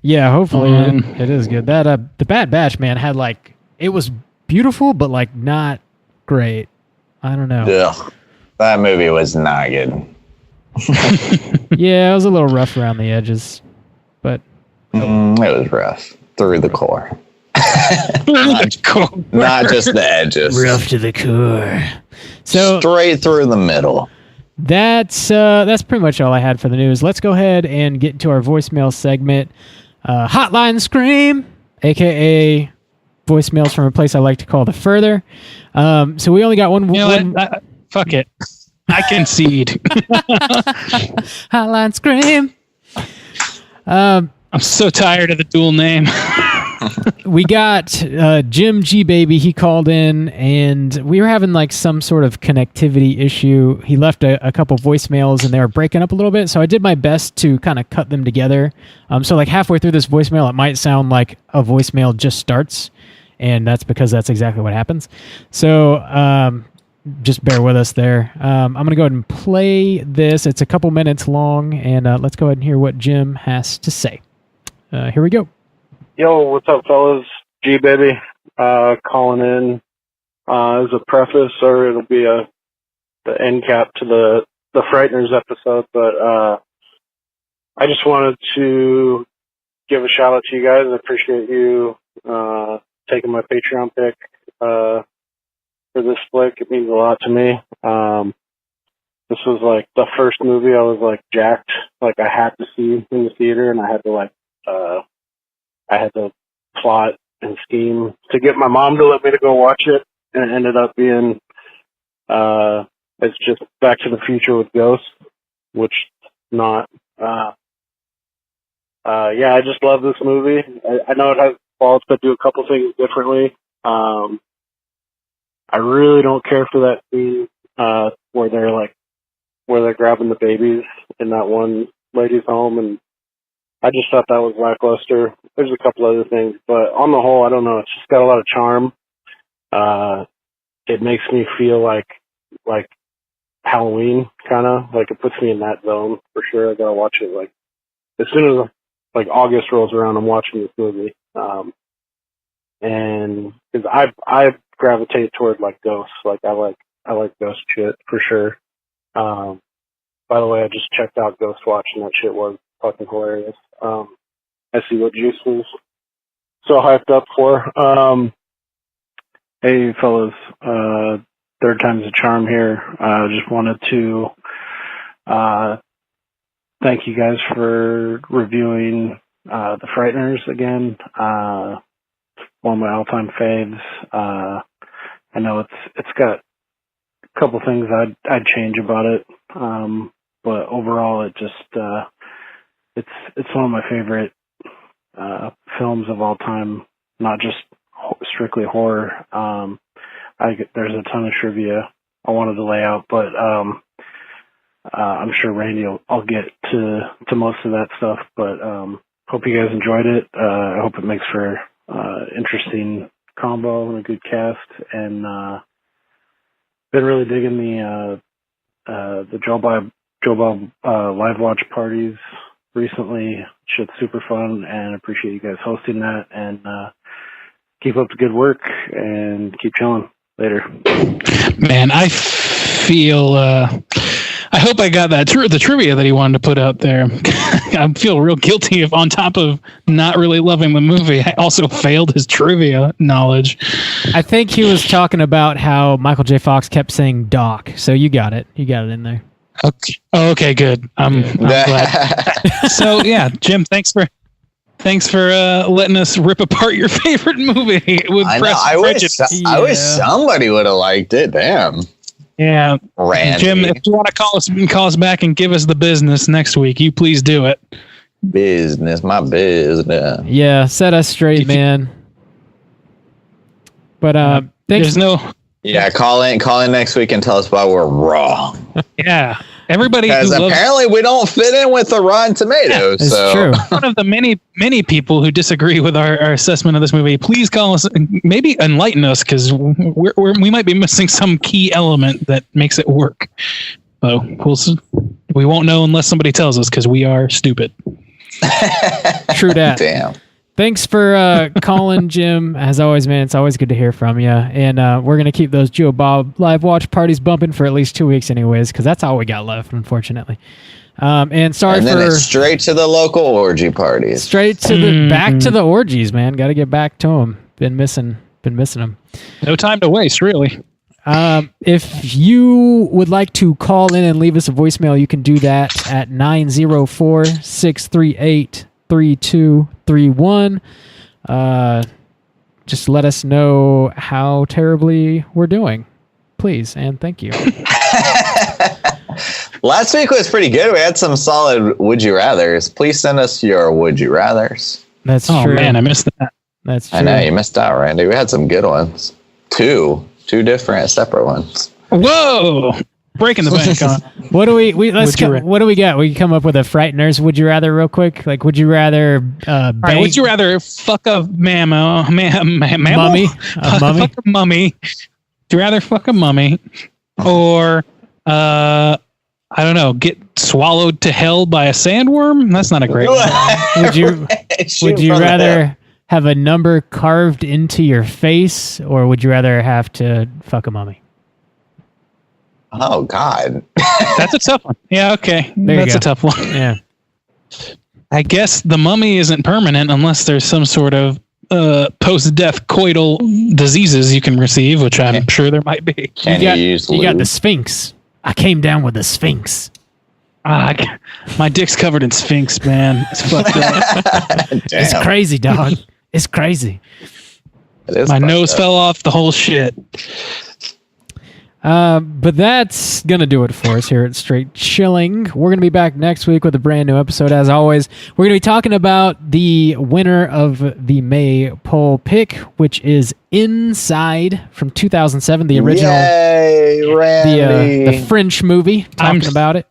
Yeah, hopefully it is good. That The Bad Batch, man, had it was beautiful, but not great. I don't know. Yeah. That movie was not good. Yeah, it was a little rough around the edges, but it was rough through the core. Not just the edges. Rough to the core. So straight through the middle. That's pretty much all I had for the news. Let's go ahead and get into our voicemail segment. Hotline Scream, aka voicemails from a place I like to call the Further. So we only got one. Fuck it. I concede. Hotline Scream. I'm so tired of the dual name. We got Jim G Baby. He called in and we were having some sort of connectivity issue. He left a couple voicemails and they were breaking up a little bit. So I did my best to kind of cut them together. So halfway through this voicemail, it might sound like a voicemail just starts, and that's because that's exactly what happens. So just bear with us there. I'm going to go ahead and play this. It's a couple minutes long, and let's go ahead and hear what Jim has to say. Here we go. Yo, what's up, fellas? G Baby, calling in as a preface, or it'll be the end cap to the Frighteners episode. But I just wanted to give a shout out to you guys. I appreciate you taking my Patreon pick for this flick. It means a lot to me. This was the first movie I was jacked. I had to see in the theater, and I had to plot and scheme to get my mom to let me to go watch it, and it ended up being it's just Back to the Future with ghosts. which not. Yeah, I just love this movie. I know it has faults, but do a couple things differently. I really don't care for that scene where they're grabbing the babies in that one lady's home, and I just thought that was lackluster. There's a couple other things, but on the whole, I don't know. It's just got a lot of charm. It makes me feel like Halloween, kind of like it puts me in that zone for sure. I gotta watch it like as soon as like August rolls around. I'm watching this movie, and because I gravitate toward like ghosts. Like I like ghost shit for sure. By the way, I just checked out Ghostwatch, and that shit was fucking hilarious. I see what Juice was so hyped up for. Hey, fellas, third time's a charm here. Just wanted to thank you guys for reviewing The Frighteners again. One of my all-time faves. I know it's got a couple things I'd change about it, but overall, it just it's one of my favorite films of all time. Not just strictly horror. There's a ton of trivia I wanted to lay out, but I'm sure Randy I'll get to most of that stuff. But hope you guys enjoyed it. I hope it makes for interesting combo and a good cast. And been really digging the Joe Bob live watch parties recently. Shit's super fun, and appreciate you guys hosting that. And keep up the good work and keep chilling. Later. Man, I feel I hope I got that the trivia that he wanted to put out there. I feel real guilty if on top of not really loving the movie, I also failed his trivia knowledge. I think he was talking about how Michael J. Fox kept saying Doc. So you got it. You got it in there. Okay. Oh, okay, good. I'm glad. So yeah, Jim, thanks for letting us rip apart your favorite movie with I wish somebody would have liked it. Damn. Yeah, Randy. Jim, if you want to call us back and give us the business next week, you please do it. My business. Yeah, set us straight, man. But thanks. There's no. Yeah, call in next week and tell us why we're wrong. Yeah. Everybody, because apparently we don't fit in with the Rotten Tomatoes. Yeah, so true. One of the many people who disagree with our assessment of this movie, please call us, maybe enlighten us, because we might be missing some key element that makes it work. So we won't know unless somebody tells us, because we are stupid. True that. Damn. Thanks for calling, Jim. As always, man, it's always good to hear from you. And we're going to keep those Joe Bob live watch parties bumping for at least 2 weeks anyways, because that's all we got left, unfortunately. And then it's straight to the local orgy parties. Straight to back to the orgies, man. Got to get back to them. Been missing them. No time to waste, really. If you would like to call in and leave us a voicemail, you can do that at 904-638-3231. Just let us know how terribly we're doing, please, and thank you. Last week was pretty good. We had some solid would you rathers. Please send us your would you rathers. That's true. Oh man, I missed that. That's true. I know you missed out, Randy. We had some good ones. Two different separate ones. Whoa! Breaking the bank on. What do what do we got? We come up with a Frighteners. Would you rather, real quick? Like, would you rather? Right, would you rather fuck a mammal? Mummy? A mummy? Fuck a mummy. Would you rather fuck a mummy, or I don't know, get swallowed to hell by a sandworm? That's not a great one. Would you rather have a number carved into your face, or would you rather have to fuck a mummy? Oh, God. That's a tough one. Yeah, okay. That's a tough one. Yeah. I guess the mummy isn't permanent unless there's some sort of post-death coital diseases you can receive, which I'm sure there might be. You got the Sphinx. I came down with the Sphinx. My dick's covered in Sphinx, man. It's fucked up. It's crazy, dog. It's crazy. My nose fell off, the whole shit. But that's going to do it for us here at Straight Chilling. We're going to be back next week with a brand new episode. As always, we're going to be talking about the winner of the May poll pick, which is Inside from 2007, the original. Yay, Randy. The French movie, talking about it.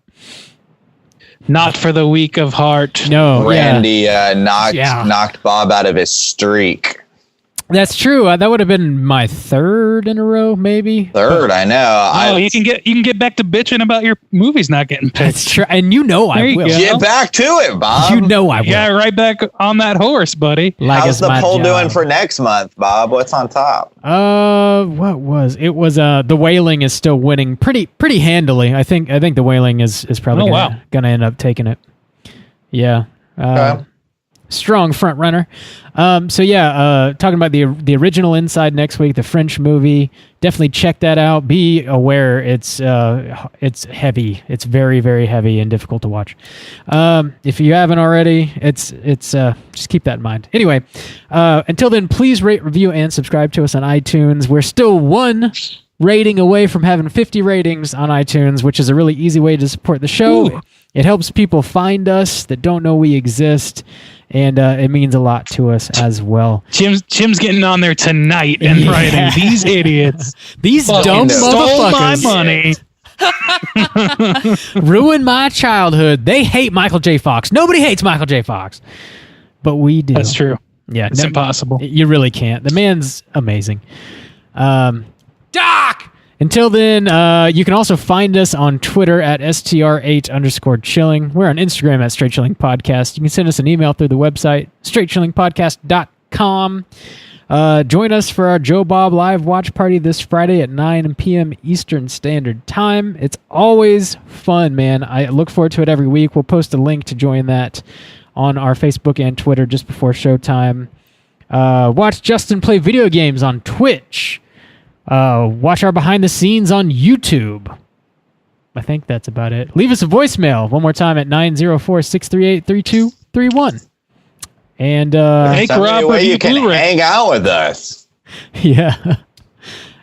Not for the weak of heart. No, Randy knocked Bob out of his streak. That's true. That would have been my third in a row, maybe. Third, I know. You can get back to bitching about your movies not getting picked. That's true, and I will. Get back to it, Bob. I will. Yeah, right back on that horse, buddy. How's the poll doing for next month, Bob? What's on top? What was it? Was The Wailing is still winning pretty handily. I think The Wailing is probably gonna end up taking it. Yeah. Okay. Strong front runner. Talking about the original Inside next week, the French movie. Definitely check that out. Be aware it's heavy. It's very, very heavy and difficult to watch. If you haven't already, it's just keep that in mind. Anyway, until then, please rate, review, and subscribe to us on iTunes. We're still one rating away from having 50 ratings on iTunes, which is a really easy way to support the show. Ooh. It helps people find us that don't know we exist, and it means a lot to us as well. Jim's getting on there tonight and writing, these idiots. These dumb motherfuckers. Stole my money. Ruined my childhood. They hate Michael J. Fox. Nobody hates Michael J. Fox. But we do. That's true. Yeah. It's impossible. You really can't. The man's amazing. Doc! Until then, you can also find us on Twitter at str8_chilling. We're on Instagram at Straight Chilling Podcast. You can send us an email through the website, straightchillingpodcast.com. Join us for our Joe Bob live watch party this Friday at 9 p.m. Eastern Standard Time. It's always fun, man. I look forward to it every week. We'll post a link to join that on our Facebook and Twitter just before showtime. Watch Justin play video games on Twitch. Watch our behind the scenes on YouTube. I think that's about it. Leave us a voicemail one more time at 904-638-3231. And hey, you can hang out with us. Yeah.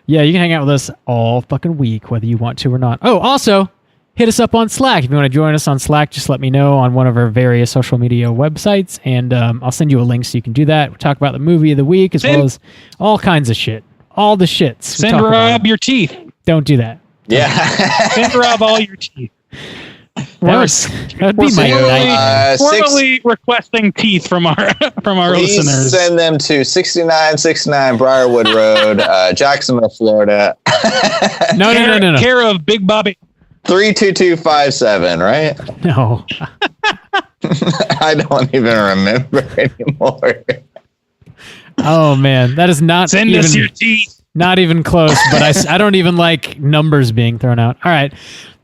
Yeah, you can hang out with us all fucking week, whether you want to or not. Oh, also, hit us up on Slack. If you want to join us on Slack, just let me know on one of our various social media websites, and I'll send you a link so you can do that. We'll talk about the movie of the week as well as all kinds of shit. All the shits. Send Rob your teeth. Don't do that. Yeah. Send Rob all your teeth. That'd be my nightmare. Formally requesting teeth from our listeners. Send them to 6969 Briarwood Road, Jacksonville, Florida. No. Care of Big Bobby. 32257, right? No. I don't even remember anymore. Oh man, that is not send us your teeth. Not even close. But I don't even like numbers being thrown out. All right,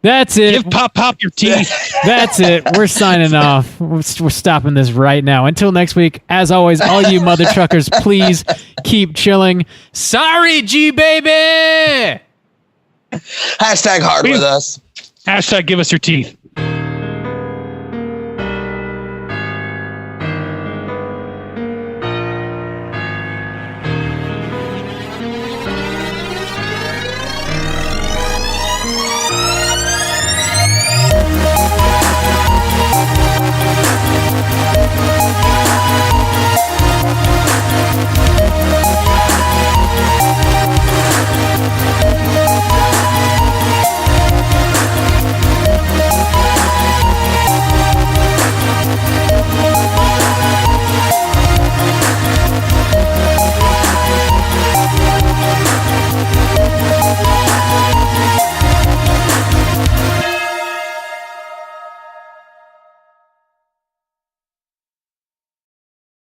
that's it. Give pop your teeth. That's it. We're signing off. We're stopping this right now. Until next week, as always, all you mother truckers, please keep chilling. Sorry, G baby. Hashtag hard with us. Hashtag give us your teeth.